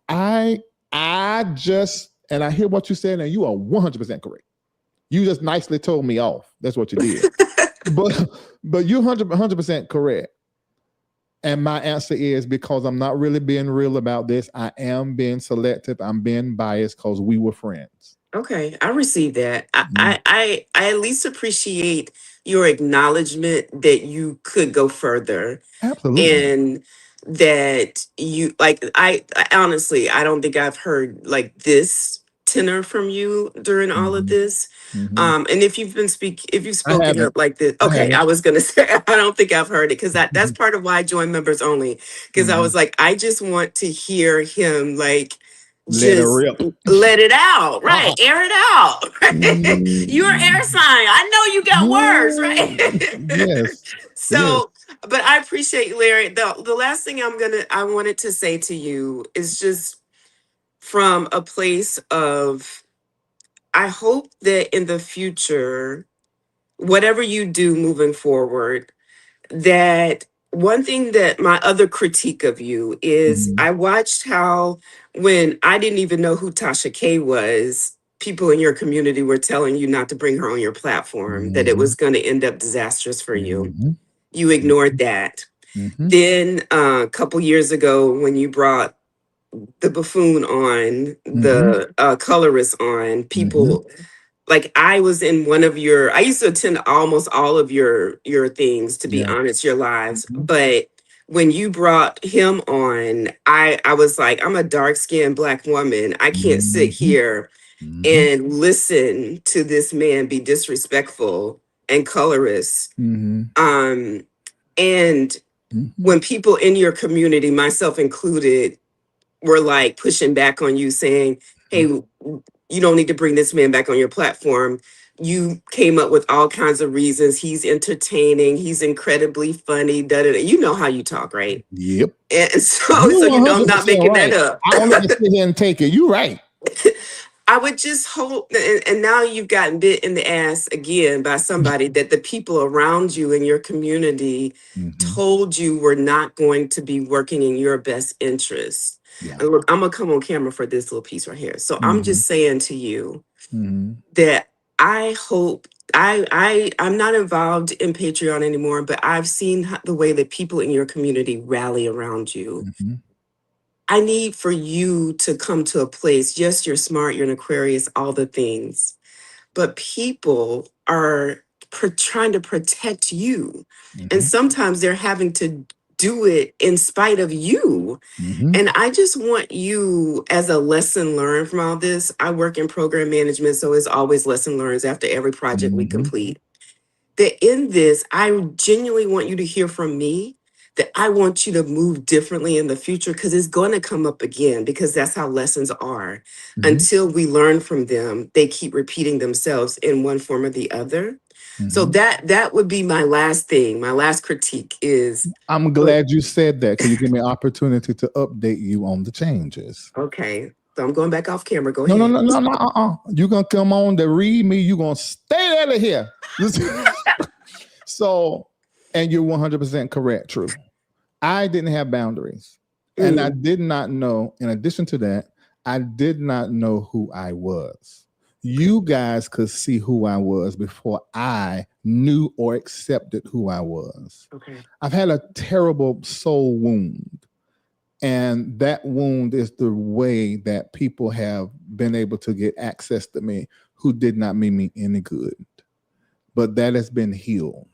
just, and I hear what you said, and you are 100% correct. You just nicely told me off. That's what you did. but you're 100% correct. And my answer is, because I'm not really being real about this, I am being selective. I'm being biased because we were friends. Okay, I received that. I at least appreciate your acknowledgement that you could go further. Absolutely. And that you I honestly, I don't think I've heard like this tenor from you during all of this. And if you've spoken up like this, okay, I was gonna say I don't think I've heard it, because that's part of why I joined members only, because I was like, I just want to hear him like just let it out, right? Air it out. You're an air sign. I know you got words, right? Yes. So, but I appreciate you, Larry. The last thing I wanted to say to you is just from a place of, I hope that in the future, whatever you do moving forward, that one thing that my other critique of you is, I watched how when I didn't even know who Tasha K was, people in your community were telling you not to bring her on your platform, that it was going to end up disastrous for you. You ignored that. Then a couple years ago, when you brought the buffoon on, the colorist on, people like, I was in one of your, I used to attend almost all of your things, to be honest, your lives. But when you brought him on, I was like, I'm a dark-skinned Black woman. I can't sit here and listen to this man be disrespectful and colorist. And when people in your community, myself included, were like pushing back on you, saying, hey, you don't need to bring this man back on your platform, you came up with all kinds of reasons. He's entertaining. He's incredibly funny. You know how you talk, right? Yep. And so you know I'm not making that up. I don't need to sit here and take it. You're right. I would just hope, and now you've gotten bit in the ass again by somebody, that the people around you in your community told you were not going to be working in your best interest. And look, I'm gonna come on camera for this little piece right here. So I'm just saying to you that I hope, I'm not involved in Patreon anymore, but I've seen the way that people in your community rally around you. I need for you to come to a place, yes, you're smart, you're an Aquarius, all the things, but people are trying to protect you. And sometimes they're having to do it in spite of you. And I just want you, as a lesson learned from all this, I work in program management, so it's always lesson learned after every project we complete, that in this, I genuinely want you to hear from me that I want you to move differently in the future, because it's going to come up again, because that's how lessons are. Until we learn from them, they keep repeating themselves in one form or the other. So that would be my last thing. My last critique is, I'm glad you said that, because you give me an opportunity to update you on the changes. Okay. So I'm going back off camera. Go ahead. No. You're going to come on to read me. You're going to stay out of here. So, and you're 100% correct, true. I didn't have boundaries. And I did not know, in addition to that, I did not know who I was. You guys could see who I was before I knew or accepted who I was. Okay. I've had a terrible soul wound. And that wound is the way that people have been able to get access to me who did not mean me any good. But that has been healed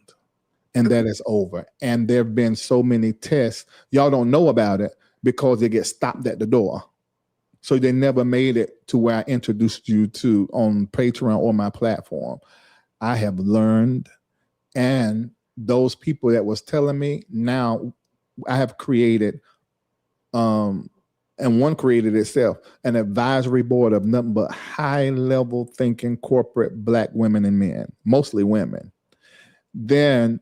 and that is over. And there have been so many tests. Y'all don't know about it because they get stopped at the door. So they never made it to where I introduced you to on Patreon or my platform. I have learned, and those people that was telling me, now I have created, and one created itself, an advisory board of nothing but high level thinking corporate Black women and men, mostly women. Then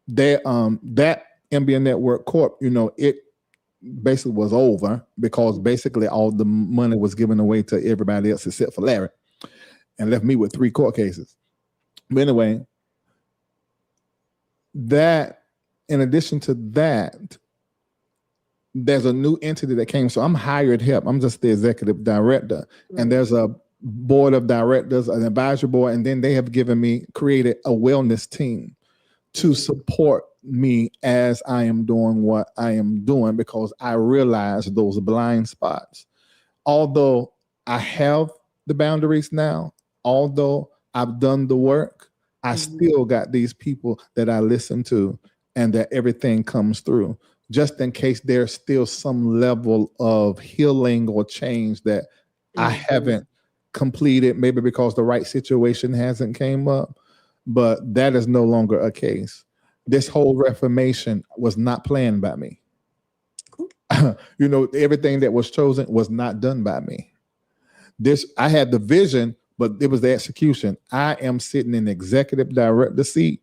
they that MBN Network Corp, it basically was over because basically all the money was given away to everybody else except for Larry, and left me with 3 court cases. But anyway, that in addition to that, there's a new entity that came. So I'm hired help. I'm just the executive director. Right. And there's a board of directors, an advisory board, and then they have created a wellness team to support me as I am doing what I am doing, because I realize those blind spots. Although I have the boundaries now, although I've done the work, I still got these people that I listen to and that everything comes through, just in case there's still some level of healing or change that I haven't completed, maybe because the right situation hasn't came up. But that is no longer a case. This whole reformation was not planned by me. Everything that was chosen was not done by me. I had the vision, but it was the execution. I am sitting in the executive director seat,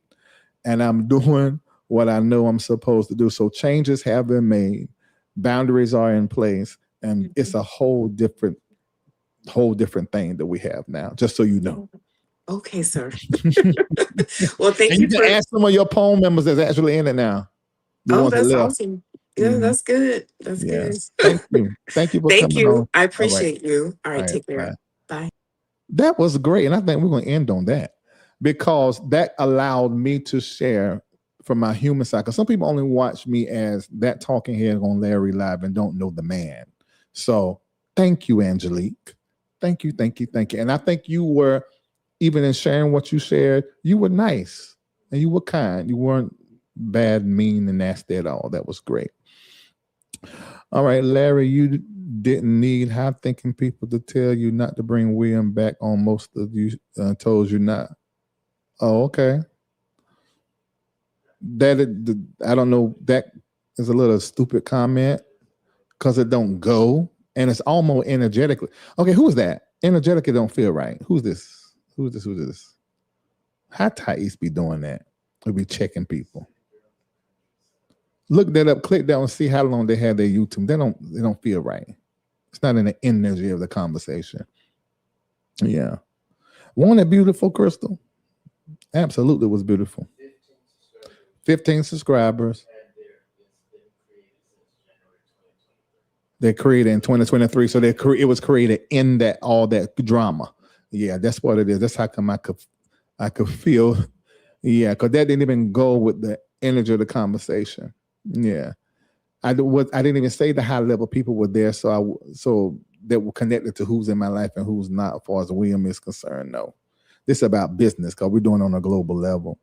and I'm doing what I know I'm supposed to do. So changes have been made, boundaries are in place, and it's a whole different thing that we have now, just so you know. Okay, sir. Well, thank and you you can ask some of your poem members that's actually in it now. That's awesome. Yeah, that's good. That's good. Thank you. Thank you for Thank coming you. on. I appreciate you. All right, take care. Bye. That was great. And I think we're going to end on that, because that allowed me to share from my human side. Because some people only watch me as that talking head on Larry Live and don't know the man. So thank you, Angelique. Thank you. And I think you were, even in sharing what you shared, you were nice and you were kind. You weren't bad, mean, and nasty at all. That was great. All right, Larry, you didn't need high-thinking people to tell you not to bring William back on. Most of you told you not. Oh, okay. I don't know. That is a little stupid comment because it don't go, and it's almost energetically. Okay, who is that? Energetically don't feel right. Who's this? Who's this? How Thais be doing that? We'll be checking people. Look that up, click that and see how long they had their YouTube. They don't feel right. It's not in the energy of the conversation. Yeah. Wasn't it beautiful, Crystal? Absolutely was beautiful. 15 subscribers. They created in 2023. So it was created in that all that drama. Yeah, that's what it is. That's how come I could feel. Yeah, because that didn't even go with the energy of the conversation. Yeah, I didn't even say the high level people were there, so that were connected to who's in my life and who's not, as far as William is concerned. No, this is about business because we're doing it on a global level.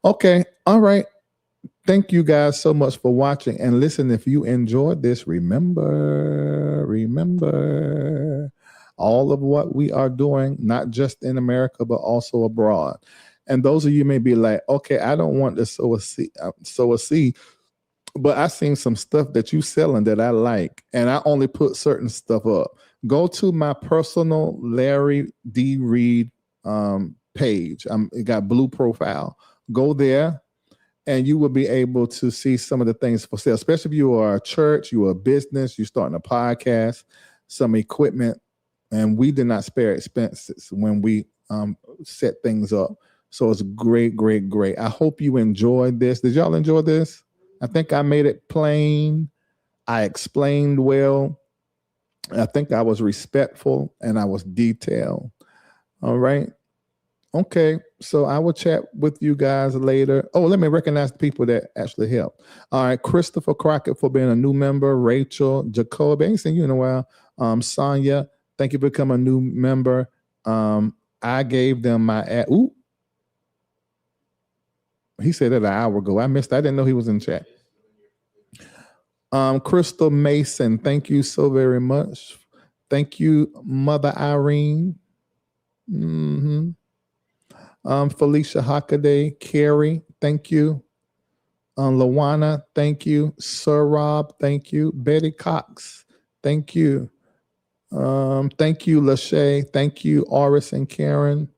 Okay, all right. Thank you guys so much for watching. And listen, if you enjoyed this, remember all of what we are doing, not just in America, but also abroad. And those of you may be like, okay, I don't want to sow a seed, but I seen some stuff that you selling that I like, and I only put certain stuff up. Go to my personal Larry D. Reid page. It got blue profile. Go there, and you will be able to see some of the things for sale, especially if you are a church, you are a business, you're starting a podcast, some equipment, and we did not spare expenses when we set things up. So it's great. I hope you enjoyed this. Did y'all enjoy this? I think I made it plain. I explained well. I think I was respectful and I was detailed. All right. Okay. So I will chat with you guys later. Oh, let me recognize the people that actually helped. All right. Christopher Crockett for being a new member. Rachel, Jacob, I ain't seen you in a while. Sonia, thank you for becoming a new member. I gave them my ooh. He said that an hour ago. I missed. I didn't know he was in chat. Crystal Mason, thank you so very much. Thank you, Mother Irene. Felicia Hockaday, Carrie, thank you. Lawana, thank you. Sir Rob, thank you. Betty Cox, thank you. Thank you, Lachey. Thank you, Oris and Karen.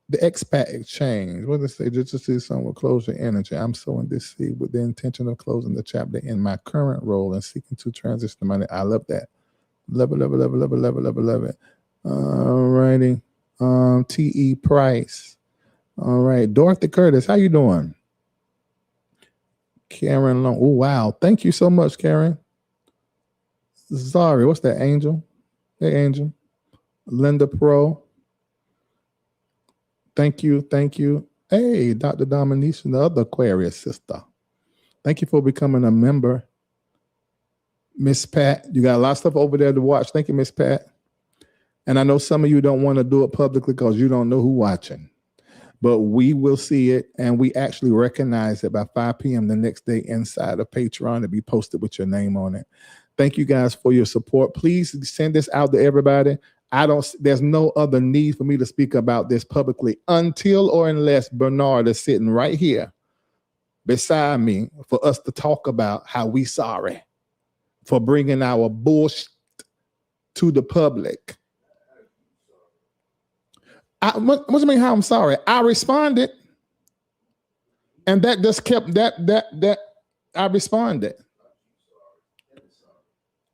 The expat exchange. What does it say? Just to see someone close your energy. I'm sowing this seed with the intention of closing the chapter in my current role and seeking to transition to money. I love that. Love it, love it, love it, love it, love it, love it, love it. All righty. T.E. Price. All right. Dorothy Curtis, how you doing? Karen Long. Oh, wow. Thank you so much, Karen. Sorry, what's that, Angel? Hey, Angel. Linda Pro. Thank you. Thank you. Hey, Dr. Dominique, the other Aquarius sister. Thank you for becoming a member. Miss Pat, you got a lot of stuff over there to watch. Thank you, Miss Pat. And I know some of you don't want to do it publicly because you don't know who's watching. But we will see it, and we actually recognize it by 5 p.m. the next day inside of Patreon to be posted with your name on it. Thank you guys for your support. Please send this out to everybody. There's no other need for me to speak about this publicly until or unless Bernard is sitting right here beside me for us to talk about how we sorry for bringing our bullshit to the public. What do you mean how I'm sorry? I responded, and that just kept that I responded.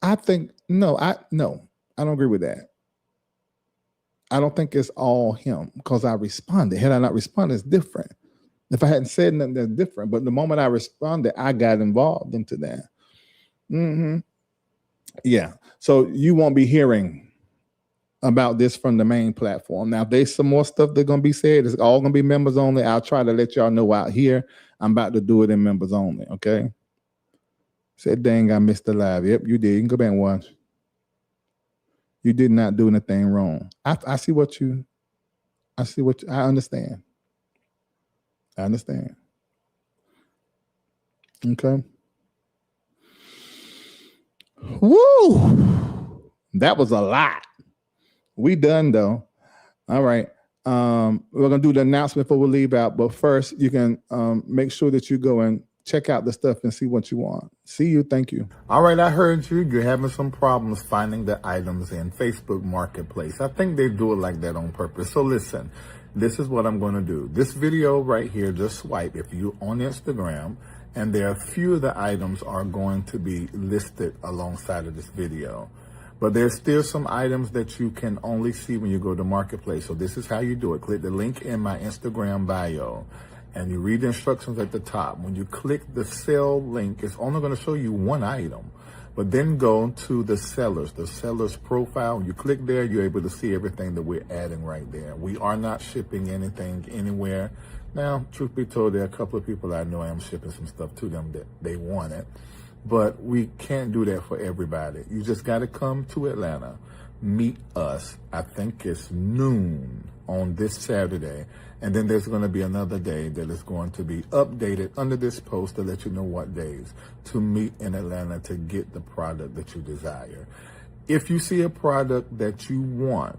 I think I don't agree with that. I don't think it's all him because I responded. Had I not responded, it's different. If I hadn't said nothing, that's different. But the moment I responded, I got involved into that. Yeah. So you won't be hearing about this from the main platform. Now, if there's some more stuff that's going to be said, it's all going to be members only. I'll try to let y'all know out here. I'm about to do it in members only, okay? Said, dang, I missed the live. Yep, you did. You can go back and watch. You did not do anything wrong. I understand. I understand. Okay. Woo! That was a lot. We done though. All right. We're gonna do the announcement before we leave out. But first, you can make sure that you go and check out the stuff and see what you want. See you. Thank you. All right. I heard you. You're having some problems finding the items in Facebook Marketplace. I think they do it like that on purpose. So listen, this is what I'm going to do. This video right here, just swipe if you're on Instagram, and there are a few of the items are going to be listed alongside of this video. But there's still some items that you can only see when you go to Marketplace. So this is how you do it. Click the link in my Instagram bio, and you read the instructions at the top. When you click the sell link, it's only going to show you one item. But then go to the seller's profile. When you click there, you're able to see everything that we're adding right there. We are not shipping anything anywhere. Now, truth be told, there are a couple of people I know I am shipping some stuff to them that they want it. But we can't do that for everybody. You just got to come to Atlanta, meet us. I think it's noon on this Saturday. And then there's going to be another day that is going to be updated under this post to let you know what days to meet in Atlanta to get the product that you desire. If you see a product that you want,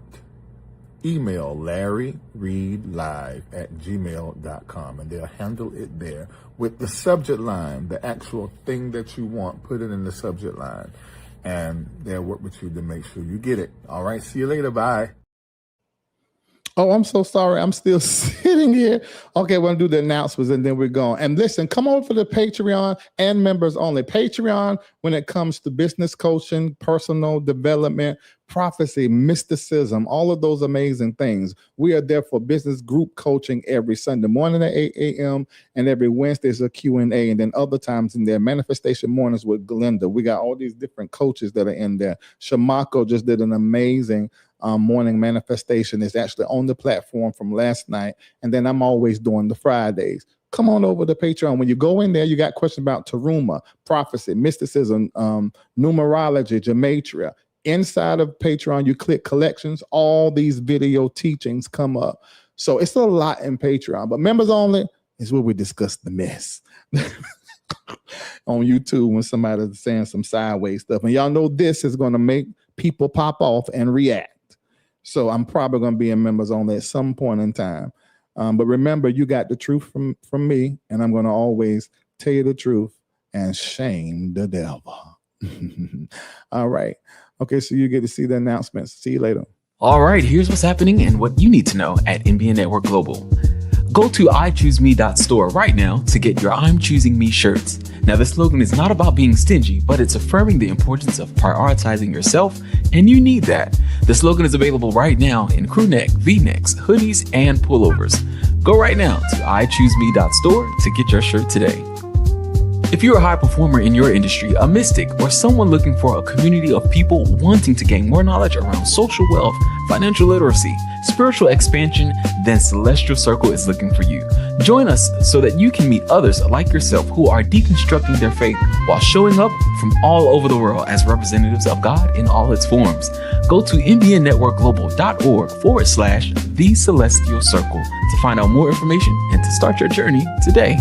email LarryReidLive@gmail.com, and they'll handle it there with the subject line, the actual thing that you want. Put it in the subject line, and they'll work with you to make sure you get it. All right. See you later. Bye. Oh, I'm so sorry. I'm still sitting here. Okay, we're going to do the announcements and then we're going. And listen, come over for the Patreon and members only. Patreon, when it comes to business coaching, personal development, prophecy, mysticism, all of those amazing things. We are there for business group coaching every Sunday morning at 8 a.m. and every Wednesday is a Q&A. And then other times in there, manifestation mornings with Glenda. We got all these different coaches that are in there. Shamako just did an amazing morning manifestation. Is actually on the platform from last night. And then I'm always doing the Fridays. Come on over to Patreon. When you go in there, you got questions about Taruma, prophecy, mysticism, numerology, gematria. inside of Patreon, you click collections, all these video teachings come up. So it's a lot in Patreon, but members only is where we discuss the mess. On YouTube, when somebody's saying some sideways stuff, and y'all know this is going to make people pop off and react. So I'm probably going to be in members only at some point in time. But remember, you got the truth from me, and I'm going to always tell you the truth and shame the devil. All right. Okay, so you get to see the announcements. See you later. All right, here's what's happening and what you need to know at NBN Network Global. Go to iChooseMe.store right now to get your I'm Choosing Me shirts. Now, the slogan is not about being stingy, but it's affirming the importance of prioritizing yourself, and you need that. The slogan is available right now in crew neck, V-necks, hoodies, and pullovers. Go right now to iChooseMe.store to get your shirt today. If you're a high performer in your industry, a mystic, or someone looking for a community of people wanting to gain more knowledge around social wealth, financial literacy, spiritual expansion, then Celestial Circle is looking for you. Join us so that you can meet others like yourself who are deconstructing their faith while showing up from all over the world as representatives of God in all its forms. Go to nbnnetworkglobal.org/The Celestial Circle to find out more information and to start your journey today.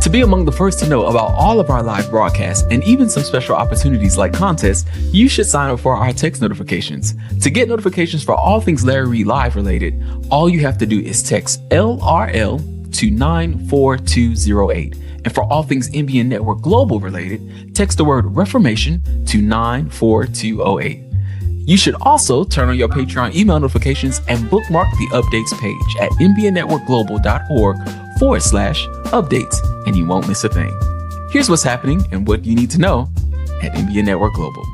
To be among the first to know about all of our live broadcasts and even some special opportunities like contests, you should sign up for our text notifications. To get notifications for all things Larry Reid Live related, all you have to do is text LRL to 94208. And for all things NBN Network Global related, text the word Reformation to 94208. You should also turn on your Patreon email notifications and bookmark the updates page at nbnnetworkglobal.org/updates, and you won't miss a thing. Here's what's happening and what you need to know at NBN Network Global.